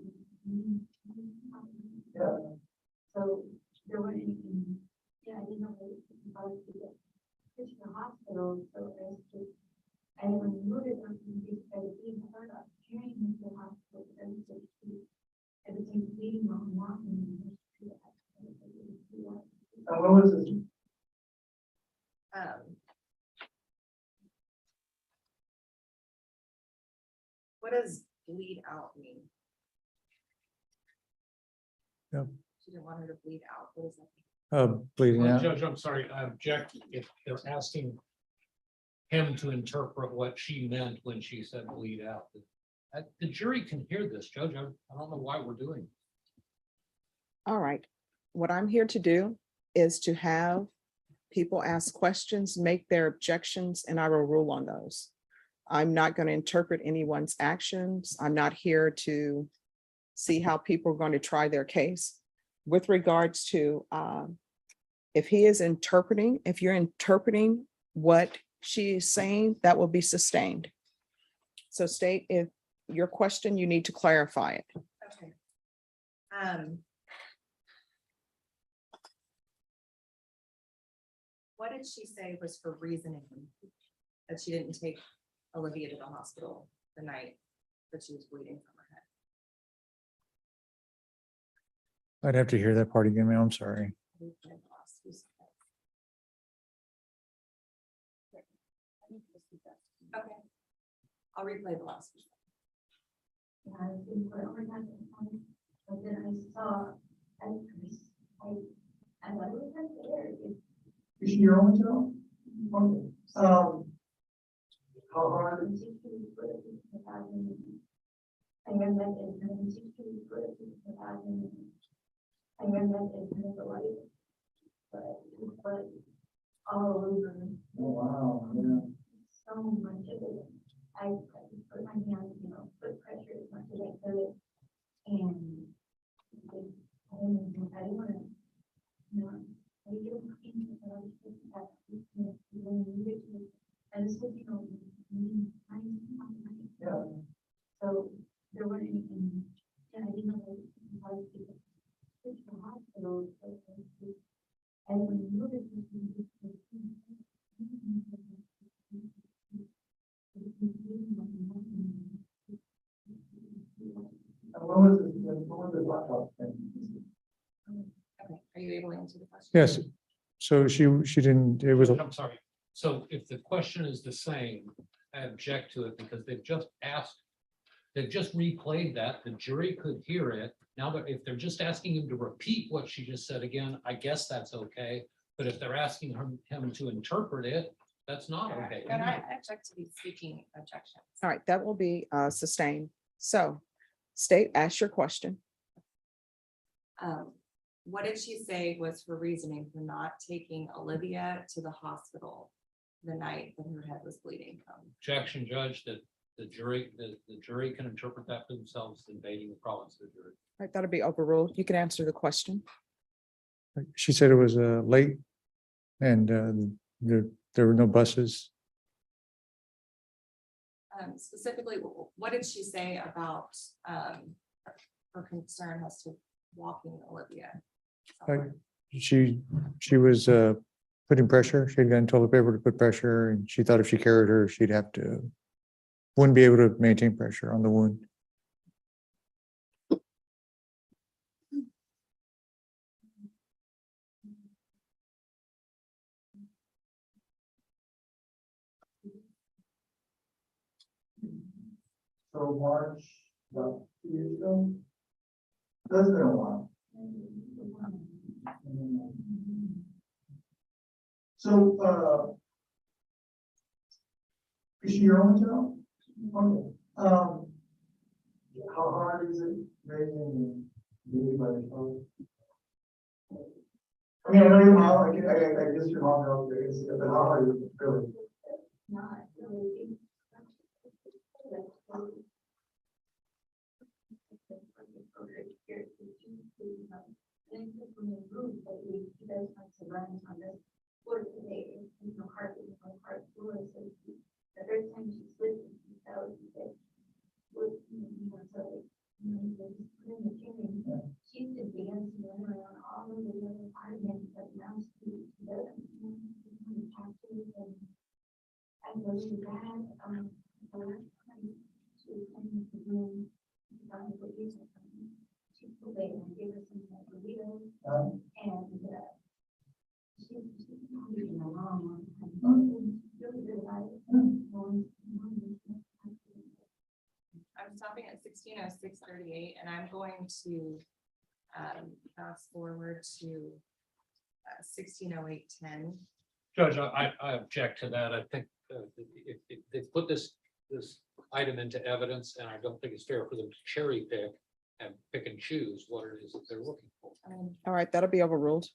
Yeah. So there weren't anything, yeah, I didn't know I was to get to the hospital, so I was just, I didn't move it on because I didn't start up carrying me to the hospital, but I was just, everything bleeding on that. And what was this? What does bleed out mean? Yeah. She didn't want her to bleed out. What does that mean? Bleeding Well, out. Judge, I'm sorry, Jack, if they're asking him to interpret what she meant when she said bleed out. The jury can hear this, Judge. I don't know why we're doing. All right. What I'm here to do is to have people ask questions, make their objections, and I will rule on those. I'm not going to interpret anyone's actions. I'm not here to see how people are going to try their case. With regards to if he is interpreting, if you're interpreting what she is saying, that will be sustained. So state, if your question, you need to clarify it. Okay. What did she say was her reasoning that she didn't take Olivia to the hospital the night that she was bleeding from her head? I'd have to hear that part again, ma'am. I'm sorry. Okay. I'll replay the last. Yeah, I didn't put it on my phone, but then I saw, I thought it was her hair. Is she your own child? Okay. How hard? I remember it, and she put it in the bathroom. I remember it, and the light, but all over. Oh, wow, yeah. So much of it. I put my hand, you know, put pressure as much as I could, and I didn't want to, you know, I didn't and this was, you know, Yeah. when was the laptop? Okay, are you able to answer the question? Yes, so she didn't, it was, I'm sorry. So if the question is the same, I object to it because they've just asked, they've just replayed that. The jury could hear it. Now that if they're just asking him to repeat what she just said again, I guess that's okay. But if they're asking him to interpret it, that's not okay. And I object to these speaking objections. All right, that will be sustained. So state, ask your question. What did she say was her reasoning for not taking Olivia to the hospital the night that her head was bleeding from? Objection, Judge, that the jury can interpret that for themselves, invading the province of the jury. All right, that'll be overruled. You can answer the question. she said it was late and there were no buses. Specifically, what did she say about her concern as to walking Olivia? somewhere? She was putting pressure. She had gotten toilet paper to put pressure and she thought if she carried her, she'd have to, wouldn't be able to maintain pressure on the wound. So March, about 2 years ago. That's been a while. So, is she your only child? Okay. How hard is it raising a baby by yourself? I mean, I know your mom, I guess your mom knows this, but how hard is it really? Not really. The first time she slipped, she fell, she said, "What, so, she used to dance and run around all over the other apartments, but now she doesn't. And I was glad, the last time she was in the room, she put away and gave her some burritos, and, she's probably been a long time. Really good about it. I'm stopping at 16:06:38, and I'm going to fast forward to 16:08:10. Judge, I object to that. I think if they put this item into evidence, and I don't think it's fair for them to cherry pick and pick and choose what it is that they're looking for. All right, that'll be overruled.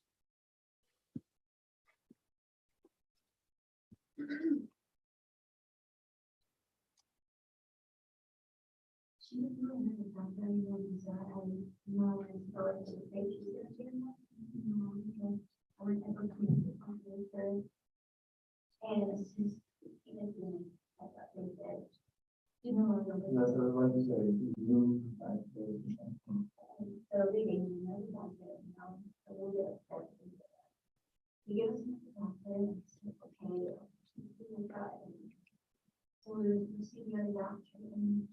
She was doing it, I'm very nervous, I know, and so I just say she's gonna do that. I would never come to the conference her. And it's just, you know, I thought they said, you know, That's what I say, you, so reading, you know, about it, you know, a little bit of stuff. He gave us some doctor and said, okay, we got it. So we see the other doctor and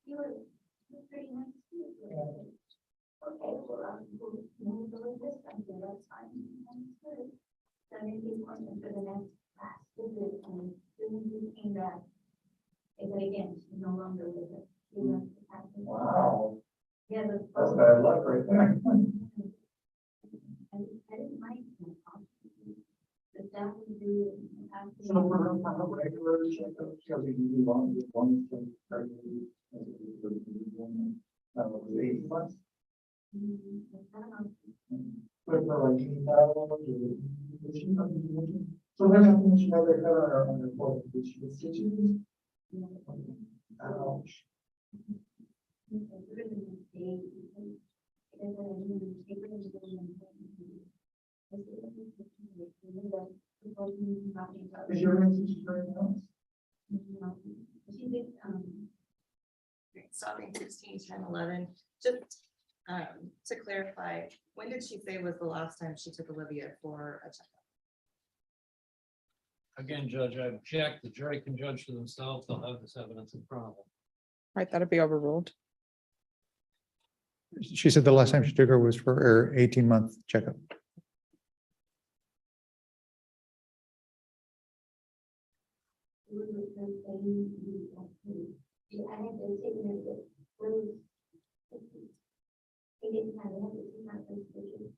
he was pretty nice too. Okay, well, we'll go with this, I'm good, that's fine, that's good. So I made the appointment for the next last visit, and soon as he came back, they said again, she's no longer with us. She left the practice. wow, Yeah, that's bad luck right there. I didn't like him. The staff would do it. So for her, how regular checkups, because we can do one, $8 months, but for like $80,000, so what happened when she had that cut on her foot? Did she get stitches? Ouch. Is your answer very else? She did, Stopping 16:10:11. Just to clarify, when did she say was the last time she took Olivia for a checkup? Again, Judge, I object. The jury can judge for themselves. They'll have this evidence in front of them. All right, that'll be overruled. She said the last time she took her was for her 18-month checkup. I had been taking it with those. He didn't have it, it's not those stitches.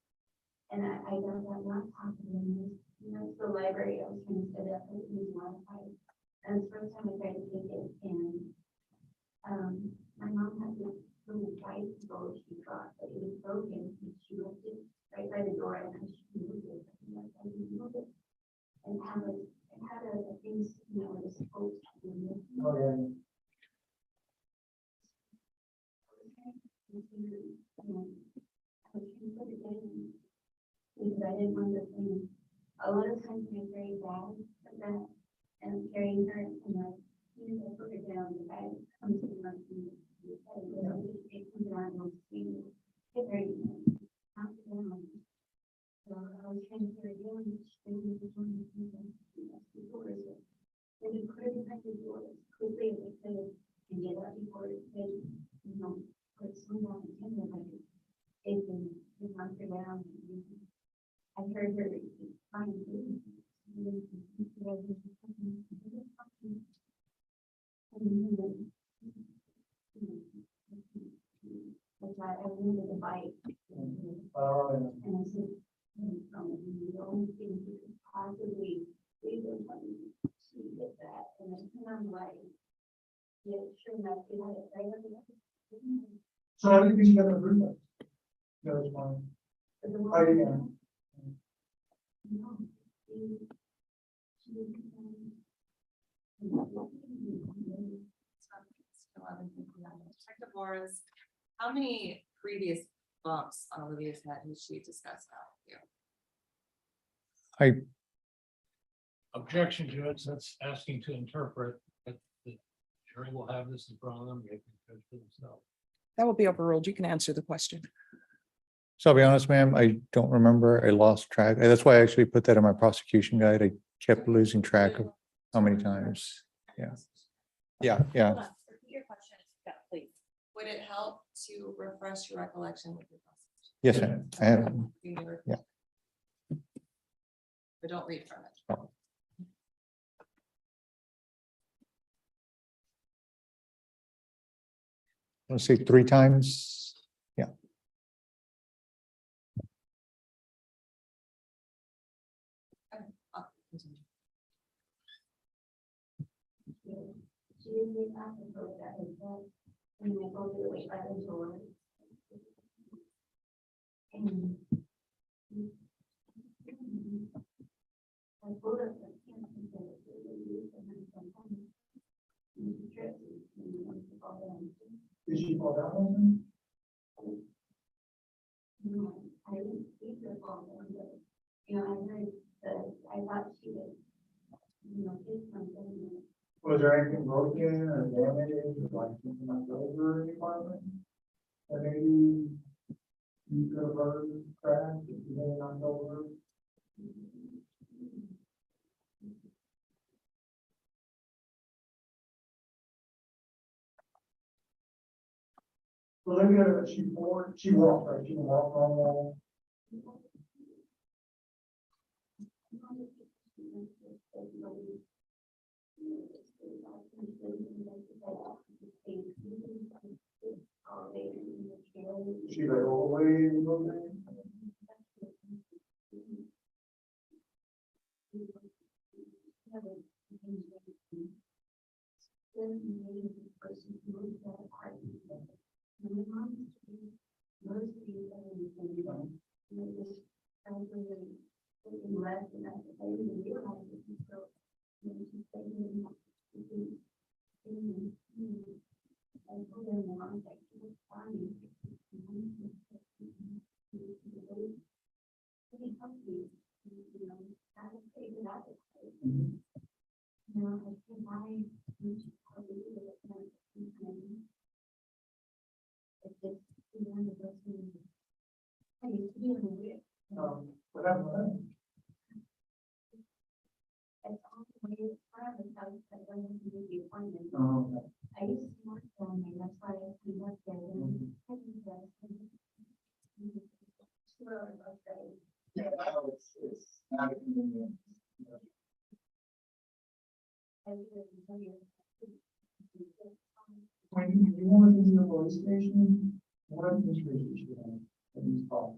And I don't have not talked to him, it's the library, I was trying to set it up, it was modified. And it's the first time I tried to take it, and, my mom had this little bicycle she got, but it was broken, and she left it right by the door, and she moved it, and I tried to move it. And it had a thing, it was supposed to be. Oh, yeah. Because I didn't want the thing, a lot of times I'm very bad at that, and I'm carrying her, and like, as I put her down, the bag comes to my feet. It comes down, and I'm seeing it, hit her, knock it down. So I was trying to put her down, and she didn't want to do that. And you put her behind the door as quickly as I could, and get out before it could, put some on the table, like it can knock her down. I heard her crying. I remember the bike. And I said, the only thing you could possibly do was when she did that. And I'm like, yeah, sure enough, you had it right over there. So how do you think you got the room? That was fine. Oh, yeah. Detective Morris, how many previous bumps on Olivia's head has she discussed now with you? Objection, Judge, that's asking to interpret, but the jury will have this in front of them. They can judge for themselves. That will be overruled. You can answer the question. So I'll be honest, ma'am, I don't remember. I lost track. That's why I actually put that in my prosecution guide. I kept losing track of how many times. Yeah. Yeah, yeah. Hold on, repeat your question, please. Would it help to refresh your recollection with your prosecution? Yes, ma'am. I have. Yeah. But don't read from it. Let's say 3 times. Yeah. I'll continue. She didn't get back and forth that was that, and I go to the way by the door. And I pulled up the camera and said, and then sometimes she tripped and went to fall down. Did she fall down? No, I didn't see her fall down, but, I heard I thought she was, hit something. Was there anything broken or damaged, like something like over in the apartment? That maybe you could have heard crash if you had knocked over? Well, look at her, she walked, right? She walked normal. She like all the way in the way. I used to work down there, that's why I came up there. in the police station, what administration should you have in these calls?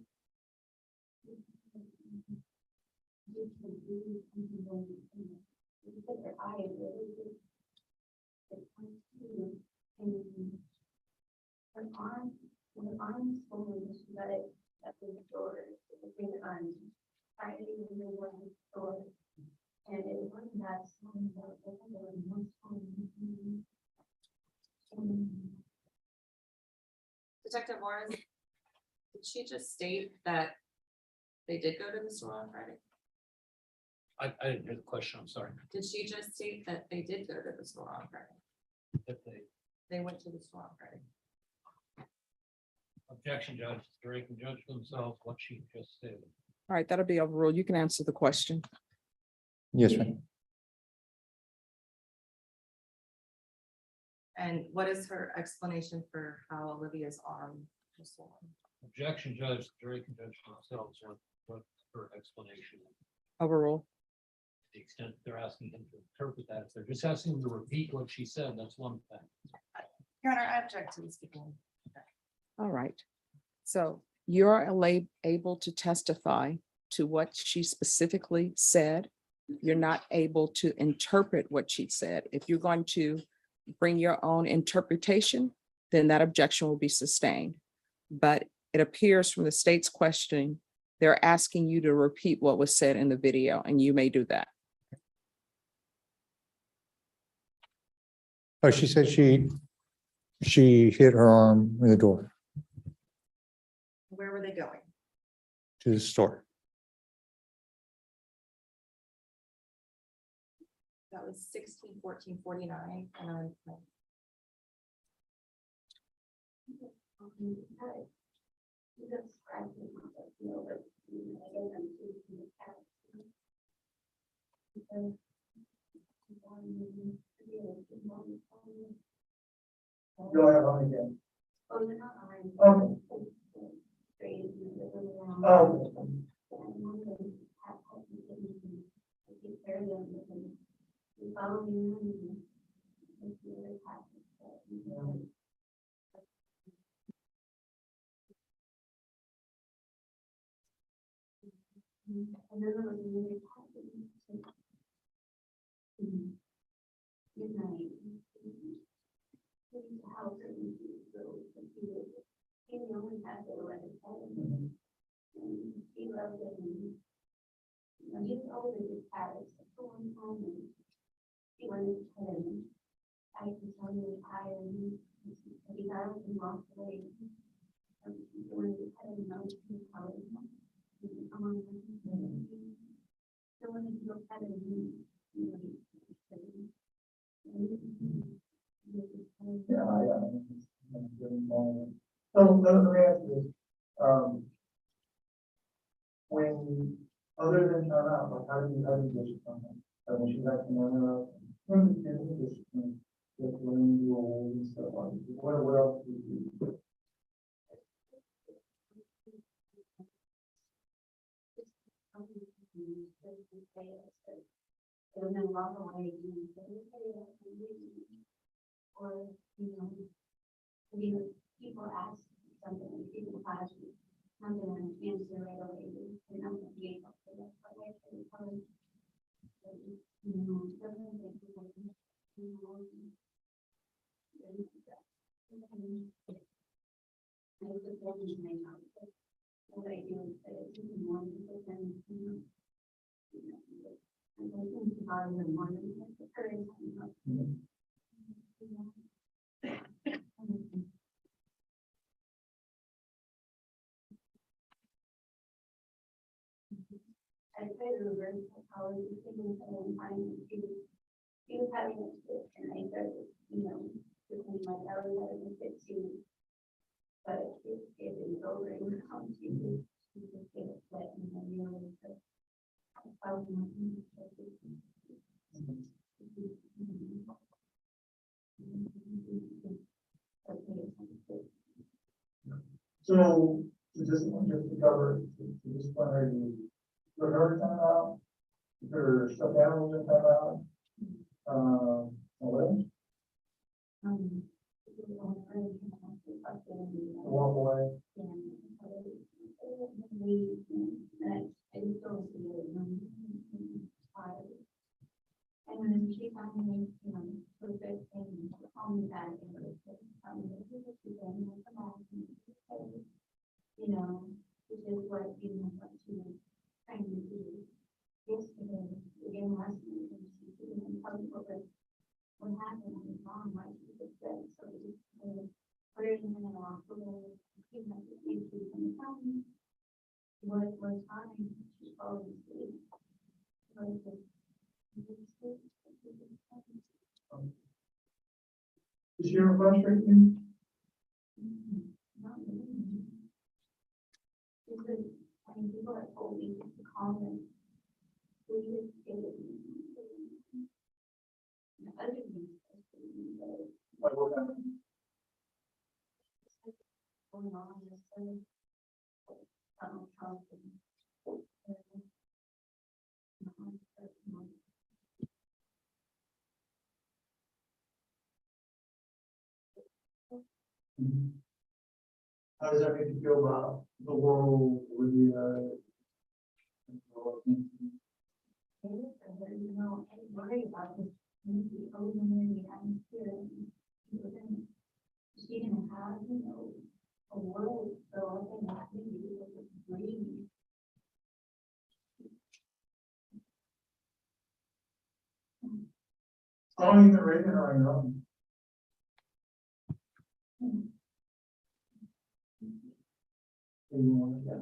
And it was that song about Detective Warren, did she just state that they did go to the store on Friday? I didn't hear the question, I'm sorry. Did she just state that they did go to the store on Friday? If they- They went to the store on Friday. Objection, Judge, the jury can judge for themselves what she just stated. All right, that'll be overruled. You can answer the question. Yes, ma'am. And what is her explanation for how Olivia's arm was swollen? Objection, Judge, the jury can judge for themselves what her explanation is. Overrule. To the extent they're asking him to interpret that, if they're just asking him to repeat what she said, that's one thing. Your Honor, I object to this speaking. All right. So you're able to testify to what she specifically said. You're not able to interpret what she said. If you're going to bring your own interpretation, then that objection will be sustained. But it appears from the state's questioning, they're asking you to repeat what was said in the video, and you may do that. Oh, she said she hit her arm in the door Where were they going? to the store. That was 16/14/49 and Go ahead on again. Oh, they're not mine. Okay. Oh. So let me ask you this, when, other than time out, like how do you discipline them? When she's acting on discipline, with running rules and stuff like that, what else do you do? Or, people ask something, people ask you something and answer right away, and I'm gonna be able to, that's what I can tell you. What I do is that it's in the morning, but then, I'm going to bother in the morning, like the current time. I try to reverse psychology, thinking that I'm finding she was having a fit, and I started, between my belly having a fit too. But it is over and she just get it set and then realize that I was So, just to cover, to disciplinary, you put her time out, put her stuffed animals in time out. What else? away. And when she finally, put it in, call me back and which is what, what she was trying to do yesterday, again, last week, and she didn't tell me what happened on the wrong, why she was dead, so we just put it in an hospital, the issues on the phone. What was fine, she falls asleep. Is she ever frustrating? Not really. Because, people have told me to call them. We just get it. The other thing. Like what kind of- Going on with them. How does that make you feel about the world with the, I worry about this. Maybe opening the atmosphere. She didn't have, a world, so I think that maybe it was breathe. how long you been raising her on your own? Yeah.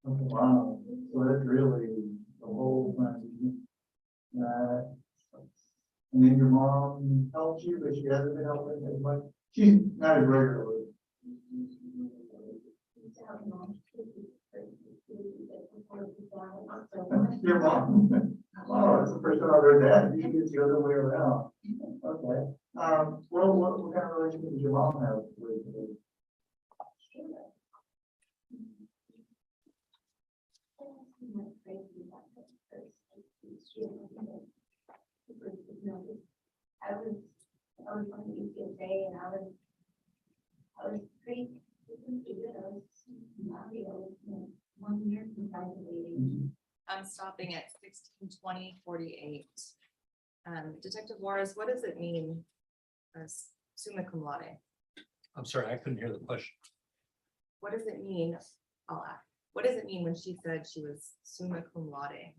Wow, so that's really the whole thing. And then your mom helps you, but she hasn't been helping as much. She's not as regularly. Your mom. Oh, that's the first time I've heard that. Usually it's the other way around. Okay. Well, what kind of relationship does your mom have with? I was on UCSA and I was pretty good. I was not real, 1 year from graduating. I'm stopping at 162048. Detective Juarez, what does it mean as summa cum laude? I'm sorry, I couldn't hear the question. What does it mean? I'll ask. What does it mean when she said she was summa cum laude?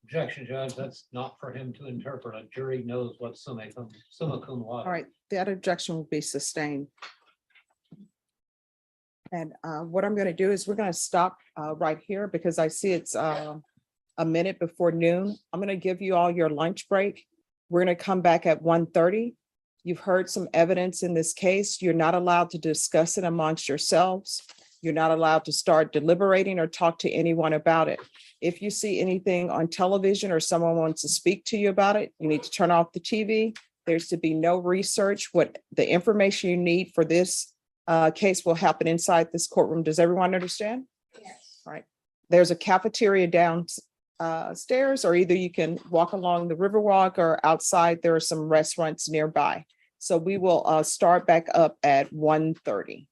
Objection, Judge, that's not for him to interpret. A jury knows what summa cum laude. All right, that objection will be sustained. And what I'm going to do is we're going to stop right here because I see it's a minute before noon. I'm going to give you all your lunch break. We're going to come back at 1:30. You've heard some evidence in this case. You're not allowed to discuss it amongst yourselves. You're not allowed to start deliberating or talk to anyone about it. If you see anything on television or someone wants to speak to you about it, you need to turn off the TV. There's to be no research. What the information you need for this case will happen inside this courtroom. Does everyone understand? Yes. All right. There's a cafeteria downstairs, or either you can walk along the Riverwalk or outside. There are some restaurants nearby. So we will start back up at 1:30.